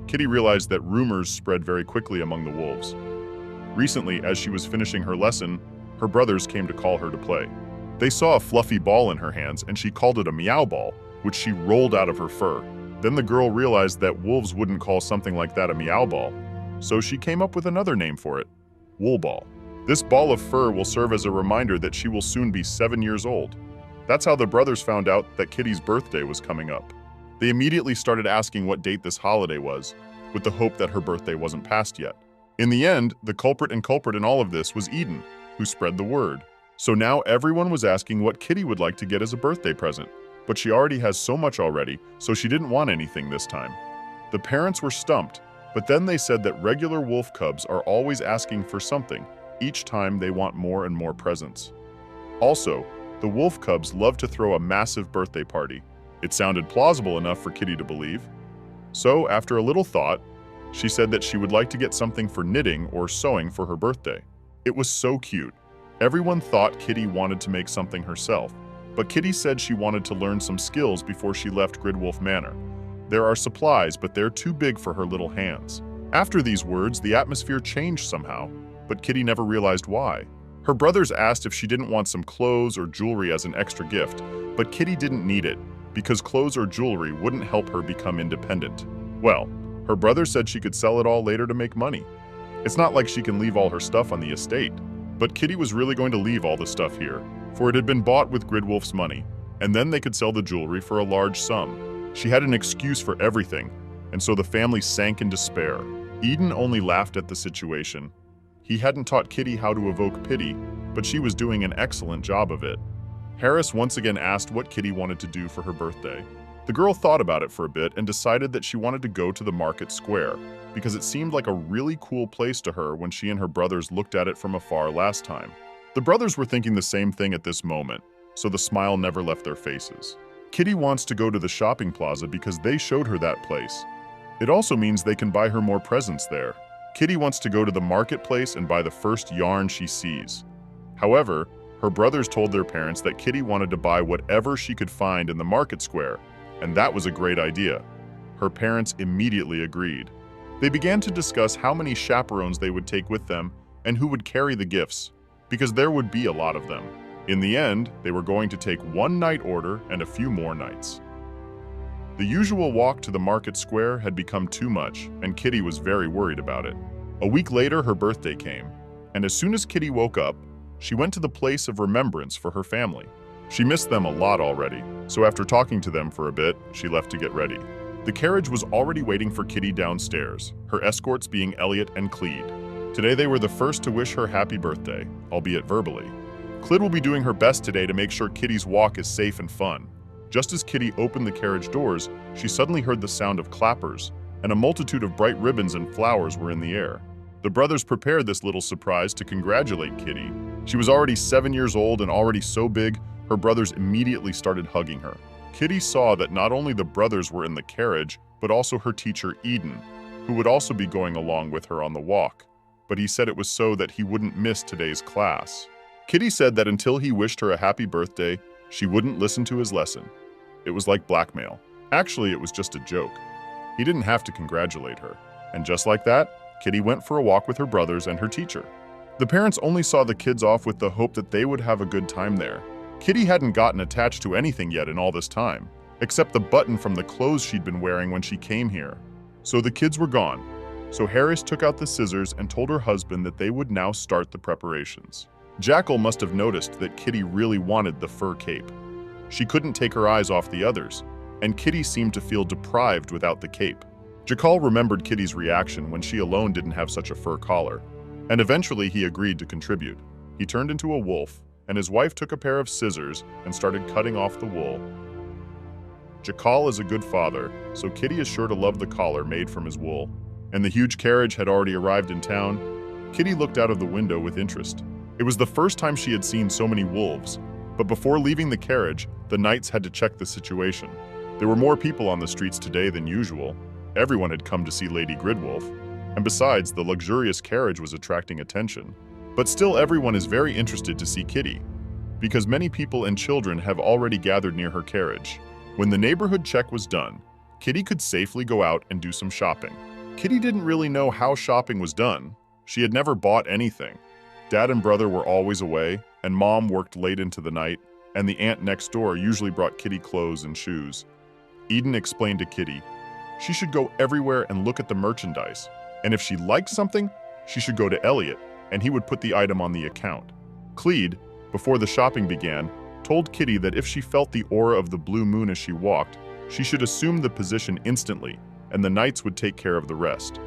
Kitty realized that rumors spread very quickly among the wolves. Recently, as she was finishing her lesson, her brothers came to call her to play. They saw a fluffy ball in her hands and she called it a meow ball, which she rolled out of her fur. Then the girl realized that wolves wouldn't call something like that a meow ball, so she came up with another name for it, wool ball. This ball of fur will serve as a reminder that she will soon be 7 years old. That's how the brothers found out that Kitty's birthday was coming up. They immediately started asking what date this holiday was, with the hope that her birthday wasn't passed yet. In the end, the culprit in all of this was Eden, who spread the word. So now everyone was asking what Kitty would like to get as a birthday present, but she already has so much already, so she didn't want anything this time. The parents were stumped, but then they said that regular wolf cubs are always asking for something. Each time they want more and more presents. Also, the wolf cubs love to throw a massive birthday party. It sounded plausible enough for Kitty to believe. So, after a little thought, she said that she would like to get something for knitting or sewing for her birthday. It was so cute. Everyone thought Kitty wanted to make something herself, but Kitty said she wanted to learn some skills before she left Gridwolf Manor. There are supplies, but they're too big for her little hands. After these words, the atmosphere changed somehow, but Kitty never realized why. Her brothers asked if she didn't want some clothes or jewelry as an extra gift, but Kitty didn't need it, because clothes or jewelry wouldn't help her become independent. Well, her brother said she could sell it all later to make money. It's not like she can leave all her stuff on the estate. But Kitty was really going to leave all the stuff here, for it had been bought with Gridwolf's money, and then they could sell the jewelry for a large sum. She had an excuse for everything, and so the family sank in despair. Eden only laughed at the situation. He hadn't taught Kitty how to evoke pity, but she was doing an excellent job of it. Harris once again asked what Kitty wanted to do for her birthday. The girl thought about it for a bit and decided that she wanted to go to the market square, because it seemed like a really cool place to her when she and her brothers looked at it from afar last time. The brothers were thinking the same thing at this moment, so the smile never left their faces. Kitty wants to go to the shopping plaza because they showed her that place. It also means they can buy her more presents there. Kitty wants to go to the marketplace and buy the first yarn she sees. However, her brothers told their parents that Kitty wanted to buy whatever she could find in the market square, and that was a great idea. Her parents immediately agreed. They began to discuss how many chaperones they would take with them and who would carry the gifts, because there would be a lot of them. In the end, they were going to take one night order and a few more nights. The usual walk to the market square had become too much, and Kitty was very worried about it. A week later, her birthday came, and as soon as Kitty woke up, she went to the place of remembrance for her family. She missed them a lot already, so after talking to them for a bit, she left to get ready. The carriage was already waiting for Kitty downstairs, her escorts being Elliot and Clede. Today they were the first to wish her happy birthday, albeit verbally. Clede will be doing her best today to make sure Kitty's walk is safe and fun. Just as Kitty opened the carriage doors, she suddenly heard the sound of clappers, and a multitude of bright ribbons and flowers were in the air. The brothers prepared this little surprise to congratulate Kitty. She was already 7 years old and already so big, her brothers immediately started hugging her. Kitty saw that not only the brothers were in the carriage, but also her teacher Eden, who would also be going along with her on the walk. But he said it was so that he wouldn't miss today's class. Kitty said that until he wished her a happy birthday, she wouldn't listen to his lesson. It was like blackmail. Actually, it was just a joke. He didn't have to congratulate her. And just like that, Kitty went for a walk with her brothers and her teacher. The parents only saw the kids off with the hope that they would have a good time there. Kitty hadn't gotten attached to anything yet in all this time, except the button from the clothes she'd been wearing when she came here. So the kids were gone. So Harris took out the scissors and told her husband that they would now start the preparations. Jackal must have noticed that Kitty really wanted the fur cape. She couldn't take her eyes off the others, and Kitty seemed to feel deprived without the cape. Jackal remembered Kitty's reaction when she alone didn't have such a fur collar, and eventually he agreed to contribute. He turned into a wolf, and his wife took a pair of scissors and started cutting off the wool. Jackal is a good father, so Kitty is sure to love the collar made from his wool. And the huge carriage had already arrived in town. Kitty looked out of the window with interest. It was the first time she had seen so many wolves, but before leaving the carriage, the knights had to check the situation. There were more people on the streets today than usual. Everyone had come to see Lady Gridwolf, and besides, the luxurious carriage was attracting attention. But still everyone is very interested to see Kitty, because many people and children have already gathered near her carriage. When the neighborhood check was done, Kitty could safely go out and do some shopping. Kitty didn't really know how shopping was done. She had never bought anything. Dad and brother were always away, and Mom worked late into the night, and the aunt next door usually brought Kitty clothes and shoes. Eden explained to Kitty she should go everywhere and look at the merchandise, and if she liked something, she should go to Elliot, and he would put the item on the account. Clede, before the shopping began, told Kitty that if she felt the aura of the blue moon as she walked, she should assume the position instantly, and the knights would take care of the rest.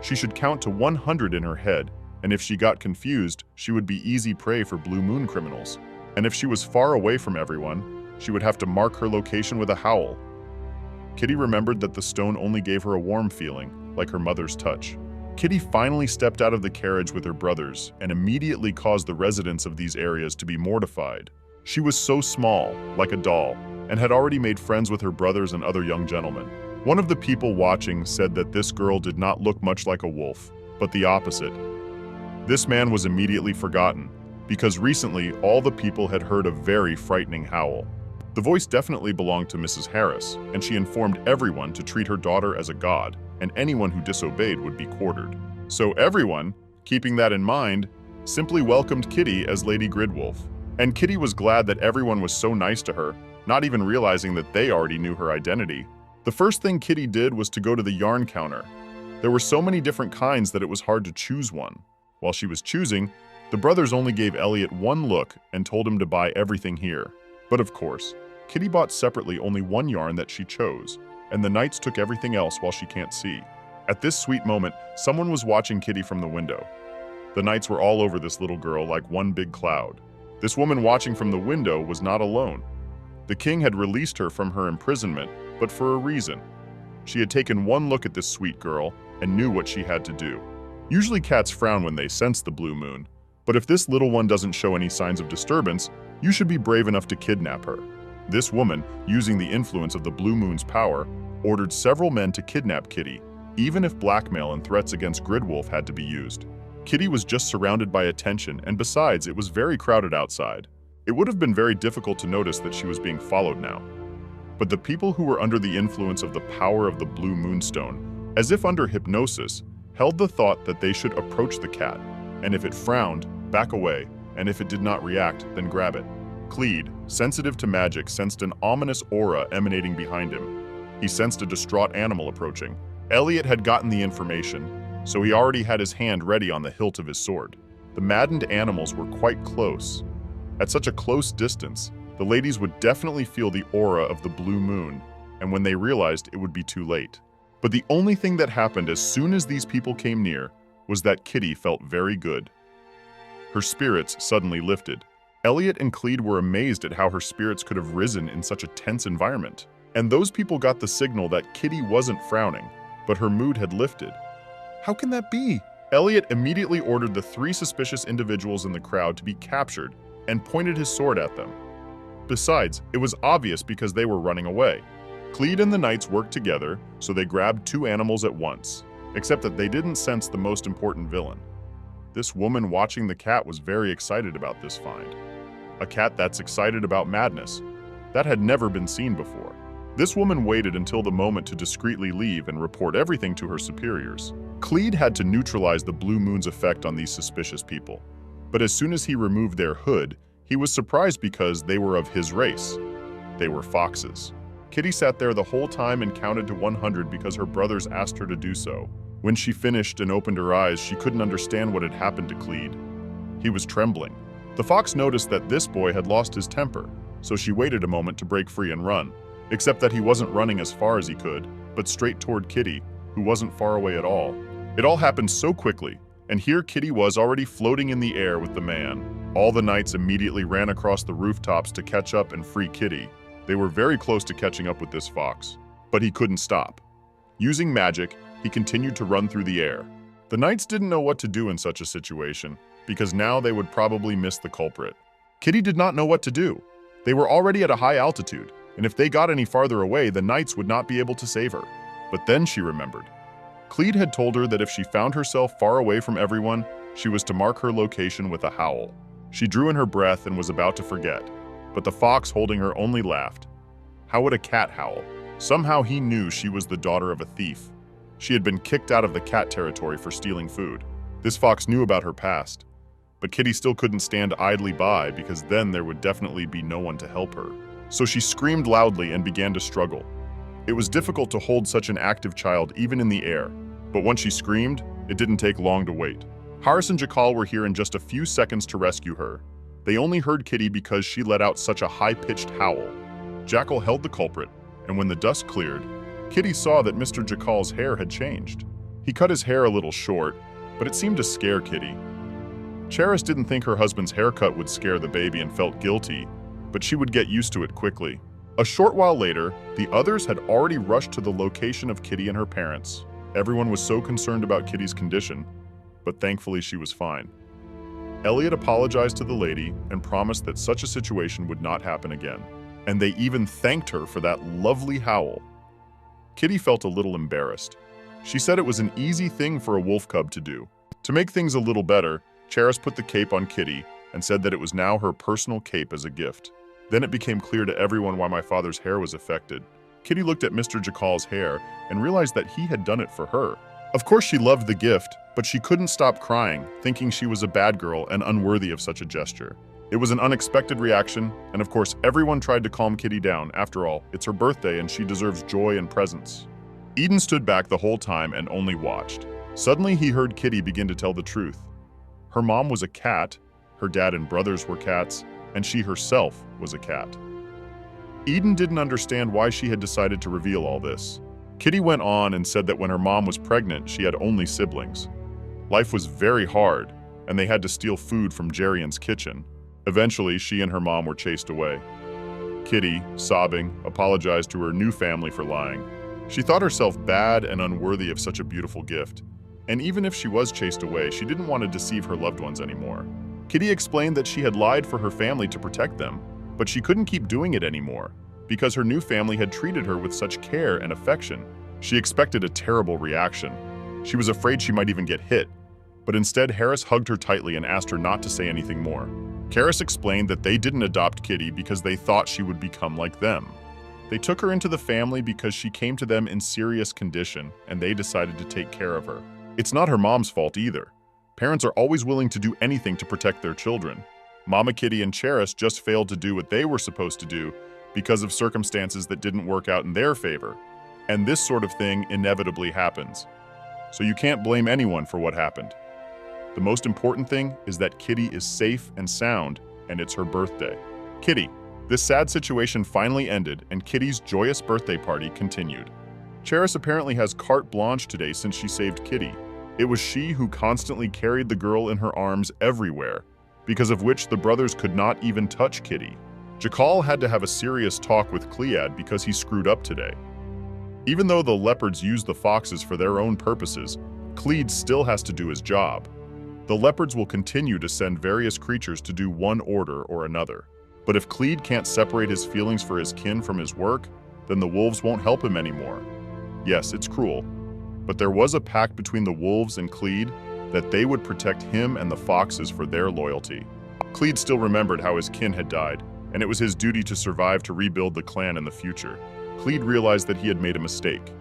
She should count to 100 in her head, and if she got confused, she would be easy prey for blue moon criminals. And if she was far away from everyone, she would have to mark her location with a howl. Kitty remembered that the stone only gave her a warm feeling, like her mother's touch. Kitty finally stepped out of the carriage with her brothers and immediately caused the residents of these areas to be mortified. She was so small, like a doll, and had already made friends with her brothers and other young gentlemen. One of the people watching said that this girl did not look much like a wolf, but the opposite. This man was immediately forgotten, because recently all the people had heard a very frightening howl. The voice definitely belonged to Mrs. Harris, and she informed everyone to treat her daughter as a god, and anyone who disobeyed would be quartered. So everyone, keeping that in mind, simply welcomed Kitty as Lady Gridwolf. And Kitty was glad that everyone was so nice to her, not even realizing that they already knew her identity. The first thing Kitty did was to go to the yarn counter. There were so many different kinds that it was hard to choose one. While she was choosing, the brothers only gave Elliot one look and told him to buy everything here. But of course, Kitty bought separately only one yarn that she chose, and the knights took everything else while she can't see. At this sweet moment, someone was watching Kitty from the window. The knights were all over this little girl like one big cloud. This woman watching from the window was not alone. The king had released her from her imprisonment, but for a reason. She had taken one look at this sweet girl and knew what she had to do. Usually cats frown when they sense the blue moon, but if this little one doesn't show any signs of disturbance, you should be brave enough to kidnap her. This woman, using the influence of the blue moon's power, ordered several men to kidnap Kitty, even if blackmail and threats against Gridwolf had to be used. Kitty was just surrounded by attention, and besides, it was very crowded outside. It would have been very difficult to notice that she was being followed now. But the people who were under the influence of the power of the blue moonstone, as if under hypnosis, held the thought that they should approach the cat, and if it frowned, back away, and if it did not react, then grab it. Clede, sensitive to magic, sensed an ominous aura emanating behind him. He sensed a distraught animal approaching. Elliot had gotten the information, so he already had his hand ready on the hilt of his sword. The maddened animals were quite close. At such a close distance, the ladies would definitely feel the aura of the blue moon, and when they realized it would be too late. But the only thing that happened as soon as these people came near was that Kitty felt very good. Her spirits suddenly lifted. Elliot and Clede were amazed at how her spirits could have risen in such a tense environment. And those people got the signal that Kitty wasn't frowning, but her mood had lifted. How can that be? Elliot immediately ordered the 3 suspicious individuals in the crowd to be captured and pointed his sword at them. Besides, it was obvious because they were running away. Clede and the knights worked together, so they grabbed 2 animals at once, except that they didn't sense the most important villain. This woman watching the cat was very excited about this find. A cat that's excited about madness. That had never been seen before. This woman waited until the moment to discreetly leave and report everything to her superiors. Clede had to neutralize the blue moon's effect on these suspicious people. But as soon as he removed their hood, he was surprised because they were of his race. They were foxes. Kitty sat there the whole time and counted to 100 because her brothers asked her to do so. When she finished and opened her eyes, she couldn't understand what had happened to Clede. He was trembling. The fox noticed that this boy had lost his temper, so she waited a moment to break free and run. Except that he wasn't running as far as he could, but straight toward Kitty, who wasn't far away at all. It all happened so quickly, and here Kitty was already floating in the air with the man. All the knights immediately ran across the rooftops to catch up and free Kitty. They were very close to catching up with this fox, but he couldn't stop. Using magic, he continued to run through the air. The knights didn't know what to do in such a situation, because now they would probably miss the culprit. Kitty did not know what to do. They were already at a high altitude, and if they got any farther away, the knights would not be able to save her. But then she remembered. Clede had told her that if she found herself far away from everyone, she was to mark her location with a howl. She drew in her breath and was about to forget, but the fox holding her only laughed. How would a cat howl? Somehow he knew she was the daughter of a thief. She had been kicked out of the cat territory for stealing food. This fox knew about her past. But Kitty still couldn't stand idly by because then there would definitely be no one to help her. So she screamed loudly and began to struggle. It was difficult to hold such an active child even in the air, but once she screamed, it didn't take long to wait. Harris and Jakal were here in just a few seconds to rescue her. They only heard Kitty because she let out such a high-pitched howl. Jackal held the culprit, and when the dust cleared, Kitty saw that Mr. Jakal's hair had changed. He cut his hair a little short, but it seemed to scare Kitty. Cheris didn't think her husband's haircut would scare the baby and felt guilty, but she would get used to it quickly. A short while later, the others had already rushed to the location of Kitty and her parents. Everyone was so concerned about Kitty's condition, but thankfully she was fine. Elliot apologized to the lady and promised that such a situation would not happen again. And they even thanked her for that lovely howl. Kitty felt a little embarrassed. She said it was an easy thing for a wolf cub to do. To make things a little better, Cheris put the cape on Kitty and said that it was now her personal cape as a gift. Then it became clear to everyone why my father's hair was affected. Kitty looked at Mr. Jakal's hair and realized that he had done it for her. Of course she loved the gift, but she couldn't stop crying, thinking she was a bad girl and unworthy of such a gesture. It was an unexpected reaction, and of course everyone tried to calm Kitty down. After all, it's her birthday and she deserves joy and presents. Eden stood back the whole time and only watched. Suddenly he heard Kitty begin to tell the truth. Her mom was a cat, her dad and brothers were cats, and she herself was a cat. Eden didn't understand why she had decided to reveal all this. Kitty went on and said that when her mom was pregnant, she had only siblings. Life was very hard, and they had to steal food from Jerian's kitchen. Eventually, she and her mom were chased away. Kitty, sobbing, apologized to her new family for lying. She thought herself bad and unworthy of such a beautiful gift. And even if she was chased away, she didn't want to deceive her loved ones anymore. Kitty explained that she had lied for her family to protect them, but she couldn't keep doing it anymore because her new family had treated her with such care and affection. She expected a terrible reaction. She was afraid she might even get hit, but instead Harris hugged her tightly and asked her not to say anything more. Karis explained that they didn't adopt Kitty because they thought she would become like them. They took her into the family because she came to them in serious condition, and they decided to take care of her. It's not her mom's fault either. Parents are always willing to do anything to protect their children. Mama Kitty and Cheris just failed to do what they were supposed to do because of circumstances that didn't work out in their favor. And this sort of thing inevitably happens. So you can't blame anyone for what happened. The most important thing is that Kitty is safe and sound, and it's her birthday. Kitty, this sad situation finally ended, and Kitty's joyous birthday party continued. Cheris apparently has carte blanche today since she saved Kitty. It was she who constantly carried the girl in her arms everywhere, because of which the brothers could not even touch Kitty. Jakal had to have a serious talk with Clead because he screwed up today. Even though the leopards use the foxes for their own purposes, Clead still has to do his job. The leopards will continue to send various creatures to do one order or another. But if Clead can't separate his feelings for his kin from his work, then the wolves won't help him anymore. Yes, it's cruel, but there was a pact between the wolves and Clead that they would protect him and the foxes for their loyalty. Clead still remembered how his kin had died, and it was his duty to survive to rebuild the clan in the future. Clead realized that he had made a mistake.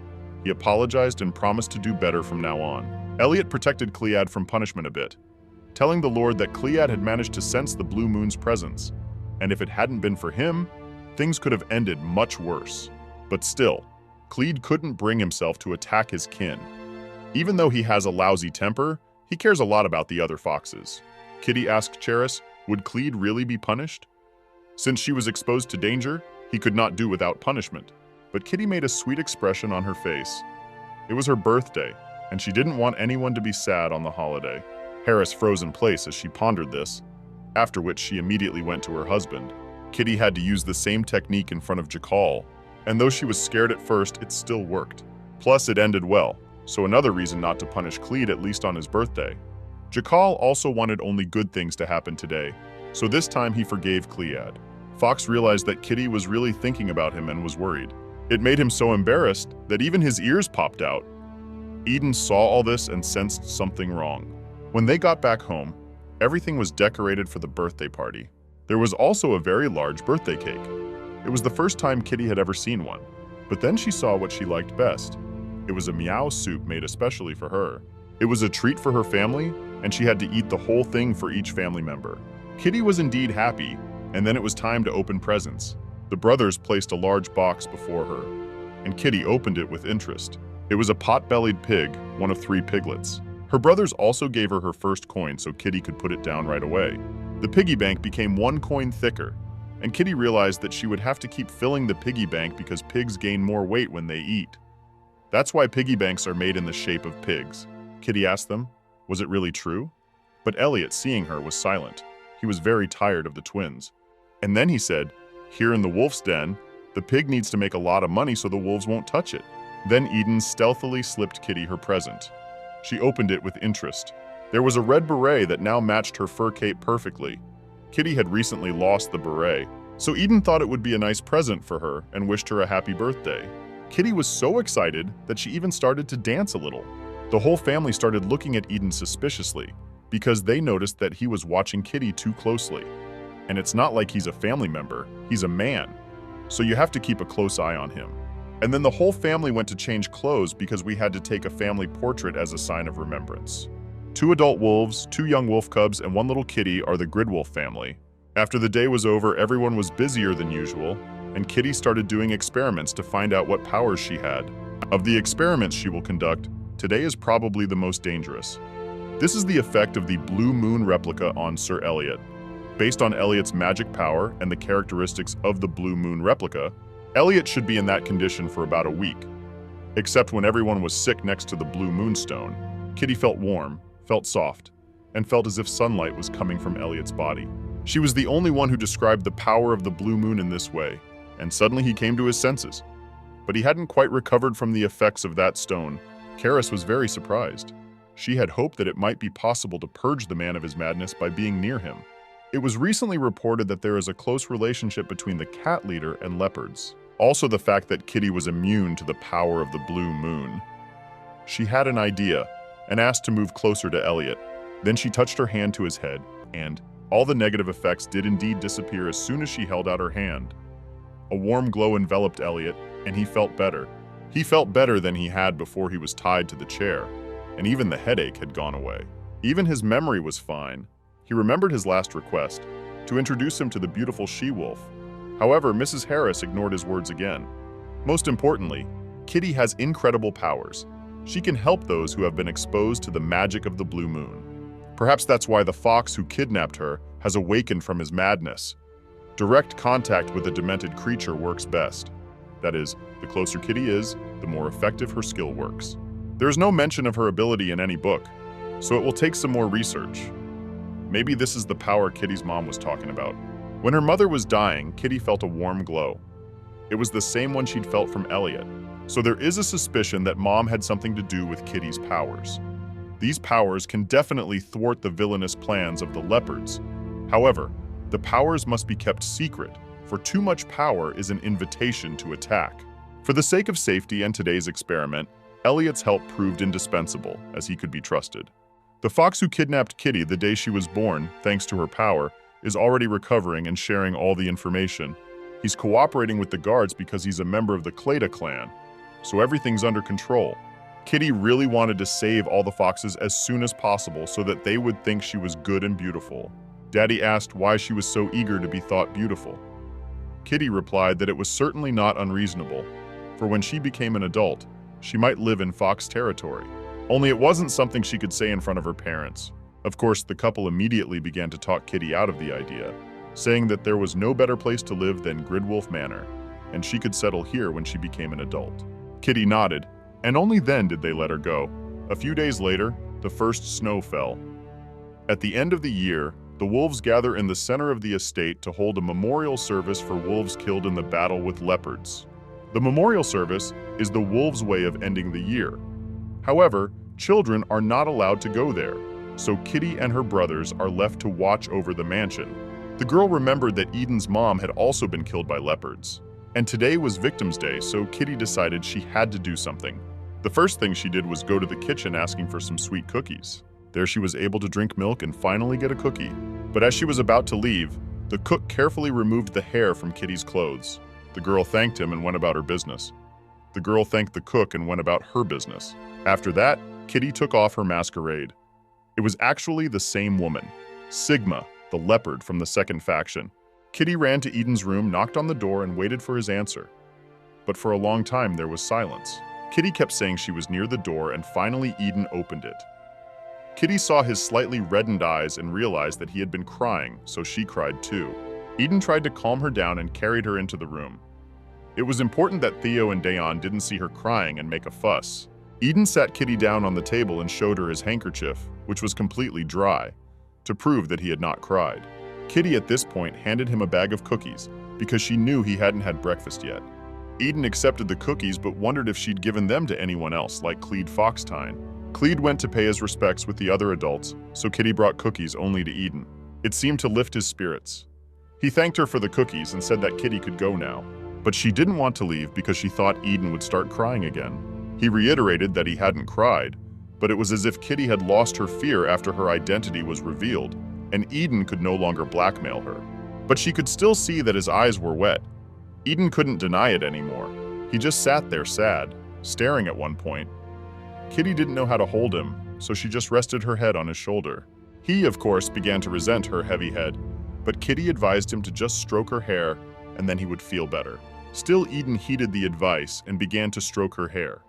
He apologized and promised to do better from now on. Elliot protected Clead from punishment a bit, telling the Lord that Clead had managed to sense the Blue Moon's presence, and if it hadn't been for him, things could have ended much worse. But still, Clead couldn't bring himself to attack his kin. Even though he has a lousy temper, he cares a lot about the other foxes. Kitty asked Cheris, would Clead really be punished? Since she was exposed to danger, he could not do without punishment. But Kitty made a sweet expression on her face. It was her birthday, and she didn't want anyone to be sad on the holiday. Harris froze in place as she pondered this, after which she immediately went to her husband. Kitty had to use the same technique in front of Jakal, and though she was scared at first, it still worked. Plus, it ended well, so another reason not to punish Clead, at least on his birthday. Jakal also wanted only good things to happen today, so this time he forgave Clead. Fox realized that Kitty was really thinking about him and was worried. It made him so embarrassed that even his ears popped out. Eden saw all this and sensed something wrong. When they got back home, everything was decorated for the birthday party. There was also a very large birthday cake. It was the first time Kitty had ever seen one, but then she saw what she liked best. It was a meow soup made especially for her. It was a treat for her family, and she had to eat the whole thing for each family member. Kitty was indeed happy, and then it was time to open presents. The brothers placed a large box before her, and Kitty opened it with interest. It was a pot-bellied pig, one of 3 piglets. Her brothers also gave her her first coin so Kitty could put it down right away. The piggy bank became 1 coin thicker, and Kitty realized that she would have to keep filling the piggy bank because pigs gain more weight when they eat. That's why piggy banks are made in the shape of pigs. Kitty asked them, was it really true? But Elliot, seeing her, was silent. He was very tired of the twins. And then he said, here in the wolf's den, the pig needs to make a lot of money so the wolves won't touch it. Then Eden stealthily slipped Kitty her present. She opened it with interest. There was a red beret that now matched her fur cape perfectly. Kitty had recently lost the beret, so Eden thought it would be a nice present for her and wished her a happy birthday. Kitty was so excited that she even started to dance a little. The whole family started looking at Eden suspiciously because they noticed that he was watching Kitty too closely. And it's not like he's a family member, he's a man, so you have to keep a close eye on him. And then the whole family went to change clothes because we had to take a family portrait as a sign of remembrance. 2 adult wolves, 2 young wolf cubs, and 1 little kitty are the Gridwolf family. After the day was over, everyone was busier than usual, and Kitty started doing experiments to find out what powers she had. Of the experiments she will conduct, today is probably the most dangerous. This is the effect of the Blue Moon replica on Sir Elliot. Based on Elliot's magic power and the characteristics of the Blue Moon replica, Elliot should be in that condition for about a week. Except when everyone was sick next to the Blue Moonstone, Kitty felt warm, felt soft, and felt as if sunlight was coming from Elliot's body. She was the only one who described the power of the Blue Moon in this way, and suddenly he came to his senses. But he hadn't quite recovered from the effects of that stone. Karis was very surprised. She had hoped that it might be possible to purge the man of his madness by being near him. It was recently reported that there is a close relationship between the cat leader and leopards. Also the fact that Kitty was immune to the power of the Blue Moon. She had an idea and asked to move closer to Elliot. Then she touched her hand to his head, and all the negative effects did indeed disappear as soon as she held out her hand. A warm glow enveloped Elliot, and he felt better. He felt better than he had before he was tied to the chair, and even the headache had gone away. Even his memory was fine. He remembered his last request, to introduce him to the beautiful she-wolf. However, Mrs. Harris ignored his words again. Most importantly, Kitty has incredible powers. She can help those who have been exposed to the magic of the Blue Moon. Perhaps that's why the fox who kidnapped her has awakened from his madness. Direct contact with a demented creature works best. That is, the closer Kitty is, the more effective her skill works. There is no mention of her ability in any book, so it will take some more research. Maybe this is the power Kitty's mom was talking about. When her mother was dying, Kitty felt a warm glow. It was the same one she'd felt from Elliot, so there is a suspicion that Mom had something to do with Kitty's powers. These powers can definitely thwart the villainous plans of the leopards. However, the powers must be kept secret, for too much power is an invitation to attack. For the sake of safety and today's experiment, Elliot's help proved indispensable, as he could be trusted. The fox who kidnapped Kitty the day she was born, thanks to her power, is already recovering and sharing all the information. He's cooperating with the guards because he's a member of the Kleda clan, so everything's under control. Kitty really wanted to save all the foxes as soon as possible so that they would think she was good and beautiful. Daddy asked why she was so eager to be thought beautiful. Kitty replied that it was certainly not unreasonable, for when she became an adult, she might live in fox territory. Only it wasn't something she could say in front of her parents. Of course, the couple immediately began to talk Kitty out of the idea, saying that there was no better place to live than Gridwolf Manor, and she could settle here when she became an adult. Kitty nodded, and only then did they let her go. A few days later, the first snow fell. At the end of the year, the wolves gather in the center of the estate to hold a memorial service for wolves killed in the battle with leopards. The memorial service is the wolves' way of ending the year. However, children are not allowed to go there, so Kitty and her brothers are left to watch over the mansion. The girl remembered that Eden's mom had also been killed by leopards, and today was Victims' Day, so Kitty decided she had to do something. The first thing she did was go to the kitchen asking for some sweet cookies. There she was able to drink milk and finally get a cookie. But as she was about to leave, the cook carefully removed the hair from Kitty's clothes. The girl thanked him and went about her business. The girl thanked the cook and went about her business. After that, Kitty took off her masquerade. It was actually the same woman, Sigma, the leopard from the second faction. Kitty ran to Eden's room, knocked on the door, and waited for his answer. But for a long time, there was silence. Kitty kept saying she was near the door, and finally Eden opened it. Kitty saw his slightly reddened eyes and realized that he had been crying, so she cried too. Eden tried to calm her down and carried her into the room. It was important that Theo and Dayon didn't see her crying and make a fuss. Eden sat Kitty down on the table and showed her his handkerchief, which was completely dry, to prove that he had not cried. Kitty at this point handed him a bag of cookies because she knew he hadn't had breakfast yet. Eden accepted the cookies but wondered if she'd given them to anyone else like Clede Foxtine. Clede went to pay his respects with the other adults, so Kitty brought cookies only to Eden. It seemed to lift his spirits. He thanked her for the cookies and said that Kitty could go now. But she didn't want to leave because she thought Eden would start crying again. He reiterated that he hadn't cried, but it was as if Kitty had lost her fear after her identity was revealed, and Eden could no longer blackmail her. But she could still see that his eyes were wet. Eden couldn't deny it anymore. He just sat there sad, staring at one point. Kitty didn't know how to hold him, so she just rested her head on his shoulder. He, of course, began to resent her heavy head, but Kitty advised him to just stroke her hair and then he would feel better. Still, Eden heeded the advice and began to stroke her hair.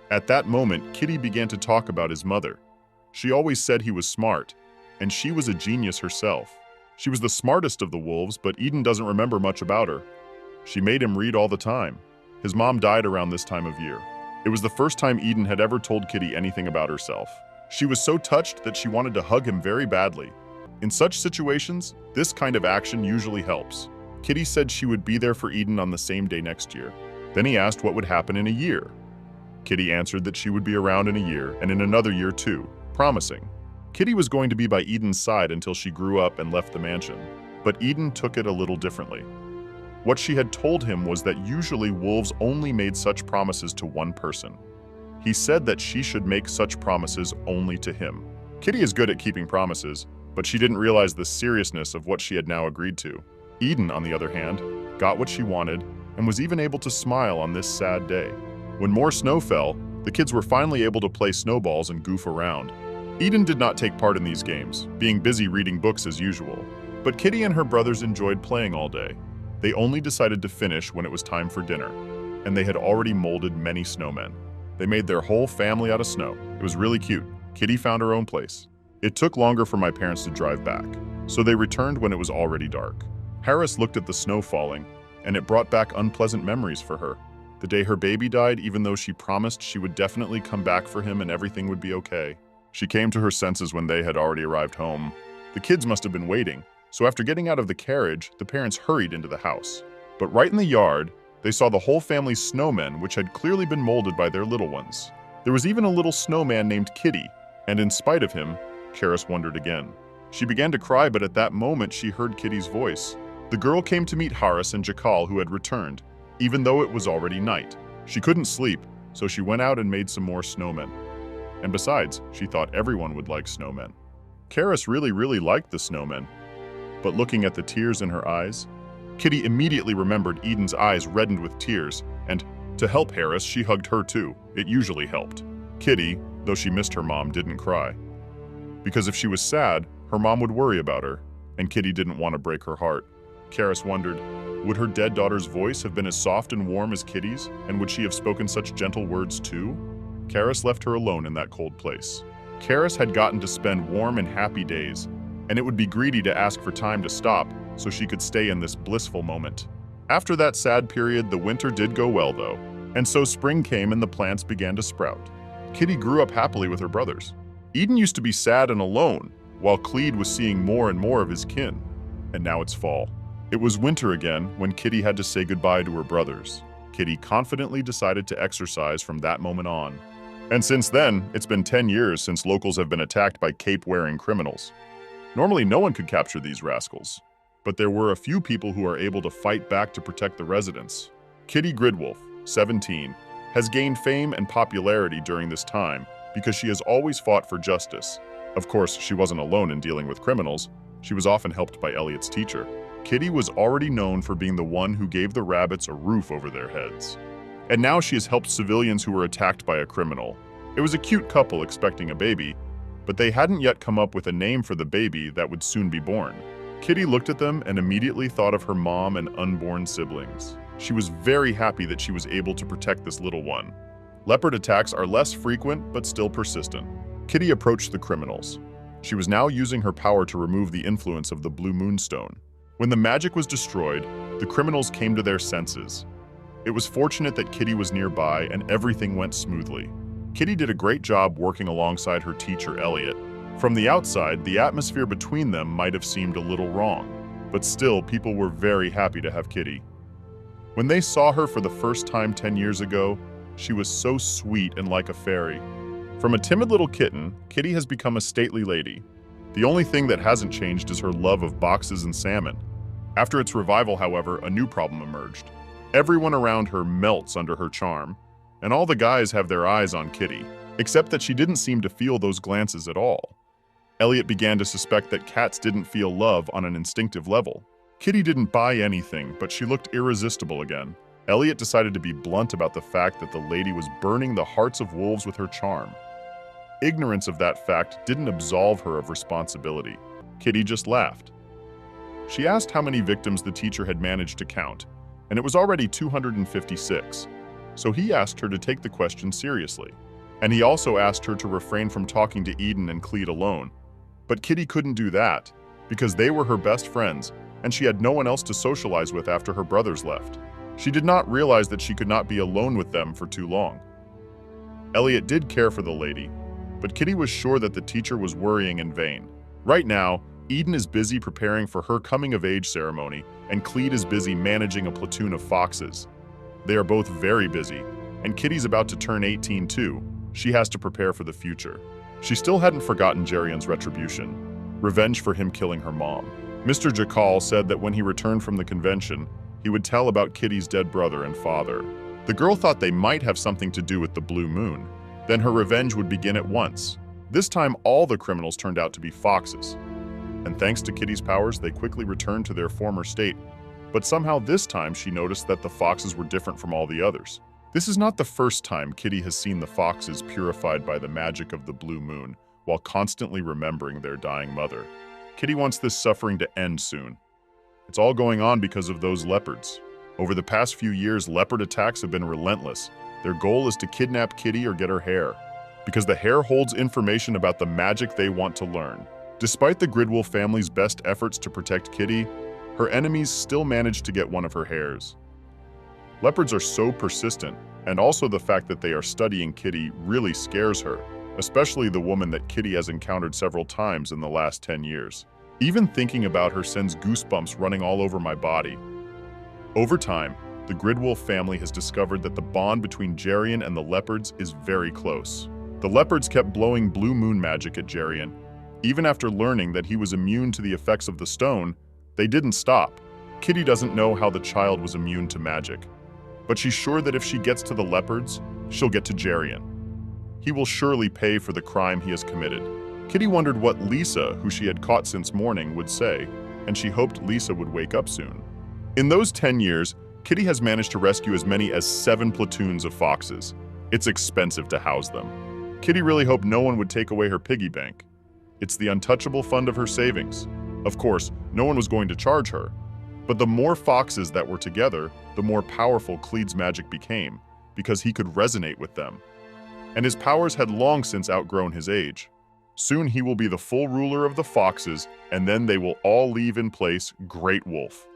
At that moment, Kitty began to talk about his mother. She always said he was smart, and she was a genius herself. She was the smartest of the wolves, but Eden doesn't remember much about her. She made him read all the time. His mom died around this time of year. It was the first time Eden had ever told Kitty anything about herself. She was so touched that she wanted to hug him very badly. In such situations, this kind of action usually helps. Kitty said she would be there for Eden on the same day next year. Then he asked what would happen in a year. Kitty answered that she would be around in a year and in another year too, promising. Kitty was going to be by Eden's side until she grew up and left the mansion. But Eden took it a little differently. What she had told him was that usually wolves only made such promises to one person. He said that she should make such promises only to him. Kitty is good at keeping promises, but she didn't realize the seriousness of what she had now agreed to. Eden, on the other hand, got what she wanted and was even able to smile on this sad day. When more snow fell, the kids were finally able to play snowballs and goof around. Eden did not take part in these games, being busy reading books as usual. But Kitty and her brothers enjoyed playing all day. They only decided to finish when it was time for dinner, and they had already molded many snowmen. They made their whole family out of snow. It was really cute. Kitty found her own place. It took longer for my parents to drive back, so they returned when it was already dark. Harris looked at the snow falling, and it brought back unpleasant memories for her. The day her baby died, even though she promised she would definitely come back for him and everything would be okay. She came to her senses when they had already arrived home. The kids must have been waiting, so after getting out of the carriage, the parents hurried into the house. But right in the yard, they saw the whole family's snowmen, which had clearly been molded by their little ones. There was even a little snowman named Kitty, and in spite of him, Karis wondered again. She began to cry, but at that moment she heard Kitty's voice. The girl came to meet Harris and Jakal, who had returned, even though it was already night. She couldn't sleep, so she went out and made some more snowmen. And besides, she thought everyone would like snowmen. Karis really liked the snowmen. But looking at the tears in her eyes, Kitty immediately remembered Eden's eyes reddened with tears, and to help Harris, she hugged her too. It usually helped. Kitty, though she missed her mom, didn't cry. Because if she was sad, her mom would worry about her, and Kitty didn't want to break her heart. Karis wondered, would her dead daughter's voice have been as soft and warm as Kitty's, and would she have spoken such gentle words too? Karis left her alone in that cold place. Karis had gotten to spend warm and happy days, and it would be greedy to ask for time to stop so she could stay in this blissful moment. After that sad period, the winter did go well though, and so spring came and the plants began to sprout. Kitty grew up happily with her brothers. Eden used to be sad and alone, while Clede was seeing more and more of his kin. And now it's fall. It was winter again when Kitty had to say goodbye to her brothers. Kitty confidently decided to exercise from that moment on. And since then, it's been 10 years since locals have been attacked by cape-wearing criminals. Normally, no one could capture these rascals, but there were a few people who are able to fight back to protect the residents. Kitty Gridwolf, 17, has gained fame and popularity during this time because she has always fought for justice. Of course, she wasn't alone in dealing with criminals. She was often helped by Elliot's teacher. Kitty was already known for being the one who gave the rabbits a roof over their heads. And now she has helped civilians who were attacked by a criminal. It was a cute couple expecting a baby, but they hadn't yet come up with a name for the baby that would soon be born. Kitty looked at them and immediately thought of her mom and unborn siblings. She was very happy that she was able to protect this little one. Leopard attacks are less frequent, but still persistent. Kitty approached the criminals. She was now using her power to remove the influence of the Blue Moonstone. When the magic was destroyed, the criminals came to their senses. It was fortunate that Kitty was nearby and everything went smoothly. Kitty did a great job working alongside her teacher, Elliot. From the outside, the atmosphere between them might have seemed a little wrong, but still, people were very happy to have Kitty. When they saw her for the first time 10 years ago, she was so sweet and like a fairy. From a timid little kitten, Kitty has become a stately lady. The only thing that hasn't changed is her love of boxes and salmon. After its revival, however, a new problem emerged. Everyone around her melts under her charm, and all the guys have their eyes on Kitty, except that she didn't seem to feel those glances at all. Elliot began to suspect that cats didn't feel love on an instinctive level. Kitty didn't buy anything, but she looked irresistible again. Elliot decided to be blunt about the fact that the lady was burning the hearts of wolves with her charm. Ignorance of that fact didn't absolve her of responsibility. Kitty just laughed. She asked how many victims the teacher had managed to count, and it was already 256. So he asked her to take the question seriously. And he also asked her to refrain from talking to Eden and Clete alone. But Kitty couldn't do that, because they were her best friends, and she had no one else to socialize with after her brothers left. She did not realize that she could not be alone with them for too long. Elliot did care for the lady, but Kitty was sure that the teacher was worrying in vain. Right now, Eden is busy preparing for her coming-of-age ceremony, and Clete is busy managing a platoon of foxes. They are both very busy, and Kitty's about to turn 18 too. She has to prepare for the future. She still hadn't forgotten Gerion's retribution, revenge for him killing her mom. Mr. Jakal said that when he returned from the convention, he would tell about Kitty's dead brother and father. The girl thought they might have something to do with the Blue Moon. Then her revenge would begin at once. This time, all the criminals turned out to be foxes. And thanks to Kitty's powers, they quickly returned to their former state. But somehow this time, she noticed that the foxes were different from all the others. This is not the first time Kitty has seen the foxes purified by the magic of the Blue Moon, while constantly remembering their dying mother. Kitty wants this suffering to end soon. It's all going on because of those leopards. Over the past few years, leopard attacks have been relentless. Their goal is to kidnap Kitty or get her hair, because the hair holds information about the magic they want to learn. Despite the Gridwolf family's best efforts to protect Kitty, her enemies still managed to get one of her hairs. Leopards are so persistent, and also the fact that they are studying Kitty really scares her, especially the woman that Kitty has encountered several times in the last 10 years. Even thinking about her sends goosebumps running all over my body. Over time, the Gridwolf family has discovered that the bond between Gerion and the leopards is very close. The leopards kept blowing blue moon magic at Gerion. Even after learning that he was immune to the effects of the stone, they didn't stop. Kitty doesn't know how the child was immune to magic, but she's sure that if she gets to the leopards, she'll get to Gerion. He will surely pay for the crime he has committed. Kitty wondered what Lisa, who she had caught since morning, would say, and she hoped Lisa would wake up soon. In those 10 years, Kitty has managed to rescue as many as 7 platoons of foxes. It's expensive to house them. Kitty really hoped no one would take away her piggy bank. It's the untouchable fund of her savings. Of course, no one was going to charge her. But the more foxes that were together, the more powerful Clede's magic became, because he could resonate with them. And his powers had long since outgrown his age. Soon he will be the full ruler of the foxes, and then they will all leave in place Great Wolf.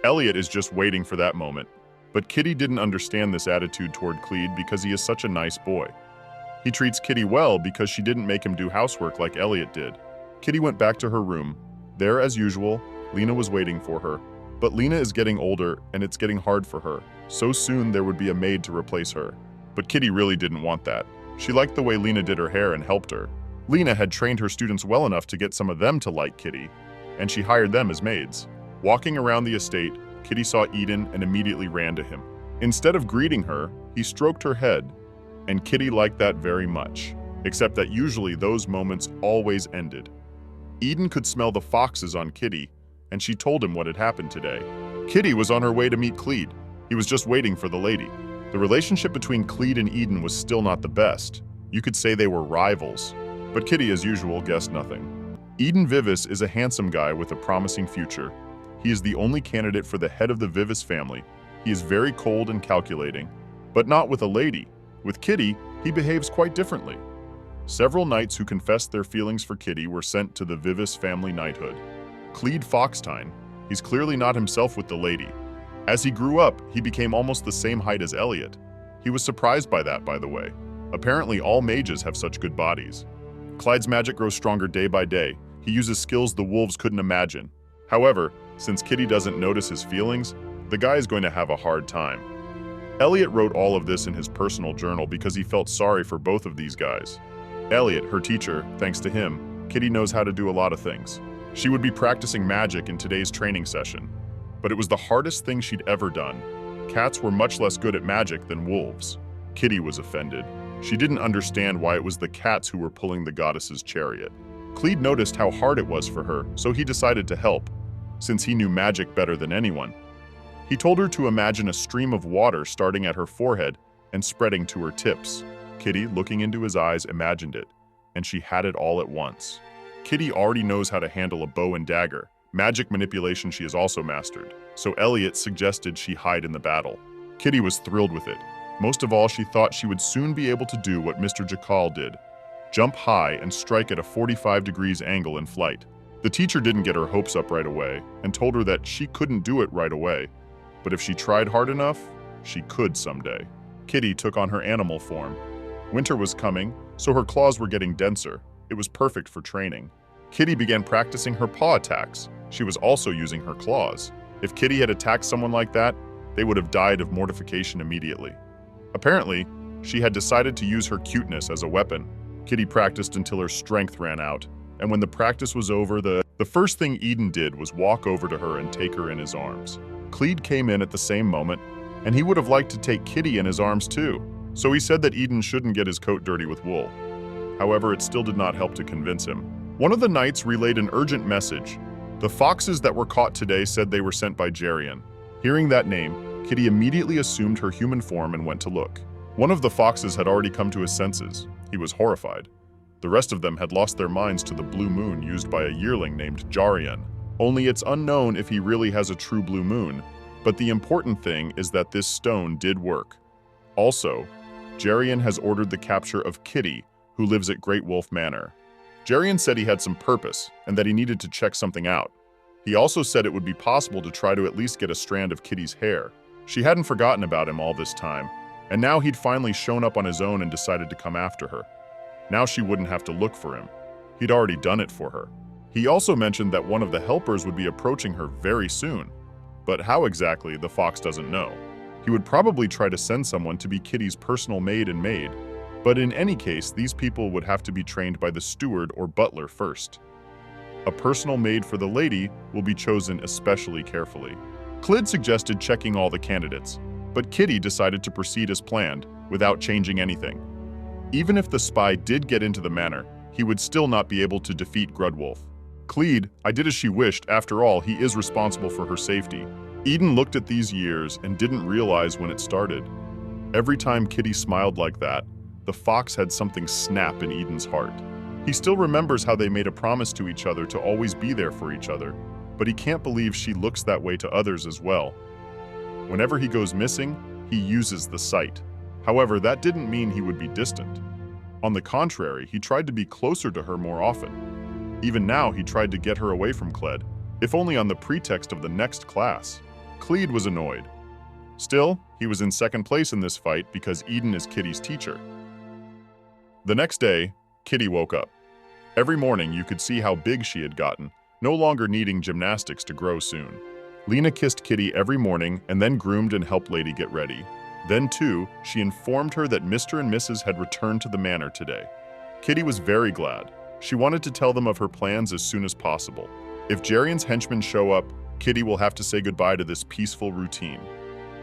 Elliot is just waiting for that moment, but Kitty didn't understand this attitude toward Clede because he is such a nice boy. He treats Kitty well because she didn't make him do housework like Elliot did. Kitty went back to her room. There, as usual, Lena was waiting for her. But Lena is getting older, and it's getting hard for her. So soon there would be a maid to replace her. But Kitty really didn't want that. She liked the way Lena did her hair and helped her. Lena had trained her students well enough to get some of them to like Kitty, and she hired them as maids. Walking around the estate, Kitty saw Eden and immediately ran to him. Instead of greeting her, he stroked her head, and Kitty liked that very much, except that usually those moments always ended. Eden could smell the foxes on Kitty, and she told him what had happened today. Kitty was on her way to meet Clede. He was just waiting for the lady. The relationship between Clede and Eden was still not the best. You could say they were rivals. But Kitty, as usual, guessed nothing. Eden Vivis is a handsome guy with a promising future. He is the only candidate for the head of the Vivis family. He is very cold and calculating, but not with a lady. With Kitty, he behaves quite differently. Several knights who confessed their feelings for Kitty were sent to the Vivis family knighthood. Clede Foxtine, he's clearly not himself with the lady. As he grew up, he became almost the same height as Elliot. He was surprised by that, by the way. Apparently all mages have such good bodies. Clyde's magic grows stronger day by day. He uses skills the wolves couldn't imagine. However, since Kitty doesn't notice his feelings, the guy is going to have a hard time. Elliot wrote all of this in his personal journal because he felt sorry for both of these guys. Elliot, her teacher, thanks to him, Kitty knows how to do a lot of things. She would be practicing magic in today's training session, but it was the hardest thing she'd ever done. Cats were much less good at magic than wolves. Kitty was offended. She didn't understand why it was the cats who were pulling the goddess's chariot. Clede noticed how hard it was for her, so he decided to help, since he knew magic better than anyone. He told her to imagine a stream of water starting at her forehead and spreading to her tips. Kitty, looking into his eyes, imagined it, and she had it all at once. Kitty already knows how to handle a bow and dagger. Magic manipulation she has also mastered, so Elliot suggested she hide in the battle. Kitty was thrilled with it. Most of all, she thought she would soon be able to do what Mr. Jakal did, jump high and strike at a 45 degrees angle in flight. The teacher didn't get her hopes up right away and told her that she couldn't do it right away, but if she tried hard enough, she could someday. Kitty took on her animal form. Winter was coming, so her claws were getting denser. It was perfect for training. Kitty began practicing her paw attacks. She was also using her claws. If Kitty had attacked someone like that, they would have died of mortification immediately. Apparently, she had decided to use her cuteness as a weapon. Kitty practiced until her strength ran out, and when the practice was over, the first thing Eden did was walk over to her and take her in his arms. Clede came in at the same moment, and he would have liked to take Kitty in his arms too, so he said that Eden shouldn't get his coat dirty with wool. However, it still did not help to convince him. One of the knights relayed an urgent message. The foxes that were caught today said they were sent by Jerian. Hearing that name, Kitty immediately assumed her human form and went to look. One of the foxes had already come to his senses. He was horrified. The rest of them had lost their minds to the blue moon used by a yearling named Jarian. Only it's unknown if he really has a true blue moon, but the important thing is that this stone did work. Also, Jarian has ordered the capture of Kitty, who lives at Great Wolf Manor. Jarian said he had some purpose and that he needed to check something out. He also said it would be possible to try to at least get a strand of Kitty's hair. She hadn't forgotten about him all this time, and now he'd finally shown up on his own and decided to come after her. Now she wouldn't have to look for him. He'd already done it for her. He also mentioned that one of the helpers would be approaching her very soon. But how exactly, the fox doesn't know. He would probably try to send someone to be Kitty's personal maid and maid. But in any case, these people would have to be trained by the steward or butler first. A personal maid for the lady will be chosen especially carefully. Clyd suggested checking all the candidates, but Kitty decided to proceed as planned, without changing anything. Even if the spy did get into the manor, he would still not be able to defeat Grudwolf. Clyd, I did as she wished. After all, he is responsible for her safety. Eden looked at these years and didn't realize when it started. Every time Kitty smiled like that, the fox had something snap in Eden's heart. He still remembers how they made a promise to each other to always be there for each other, but he can't believe she looks that way to others as well. Whenever he goes missing, he uses the sight. However, that didn't mean he would be distant. On the contrary, he tried to be closer to her more often. Even now, he tried to get her away from Cled, if only on the pretext of the next class. Clede was annoyed. Still, he was in second place in this fight because Eden is Kitty's teacher. The next day, Kitty woke up. Every morning, you could see how big she had gotten, no longer needing gymnastics to grow soon. Lena kissed Kitty every morning and then groomed and helped Lady get ready. Then, too, she informed her that Mr. and Mrs. had returned to the manor today. Kitty was very glad. She wanted to tell them of her plans as soon as possible. If Jarian's henchmen show up, Kitty will have to say goodbye to this peaceful routine.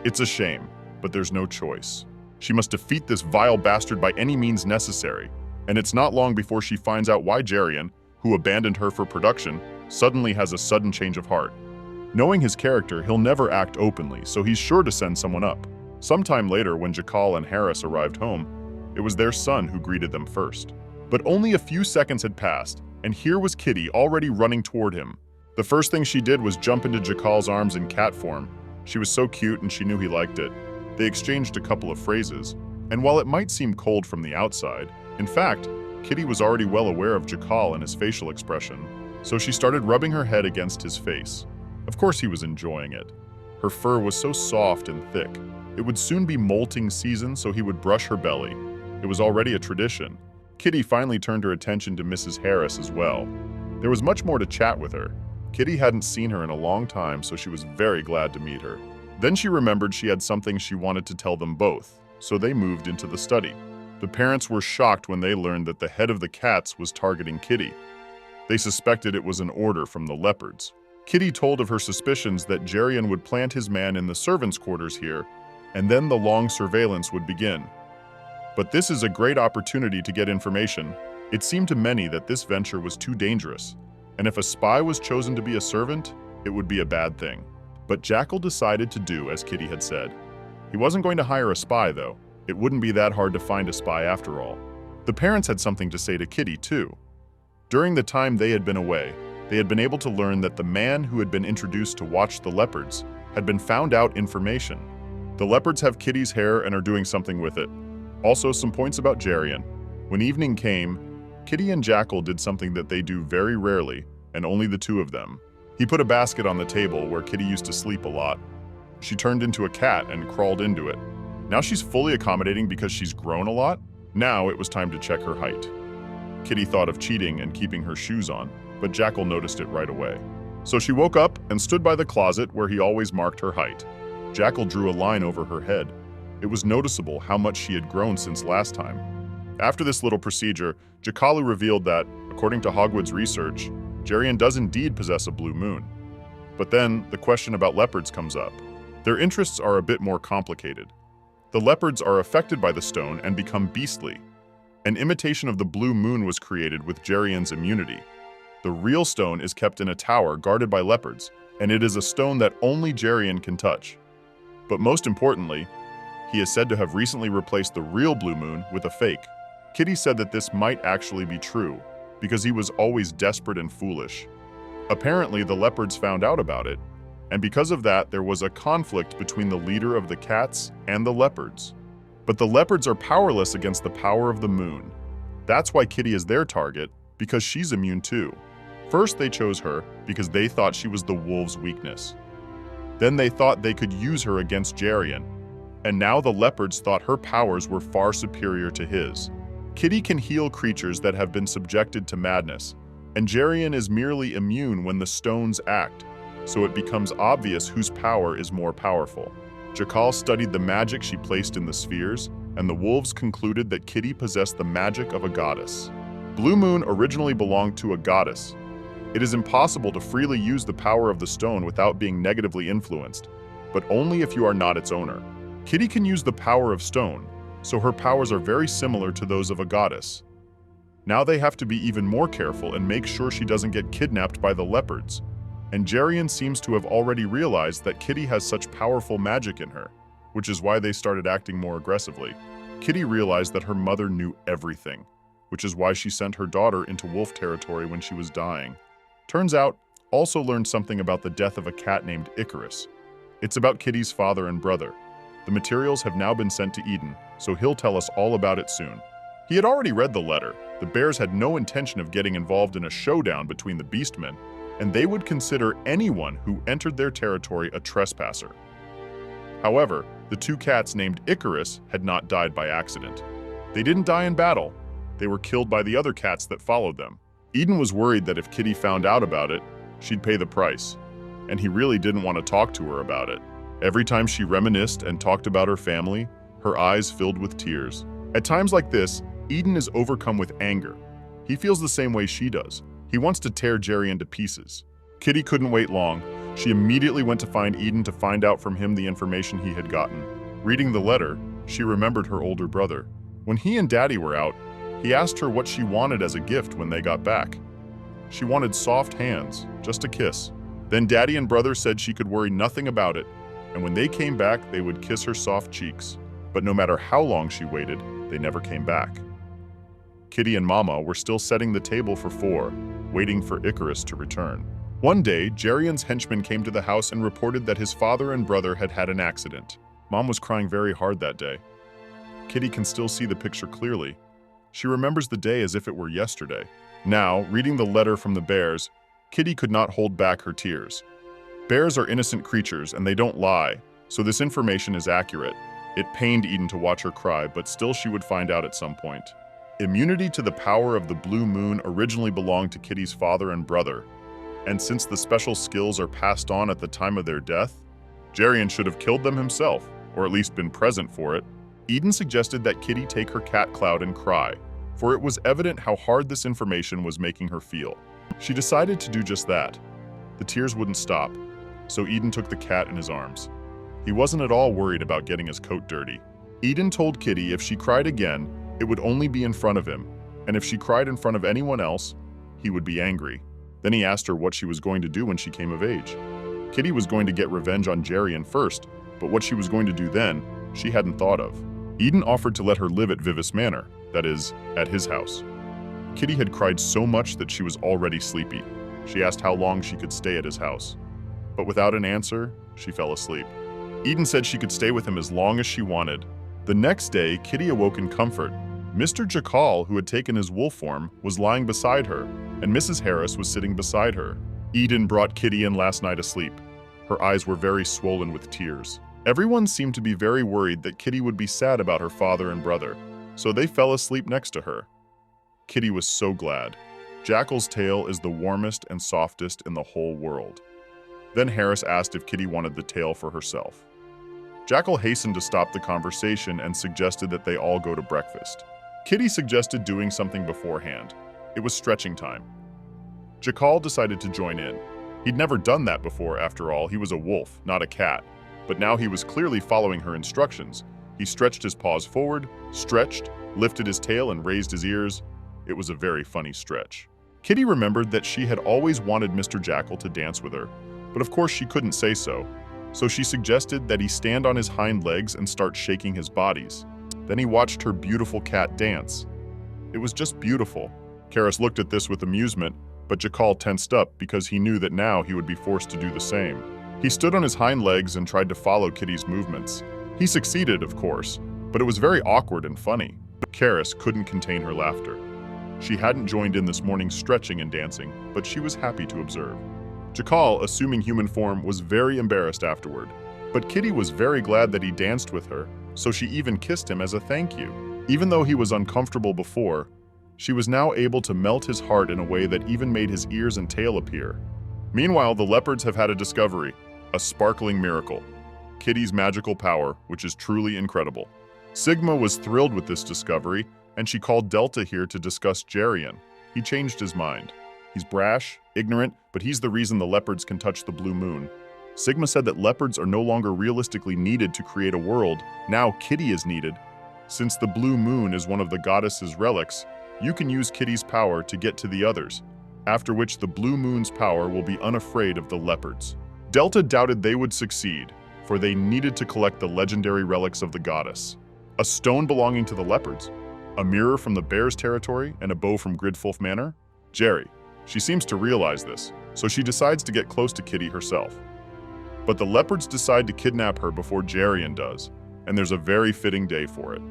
It's a shame, but there's no choice. She must defeat this vile bastard by any means necessary, and it's not long before she finds out why Jarian, who abandoned her for production, suddenly has a sudden change of heart. Knowing his character, he'll never act openly, so he's sure to send someone up. Sometime later, when Jakal and Harris arrived home, it was their son who greeted them first. But only a few seconds had passed, and here was Kitty already running toward him. The first thing she did was jump into Jakal's arms in cat form. She was so cute and she knew he liked it. They exchanged a couple of phrases, and while it might seem cold from the outside, in fact, Kitty was already well aware of Jakal and his facial expression, so she started rubbing her head against his face. Of course he was enjoying it. Her fur was so soft and thick. It would soon be molting season, so he would brush her belly. It was already a tradition. Kitty finally turned her attention to Mrs. Harris as well. There was much more to chat with her. Kitty hadn't seen her in a long time, so she was very glad to meet her. Then she remembered she had something she wanted to tell them both, so they moved into the study. The parents were shocked when they learned that the head of the cats was targeting Kitty. They suspected it was an order from the leopards. Kitty told of her suspicions that Jerian would plant his man in the servants' quarters here, and then the long surveillance would begin. But this is a great opportunity to get information. It seemed to many that this venture was too dangerous, and if a spy was chosen to be a servant, it would be a bad thing. But Jackal decided to do as Kitty had said. He wasn't going to hire a spy, though. It wouldn't be that hard to find a spy after all. The parents had something to say to Kitty, too. During the time they had been away, they had been able to learn that the man who had been introduced to watch the leopards had been found out information. The leopards have Kitty's hair and are doing something with it. Also, some points about Jerian. When evening came, Kitty and Jackal did something that they do very rarely, and only the two of them. He put a basket on the table where Kitty used to sleep a lot. She turned into a cat and crawled into it. Now she's fully accommodating because she's grown a lot. Now it was time to check her height. Kitty thought of cheating and keeping her shoes on, but Jackal noticed it right away. So she woke up and stood by the closet where he always marked her height. Jackal drew a line over her head. It was noticeable how much she had grown since last time. After this little procedure, Jakalu revealed that, according to Hogwood's research, Jerian does indeed possess a blue moon. But then, the question about leopards comes up. Their interests are a bit more complicated. The leopards are affected by the stone and become beastly. An imitation of the blue moon was created with Jerian's immunity. The real stone is kept in a tower guarded by leopards, and it is a stone that only Jerian can touch. But most importantly, he is said to have recently replaced the real blue moon with a fake. Kitty said that this might actually be true, because he was always desperate and foolish. Apparently, the leopards found out about it, and because of that, there was a conflict between the leader of the cats and the leopards. But the leopards are powerless against the power of the moon. That's why Kitty is their target, because she's immune too. First, they chose her because they thought she was the wolves' weakness. Then they thought they could use her against Jerian, and now the leopards thought her powers were far superior to his. Kitty can heal creatures that have been subjected to madness, and Jerian is merely immune when the stones act, so it becomes obvious whose power is more powerful. Jakal studied the magic she placed in the spheres, and the wolves concluded that Kitty possessed the magic of a goddess. Blue Moon originally belonged to a goddess. It is impossible to freely use the power of the stone without being negatively influenced, but only if you are not its owner. Kitty can use the power of stone, so her powers are very similar to those of a goddess. Now they have to be even more careful and make sure she doesn't get kidnapped by the leopards. And Jerian seems to have already realized that Kitty has such powerful magic in her, which is why they started acting more aggressively. Kitty realized that her mother knew everything, which is why she sent her daughter into wolf territory when she was dying. Turns out, also learned something about the death of a cat named Icarus. It's about Kitty's father and brother. The materials have now been sent to Eden, so he'll tell us all about it soon. He had already read the letter. The bears had no intention of getting involved in a showdown between the beastmen, and they would consider anyone who entered their territory a trespasser. However, the two cats named Icarus had not died by accident. They didn't die in battle. They were killed by the other cats that followed them. Eden was worried that if Kitty found out about it, she'd pay the price, and he really didn't want to talk to her about it. Every time she reminisced and talked about her family, her eyes filled with tears. At times like this, Eden is overcome with anger. He feels the same way she does. He wants to tear Jerian to pieces. Kitty couldn't wait long. She immediately went to find Eden to find out from him the information he had gotten. Reading the letter, she remembered her older brother. When he and Daddy were out, he asked her what she wanted as a gift when they got back. She wanted soft hands, just a kiss. Then Daddy and brother said she could worry nothing about it, and when they came back, they would kiss her soft cheeks. But no matter how long she waited, they never came back. Kitty and Mama were still setting the table for 4, waiting for Icarus to return. One day, Gerion's henchman came to the house and reported that his father and brother had had an accident. Mom was crying very hard that day. Kitty can still see the picture clearly. She remembers the day as if it were yesterday. Now, reading the letter from the bears, Kitty could not hold back her tears. Bears are innocent creatures and they don't lie, so this information is accurate. It pained Eden to watch her cry, but still she would find out at some point. Immunity to the power of the blue moon originally belonged to Kitty's father and brother, and since the special skills are passed on at the time of their death, Gerion should have killed them himself, or at least been present for it. Eden suggested that Kitty take her cat Cloud and cry, for it was evident how hard this information was making her feel. She decided to do just that. The tears wouldn't stop, so Eden took the cat in his arms. He wasn't at all worried about getting his coat dirty. Eden told Kitty if she cried again, it would only be in front of him, and if she cried in front of anyone else, he would be angry. Then he asked her what she was going to do when she came of age. Kitty was going to get revenge on Gerion first, but what she was going to do then, she hadn't thought of. Eden offered to let her live at Vivis Manor, that is, at his house. Kitty had cried so much that she was already sleepy. She asked how long she could stay at his house. But without an answer, she fell asleep. Eden said she could stay with him as long as she wanted. The next day, Kitty awoke in comfort. Mr. Jackal, who had taken his wolf form, was lying beside her, and Mrs. Harris was sitting beside her. Eden brought Kitty in last night asleep. Her eyes were very swollen with tears. Everyone seemed to be very worried that Kitty would be sad about her father and brother, so they fell asleep next to her. Kitty was so glad. Jackal's tail is the warmest and softest in the whole world. Then Harris asked if Kitty wanted the tail for herself. Jackal hastened to stop the conversation and suggested that they all go to breakfast. Kitty suggested doing something beforehand. It was stretching time. Jackal decided to join in. He'd never done that before, after all. He was a wolf, not a cat. But now he was clearly following her instructions. He stretched his paws forward, stretched, lifted his tail, and raised his ears. It was a very funny stretch. Kitty remembered that she had always wanted Mr. Jackal to dance with her, but of course she couldn't say so. So she suggested that he stand on his hind legs and start shaking his bodies. Then he watched her beautiful cat dance. It was just beautiful. Karis looked at this with amusement, but Jackal tensed up because he knew that now he would be forced to do the same. He stood on his hind legs and tried to follow Kitty's movements. He succeeded, of course, but it was very awkward and funny. Karis couldn't contain her laughter. She hadn't joined in this morning's stretching and dancing, but she was happy to observe. Jackal, assuming human form, was very embarrassed afterward, but Kitty was very glad that he danced with her, so she even kissed him as a thank you. Even though he was uncomfortable before, she was now able to melt his heart in a way that even made his ears and tail appear. Meanwhile, the leopards have had a discovery, a sparkling miracle. Kitty's magical power, which is truly incredible. Sigma was thrilled with this discovery, and she called Delta here to discuss Gerion. He changed his mind. He's brash, ignorant, but he's the reason the leopards can touch the blue moon. Sigma said that leopards are no longer realistically needed to create a world. Now Kitty is needed. Since the blue moon is one of the goddess's relics, you can use Kitty's power to get to the others, after which the blue moon's power will be unafraid of the leopards. Delta doubted they would succeed, for they needed to collect the legendary relics of the goddess. A stone belonging to the leopards, a mirror from the bear's territory, and a bow from Gridfulf Manor? Jerry. She seems to realize this, so she decides to get close to Kitty herself. But the leopards decide to kidnap her before Gerion does, and there's a very fitting day for it.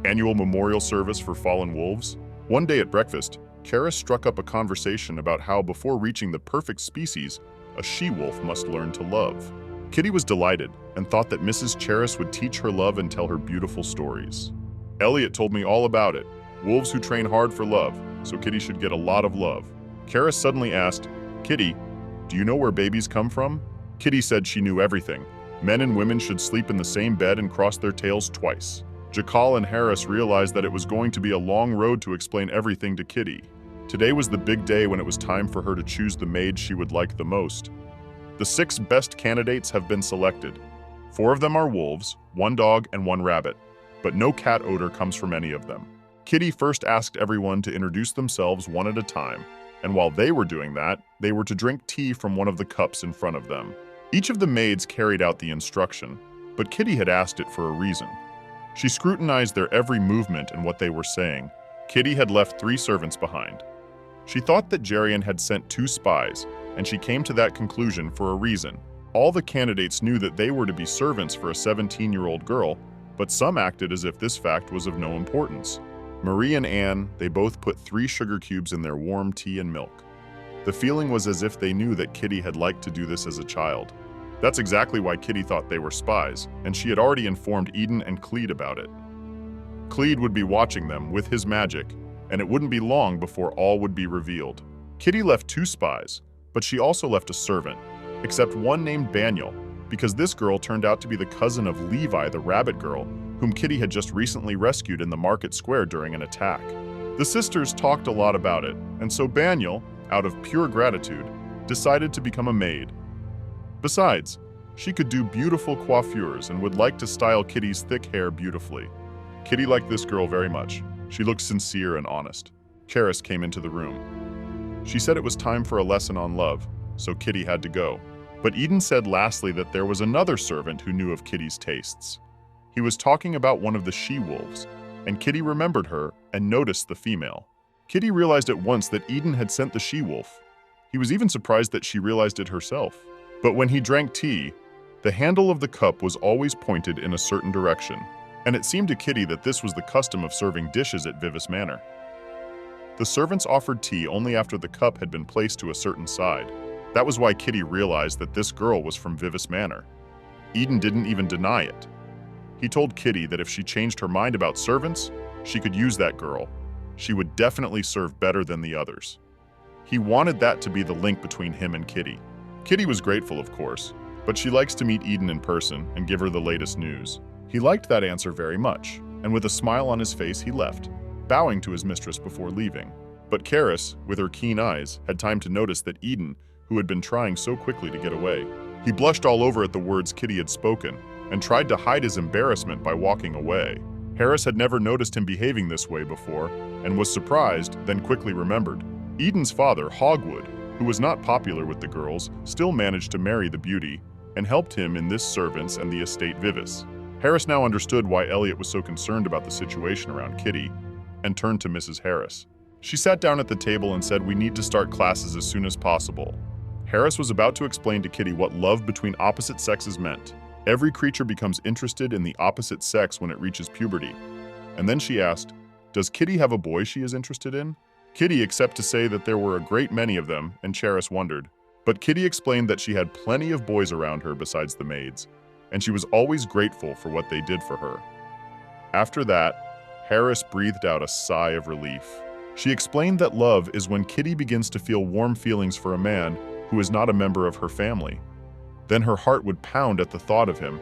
Annual memorial service for fallen wolves? One day at breakfast, Karis struck up a conversation about how before reaching the perfect species, a she-wolf must learn to love. Kitty was delighted and thought that Mrs. Cheris would teach her love and tell her beautiful stories. Elliot told me all about it. Wolves who train hard for love, so Kitty should get a lot of love. Karis suddenly asked, "Kitty, do you know where babies come from?" Kitty said she knew everything. Men and women should sleep in the same bed and cross their tails twice. Jackal and Harris realized that it was going to be a long road to explain everything to Kitty. Today was the big day when it was time for her to choose the maid she would like the most. The 6 best candidates have been selected. 4 of them are wolves, 1 dog, and 1 rabbit, but no cat odor comes from any of them. Kitty first asked everyone to introduce themselves one at a time, and while they were doing that, they were to drink tea from one of the cups in front of them. Each of the maids carried out the instruction, but Kitty had asked it for a reason. She scrutinized their every movement and what they were saying. Kitty had left 3 servants behind. She thought that Jerian had sent 2 spies, and she came to that conclusion for a reason. All the candidates knew that they were to be servants for a 17-year-old girl, but some acted as if this fact was of no importance. Marie and Anne, they both put 3 sugar cubes in their warm tea and milk. The feeling was as if they knew that Kitty had liked to do this as a child. That's exactly why Kitty thought they were spies, and she had already informed Eden and Clede about it. Clede would be watching them with his magic, and it wouldn't be long before all would be revealed. Kitty left 2 spies, but she also left a servant, except one named Baniel, because this girl turned out to be the cousin of Levi the rabbit girl, whom Kitty had just recently rescued in the market square during an attack. The sisters talked a lot about it, and so Baniel, out of pure gratitude, decided to become a maid. Besides, she could do beautiful coiffures and would like to style Kitty's thick hair beautifully. Kitty liked this girl very much. She looked sincere and honest. Karis came into the room. She said it was time for a lesson on love, so Kitty had to go. But Eden said lastly that there was another servant who knew of Kitty's tastes. He was talking about one of the she-wolves, and Kitty remembered her and noticed the female. Kitty realized at once that Eden had sent the she-wolf. He was even surprised that she realized it herself. But when he drank tea, the handle of the cup was always pointed in a certain direction, and it seemed to Kitty that this was the custom of serving dishes at Vivis Manor. The servants offered tea only after the cup had been placed to a certain side. That was why Kitty realized that this girl was from Vivis Manor. Eden didn't even deny it. He told Kitty that if she changed her mind about servants, she could use that girl. She would definitely serve better than the others. He wanted that to be the link between him and Kitty. Kitty was grateful, of course, but she likes to meet Eden in person and give her the latest news. He liked that answer very much, and with a smile on his face, he left, bowing to his mistress before leaving. But Karis, with her keen eyes, had time to notice that Eden, who had been trying so quickly to get away, he blushed all over at the words Kitty had spoken and tried to hide his embarrassment by walking away. Harris had never noticed him behaving this way before and was surprised, then quickly remembered. Eden's father, Hogwood, who was not popular with the girls, still managed to marry the beauty and helped him in this servants and the estate Vivis. Harris now understood why Elliot was so concerned about the situation around Kitty and turned to Mrs. Harris. She sat down at the table and said, "We need to start classes as soon as possible." Harris was about to explain to Kitty what love between opposite sexes meant. Every creature becomes interested in the opposite sex when it reaches puberty. And then she asked, "Does Kitty have a boy she is interested in?" Kitty accepted to say that there were a great many of them, and Charis wondered. But Kitty explained that she had plenty of boys around her besides the maids, and she was always grateful for what they did for her. After that, Harris breathed out a sigh of relief. She explained that love is when Kitty begins to feel warm feelings for a man who is not a member of her family. Then her heart would pound at the thought of him,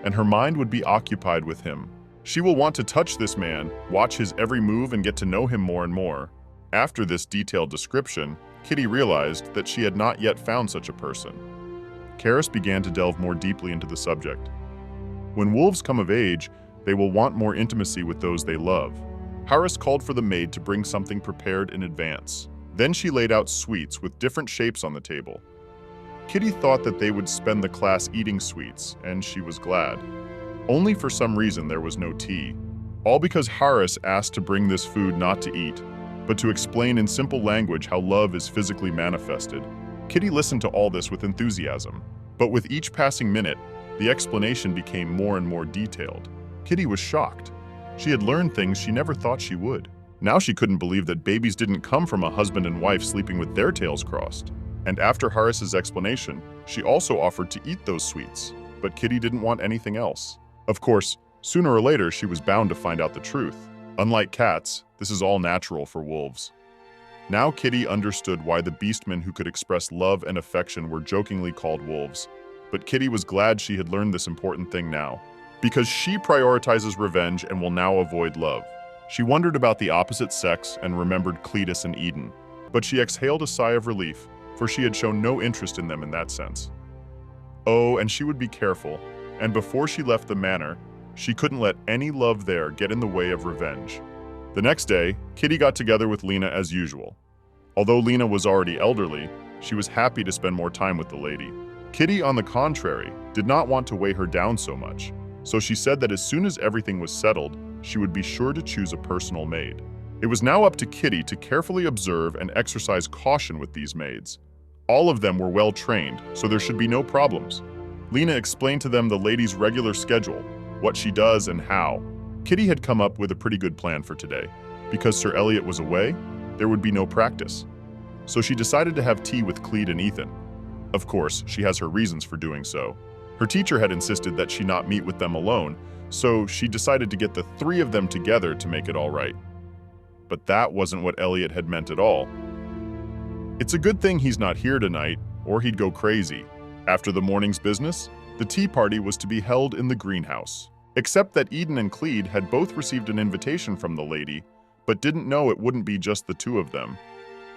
and her mind would be occupied with him. She will want to touch this man, watch his every move, and get to know him more and more. After this detailed description, Kitty realized that she had not yet found such a person. Karis began to delve more deeply into the subject. When wolves come of age, they will want more intimacy with those they love. Harris called for the maid to bring something prepared in advance. Then she laid out sweets with different shapes on the table. Kitty thought that they would spend the class eating sweets, and she was glad. Only for some reason there was no tea. All because Harris asked to bring this food not to eat, but to explain in simple language how love is physically manifested. Kitty listened to all this with enthusiasm, but with each passing minute, the explanation became more and more detailed. Kitty was shocked. She had learned things she never thought she would. Now she couldn't believe that babies didn't come from a husband and wife sleeping with their tails crossed. And after Harris's explanation, she also offered to eat those sweets, but Kitty didn't want anything else. Of course, sooner or later she was bound to find out the truth. Unlike cats, this is all natural for wolves. Now Kitty understood why the beastmen who could express love and affection were jokingly called wolves. But Kitty was glad she had learned this important thing now, because she prioritizes revenge and will now avoid love. She wondered about the opposite sex and remembered Cletus and Eden, but she exhaled a sigh of relief, for she had shown no interest in them in that sense. Oh, and she would be careful, and before she left the manor, she couldn't let any love there get in the way of revenge. The next day, Kitty got together with Lena as usual. Although Lena was already elderly, she was happy to spend more time with the lady. Kitty, on the contrary, did not want to weigh her down so much, so she said that as soon as everything was settled, she would be sure to choose a personal maid. It was now up to Kitty to carefully observe and exercise caution with these maids. All of them were well trained, so there should be no problems. Lena explained to them the lady's regular schedule, what she does and how. Kitty had come up with a pretty good plan for today. Because Sir Elliot was away, there would be no practice. So she decided to have tea with Clede and Ethan. Of course, she has her reasons for doing so. Her teacher had insisted that she not meet with them alone, so she decided to get the three of them together to make it all right. But that wasn't what Elliot had meant at all. It's a good thing he's not here tonight, or he'd go crazy. After the morning's business, the tea party was to be held in the greenhouse. Except that Eden and Clede had both received an invitation from the lady, but didn't know it wouldn't be just the two of them.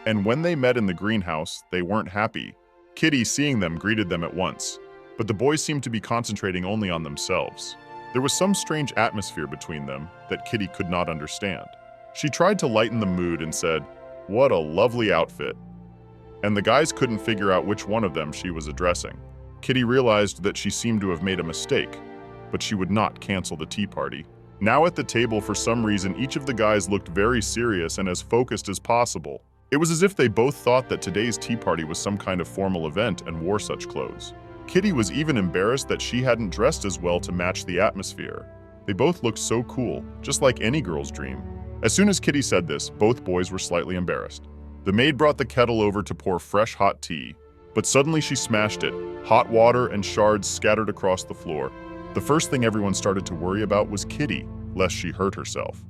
And when they met in the greenhouse, they weren't happy. Kitty, seeing them, greeted them at once, but the boys seemed to be concentrating only on themselves. There was some strange atmosphere between them that Kitty could not understand. She tried to lighten the mood and said, "What a lovely outfit." And the guys couldn't figure out which one of them she was addressing. Kitty realized that she seemed to have made a mistake, but she would not cancel the tea party. Now at the table, for some reason, each of the guys looked very serious and as focused as possible. It was as if they both thought that today's tea party was some kind of formal event and wore such clothes. Kitty was even embarrassed that she hadn't dressed as well to match the atmosphere. They both looked so cool, just like any girl's dream. As soon as Kitty said this, both boys were slightly embarrassed. The maid brought the kettle over to pour fresh hot tea, but suddenly she smashed it. Hot water and shards scattered across the floor. The first thing everyone started to worry about was Kitty, lest she hurt herself.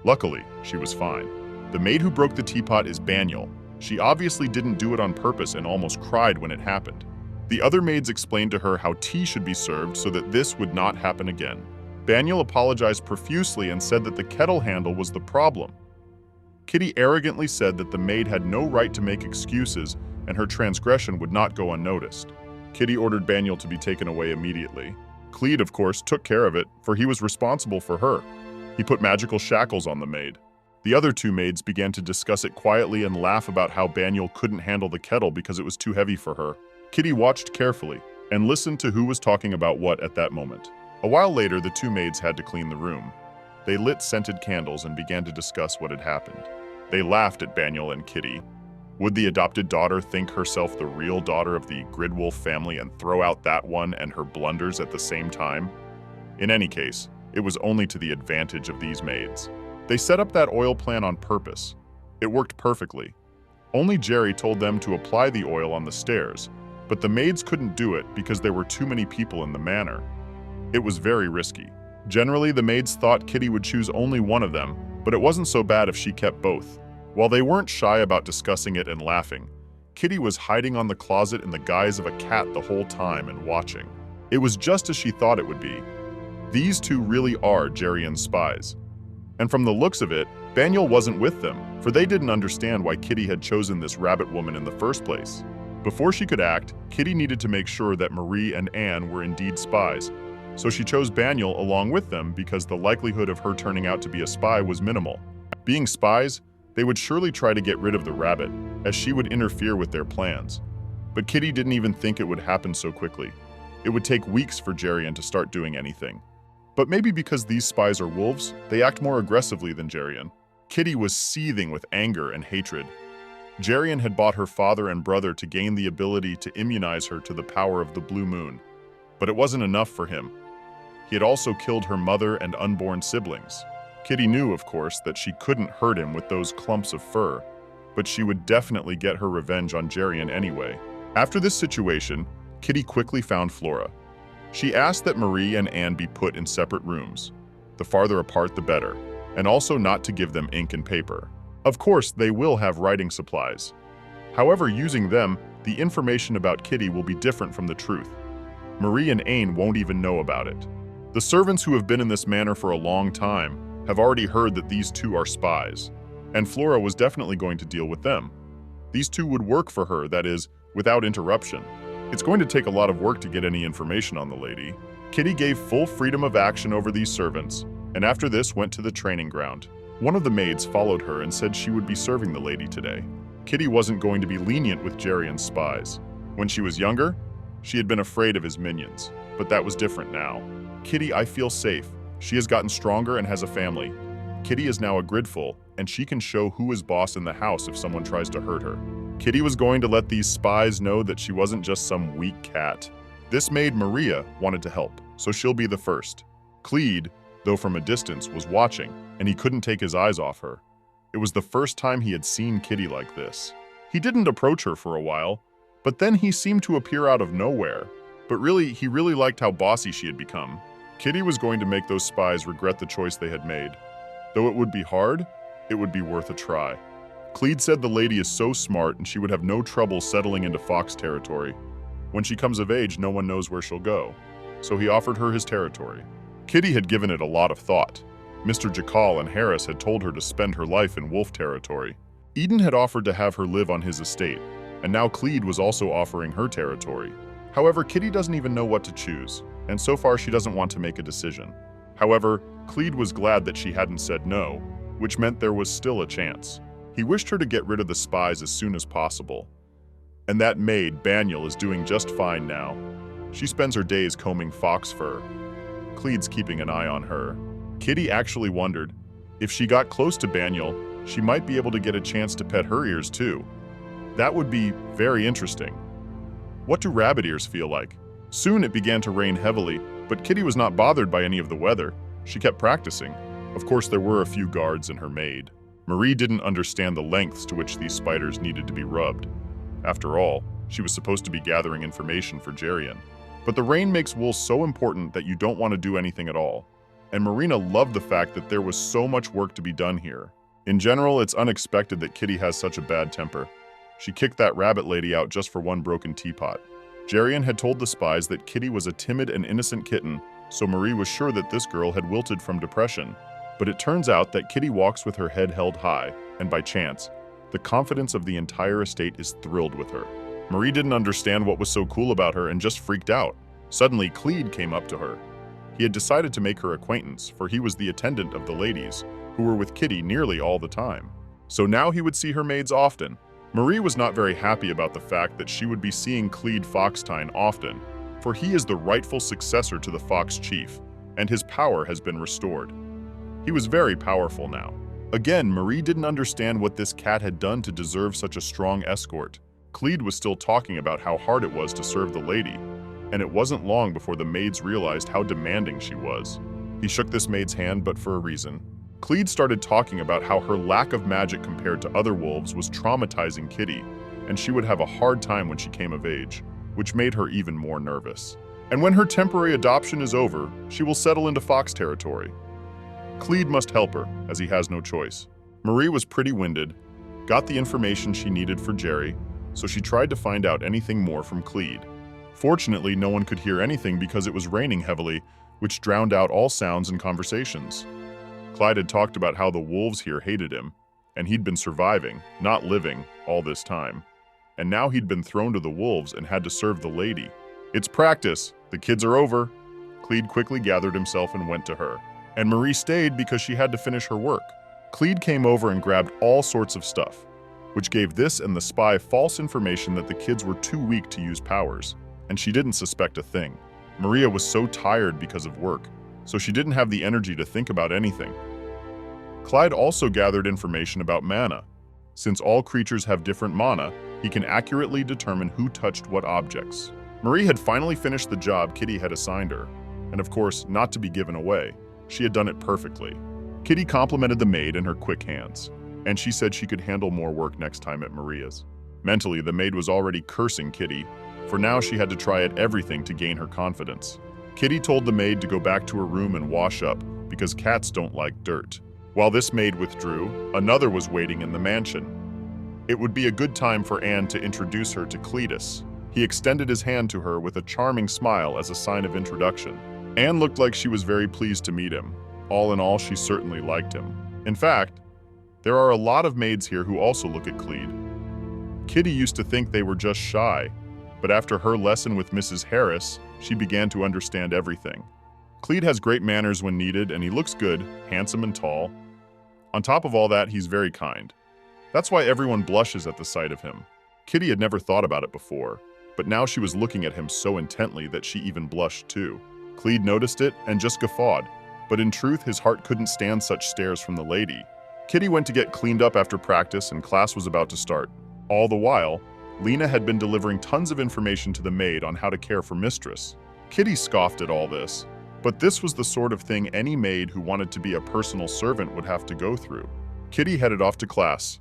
Luckily, she was fine. The maid who broke the teapot is Baniel. She obviously didn't do it on purpose and almost cried when it happened. The other maids explained to her how tea should be served so that this would not happen again. Baniel apologized profusely and said that the kettle handle was the problem. Kitty arrogantly said that the maid had no right to make excuses and her transgression would not go unnoticed. Kitty ordered Baniel to be taken away immediately. Clede, of course, took care of it, for he was responsible for her. He put magical shackles on the maid. The other two maids began to discuss it quietly and laugh about how Baniel couldn't handle the kettle because it was too heavy for her. Kitty watched carefully and listened to who was talking about what at that moment. A while later, the two maids had to clean the room. They lit scented candles and began to discuss what had happened. They laughed at Baniel and Kitty. Would the adopted daughter think herself the real daughter of the Gridwolf family and throw out that one and her blunders at the same time? In any case, it was only to the advantage of these maids. They set up that oil plan on purpose. It worked perfectly. Only Jerry told them to apply the oil on the stairs, but the maids couldn't do it because there were too many people in the manor. It was very risky. Generally, the maids thought Kitty would choose only one of them, but it wasn't so bad if she kept both. While they weren't shy about discussing it and laughing, Kitty was hiding on the closet in the guise of a cat the whole time and watching. It was just as she thought it would be. These two really are Jerrian's spies. And from the looks of it, Baniel wasn't with them, for they didn't understand why Kitty had chosen this rabbit woman in the first place. Before she could act, Kitty needed to make sure that Marie and Anne were indeed spies, so she chose Baniel along with them because the likelihood of her turning out to be a spy was minimal. Being spies, they would surely try to get rid of the rabbit, as she would interfere with their plans. But Kitty didn't even think it would happen so quickly. It would take weeks for Jerrian to start doing anything. But maybe because these spies are wolves, they act more aggressively than Jerrian. Kitty was seething with anger and hatred. Jerrian had bought her father and brother to gain the ability to immunize her to the power of the blue moon. But it wasn't enough for him. He had also killed her mother and unborn siblings. Kitty knew, of course, that she couldn't hurt him with those clumps of fur, but she would definitely get her revenge on Jerrian anyway. After this situation, Kitty quickly found Flora. She asked that Marie and Anne be put in separate rooms, the farther apart the better, and also not to give them ink and paper. Of course, they will have writing supplies. However, using them, the information about Kitty will be different from the truth. Marie and Anne won't even know about it. The servants who have been in this manor for a long time have already heard that these two are spies, and Flora was definitely going to deal with them. These two would work for her, that is, without interruption. It's going to take a lot of work to get any information on the lady. Kitty gave full freedom of action over these servants, and after this went to the training ground. One of the maids followed her and said she would be serving the lady today. Kitty wasn't going to be lenient with Jerrian's spies. When she was younger, she had been afraid of his minions, but that was different now. Kitty, I feel safe. She has gotten stronger and has a family. Kitty is now a gridful, and she can show who is boss in the house if someone tries to hurt her. Kitty was going to let these spies know that she wasn't just some weak cat. This maid, Maria, wanted to help, so she'll be the first. Clede, though from a distance, was watching, and he couldn't take his eyes off her. It was the first time he had seen Kitty like this. He didn't approach her for a while, but then he seemed to appear out of nowhere. But really, he really liked how bossy she had become. Kitty was going to make those spies regret the choice they had made. Though it would be hard, it would be worth a try. Clede said the lady is so smart and she would have no trouble settling into fox territory. When she comes of age, no one knows where she'll go. So he offered her his territory. Kitty had given it a lot of thought. Mr. Jakal and Harris had told her to spend her life in wolf territory. Eden had offered to have her live on his estate, and now Clede was also offering her territory. However, Kitty doesn't even know what to choose, and so far she doesn't want to make a decision. However, Clede was glad that she hadn't said no, which meant there was still a chance. He wished her to get rid of the spies as soon as possible. And that maid, Baniel, is doing just fine now. She spends her days combing fox fur. Clede's keeping an eye on her. Kitty actually wondered, if she got close to Baniel, she might be able to get a chance to pet her ears too. That would be very interesting. What do rabbit ears feel like? Soon it began to rain heavily, but Kitty was not bothered by any of the weather. She kept practicing. Of course, there were a few guards and her maid. Marie didn't understand the lengths to which these spiders needed to be rubbed. After all, she was supposed to be gathering information for Jerian. But the rain makes wool so important that you don't want to do anything at all. And Marina loved the fact that there was so much work to be done here. In general, it's unexpected that Kitty has such a bad temper. She kicked that rabbit lady out just for one broken teapot. Jerian had told the spies that Kitty was a timid and innocent kitten, so Marie was sure that this girl had wilted from depression. But it turns out that Kitty walks with her head held high, and by chance, the confidence of the entire estate is thrilled with her. Marie didn't understand what was so cool about her and just freaked out. Suddenly, Clede came up to her. He had decided to make her acquaintance, for he was the attendant of the ladies, who were with Kitty nearly all the time. So now he would see her maids often. Marie was not very happy about the fact that she would be seeing Clede Foxtine often, for he is the rightful successor to the Fox Chief, and his power has been restored. He was very powerful now. Again, Marie didn't understand what this cat had done to deserve such a strong escort. Clede was still talking about how hard it was to serve the lady, and it wasn't long before the maids realized how demanding she was. He shook this maid's hand, but for a reason. Clede started talking about how her lack of magic compared to other wolves was traumatizing Kitty, and she would have a hard time when she came of age, which made her even more nervous. And when her temporary adoption is over, she will settle into fox territory. Clede must help her, as he has no choice. Marie was pretty winded, got the information she needed for Jerry, so she tried to find out anything more from Clede. Fortunately, no one could hear anything because it was raining heavily, which drowned out all sounds and conversations. Clyde had talked about how the wolves here hated him, and he'd been surviving, not living, all this time. And now he'd been thrown to the wolves and had to serve the lady. It's practice. The kids are over. Clede quickly gathered himself and went to her. And Marie stayed because she had to finish her work. Clede came over and grabbed all sorts of stuff, which gave this and the spy false information that the kids were too weak to use powers, and she didn't suspect a thing. Maria was so tired because of work, so she didn't have the energy to think about anything. Clyde also gathered information about mana. Since all creatures have different mana, he can accurately determine who touched what objects. Marie had finally finished the job Kitty had assigned her, and of course, not to be given away. She had done it perfectly. Kitty complimented the maid and her quick hands, and she said she could handle more work next time at Maria's. Mentally, the maid was already cursing Kitty, for now she had to try at everything to gain her confidence. Kitty told the maid to go back to her room and wash up, because cats don't like dirt. While this maid withdrew, another was waiting in the mansion. It would be a good time for Anne to introduce her to Cletus. He extended his hand to her with a charming smile as a sign of introduction. Anne looked like she was very pleased to meet him. All in all, she certainly liked him. In fact, there are a lot of maids here who also look at Clede. Kitty used to think they were just shy, but after her lesson with Mrs. Harris, she began to understand everything. Clede has great manners when needed, and he looks good, handsome and tall. On top of all that, he's very kind. That's why everyone blushes at the sight of him. Kitty had never thought about it before, but now she was looking at him so intently that she even blushed too. Clede noticed it and just guffawed. but in truth, his heart couldn't stand such stares from the lady. Kitty went to get cleaned up after practice and class was about to start. All the while, Lena had been delivering tons of information to the maid on how to care for Mistress. Kitty scoffed at all this, but this was the sort of thing any maid who wanted to be a personal servant would have to go through. Kitty headed off to class.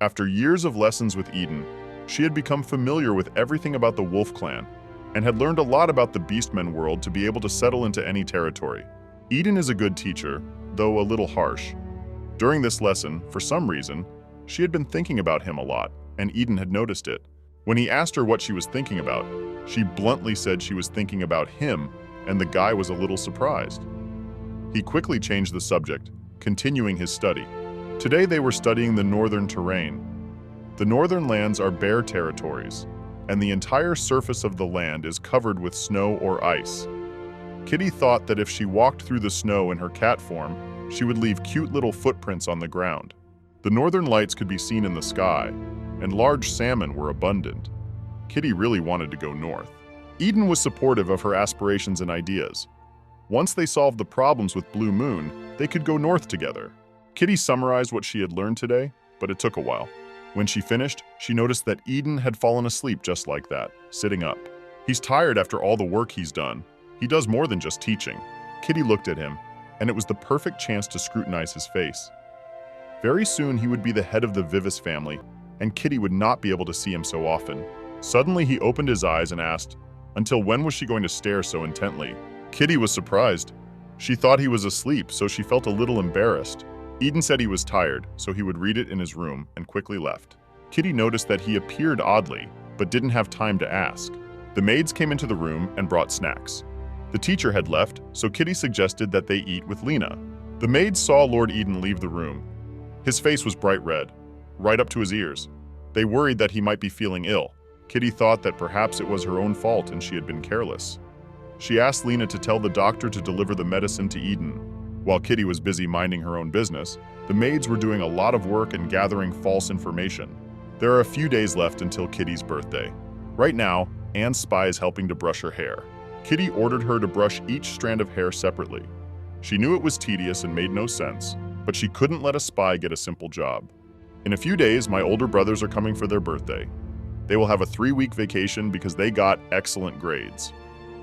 After years of lessons with Eden, she had become familiar with everything about the Wolf Clan and had learned a lot about the Beastmen world to be able to settle into any territory. Eden is a good teacher, though a little harsh. During this lesson, for some reason, she had been thinking about him a lot, and Eden had noticed it. When he asked her what she was thinking about, she bluntly said she was thinking about him, and the guy was a little surprised. He quickly changed the subject, continuing his study. Today they were studying the northern terrain. The northern lands are bare territories, and the entire surface of the land is covered with snow or ice. Kitty thought that if she walked through the snow in her cat form, she would leave cute little footprints on the ground. The northern lights could be seen in the sky, and large salmon were abundant. Kitty really wanted to go north. Eden was supportive of her aspirations and ideas. Once they solved the problems with Blue Moon, they could go north together. Kitty summarized what she had learned today, but it took a while. When she finished, she noticed that Eden had fallen asleep just like that, sitting up. He's tired after all the work he's done. He does more than just teaching. Kitty looked at him, and it was the perfect chance to scrutinize his face. Very soon he would be the head of the Vivis family, and Kitty would not be able to see him so often. Suddenly he opened his eyes and asked, until when was she going to stare so intently? Kitty was surprised. She thought he was asleep, so she felt a little embarrassed. Eden said he was tired, so he would read it in his room and quickly left. Kitty noticed that he appeared oddly, but didn't have time to ask. The maids came into the room and brought snacks. The teacher had left, so Kitty suggested that they eat with Lena. The maids saw Lord Eden leave the room. His face was bright red, right up to his ears. They worried that he might be feeling ill. Kitty thought that perhaps it was her own fault and she had been careless. She asked Lena to tell the doctor to deliver the medicine to Eden. While Kitty was busy minding her own business, the maids were doing a lot of work and gathering false information. There are a few days left until Kitty's birthday. Right now, Anne's spy is helping to brush her hair. Kitty ordered her to brush each strand of hair separately. She knew it was tedious and made no sense, but she couldn't let a spy get a simple job. In a few days, my older brothers are coming for their birthday. They will have a 3-week vacation because they got excellent grades.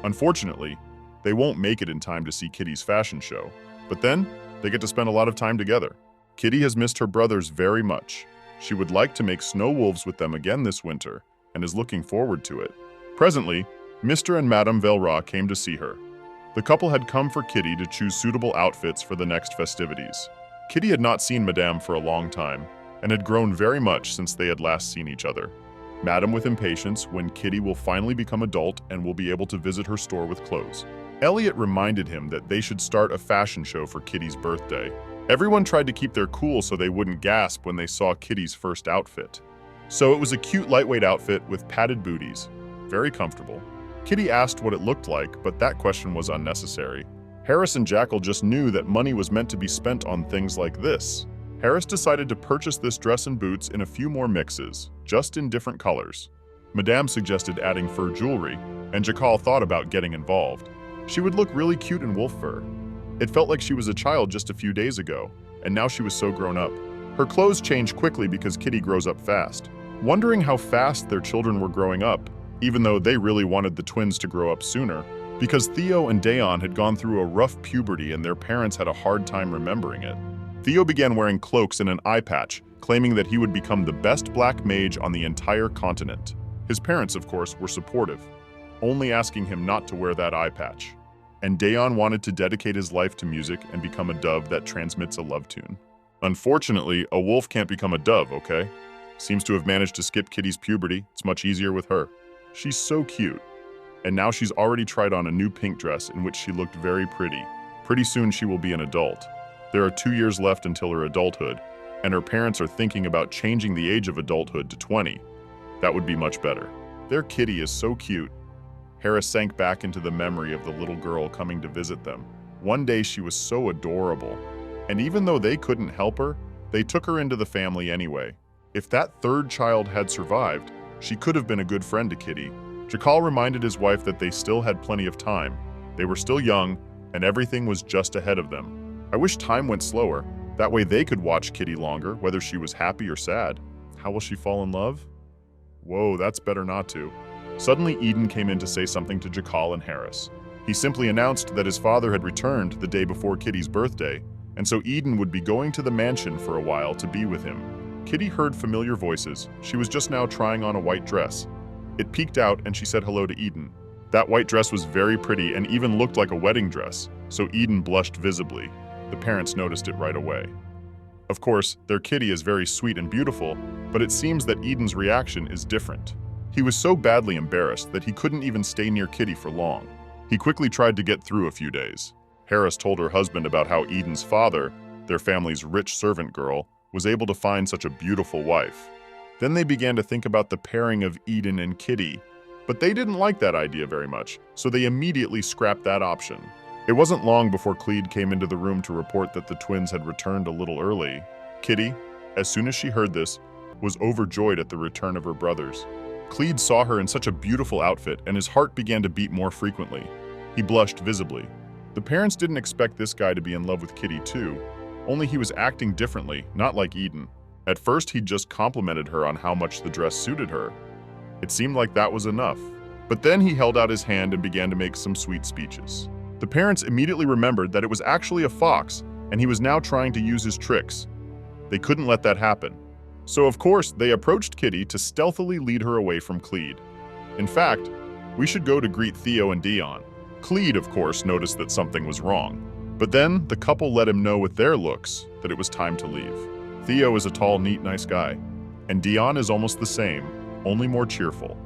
Unfortunately, they won't make it in time to see Kitty's fashion show, but then they get to spend a lot of time together. Kitty has missed her brothers very much. She would like to make snow wolves with them again this winter and is looking forward to it. Presently, Mr. and Madame Velra came to see her. The couple had come for Kitty to choose suitable outfits for the next festivities. Kitty had not seen Madame for a long time and had grown very much since they had last seen each other. Madame with impatience when Kitty will finally become adult and will be able to visit her store with clothes. Elliot reminded him that they should start a fashion show for Kitty's birthday. Everyone tried to keep their cool so they wouldn't gasp when they saw Kitty's first outfit. So it was a cute lightweight outfit with padded booties. Very comfortable. Kitty asked what it looked like, but that question was unnecessary. Harris and Jackal just knew that money was meant to be spent on things like this. Harris decided to purchase this dress and boots in a few more mixes, just in different colors. Madame suggested adding fur jewelry, and Jackal thought about getting involved. She would look really cute in wolf fur. It felt like she was a child just a few days ago, and now she was so grown up. Her clothes changed quickly because Kitty grows up fast. Wondering how fast their children were growing up, even though they really wanted the twins to grow up sooner, because Theo and Dayon had gone through a rough puberty and their parents had a hard time remembering it. Theo began wearing cloaks and an eye patch, claiming that he would become the best black mage on the entire continent. His parents, of course, were supportive, only asking him not to wear that eye patch. And Dayon wanted to dedicate his life to music and become a dove that transmits a love tune. Unfortunately, a wolf can't become a dove, okay? Seems to have managed to skip Kitty's puberty. It's much easier with her. She's so cute. And now she's already tried on a new pink dress in which she looked very pretty. Pretty soon she will be an adult. There are 2 years left until her adulthood, and her parents are thinking about changing the age of adulthood to 20. That would be much better. Their Kitty is so cute. Harris sank back into the memory of the little girl coming to visit them. One day she was so adorable, and even though they couldn't help her, they took her into the family anyway. If that third child had survived, she could have been a good friend to Kitty. Jackal reminded his wife that they still had plenty of time. They were still young, and everything was just ahead of them. I wish time went slower. That way they could watch Kitty longer, whether she was happy or sad. How will she fall in love? Whoa, that's better not to. Suddenly, Eden came in to say something to Jakal and Harris. He simply announced that his father had returned the day before Kitty's birthday, and so Eden would be going to the mansion for a while to be with him. Kitty heard familiar voices. She was just now trying on a white dress. It peeked out and she said hello to Eden. That white dress was very pretty and even looked like a wedding dress, so Eden blushed visibly. The parents noticed it right away. Of course, their Kitty is very sweet and beautiful, but it seems that Eden's reaction is different. He was so badly embarrassed that he couldn't even stay near Kitty for long. He quickly tried to get through a few days. Harris told her husband about how Eden's father, their family's rich servant girl, was able to find such a beautiful wife. Then they began to think about the pairing of Eden and Kitty, but they didn't like that idea very much, so they immediately scrapped that option. It wasn't long before Clede came into the room to report that the twins had returned a little early. Kitty, as soon as she heard this, was overjoyed at the return of her brothers. Clede saw her in such a beautiful outfit, and his heart began to beat more frequently. He blushed visibly. The parents didn't expect this guy to be in love with Kitty too, only he was acting differently, not like Eden. At first, he just complimented her on how much the dress suited her. It seemed like that was enough. But then he held out his hand and began to make some sweet speeches. The parents immediately remembered that it was actually a fox, and he was now trying to use his tricks. They couldn't let that happen. So of course, they approached Kitty to stealthily lead her away from Clede. In fact, we should go to greet Theo and Dion. Clede, of course, noticed that something was wrong. But then, the couple let him know with their looks that it was time to leave. Theo is a tall, neat, nice guy. And Dion is almost the same, only more cheerful.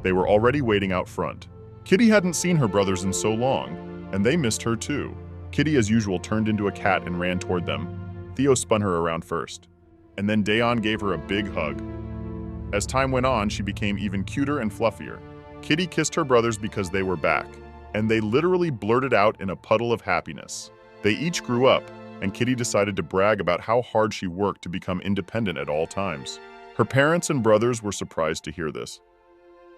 They were already waiting out front. Kitty hadn't seen her brothers in so long, and they missed her too. Kitty, as usual, turned into a cat and ran toward them. Theo spun her around first. And then Dion gave her a big hug. As time went on, she became even cuter and fluffier. Kitty kissed her brothers because they were back, and they literally blurted out in a puddle of happiness. They each grew up, and Kitty decided to brag about how hard she worked to become independent at all times. Her parents and brothers were surprised to hear this.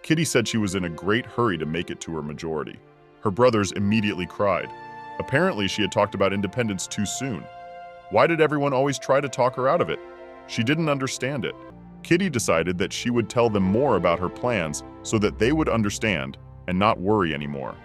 Kitty said she was in a great hurry to make it to her majority. Her brothers immediately cried. Apparently, she had talked about independence too soon. Why did everyone always try to talk her out of it? She didn't understand it. Kitty decided that she would tell them more about her plans so that they would understand and not worry anymore.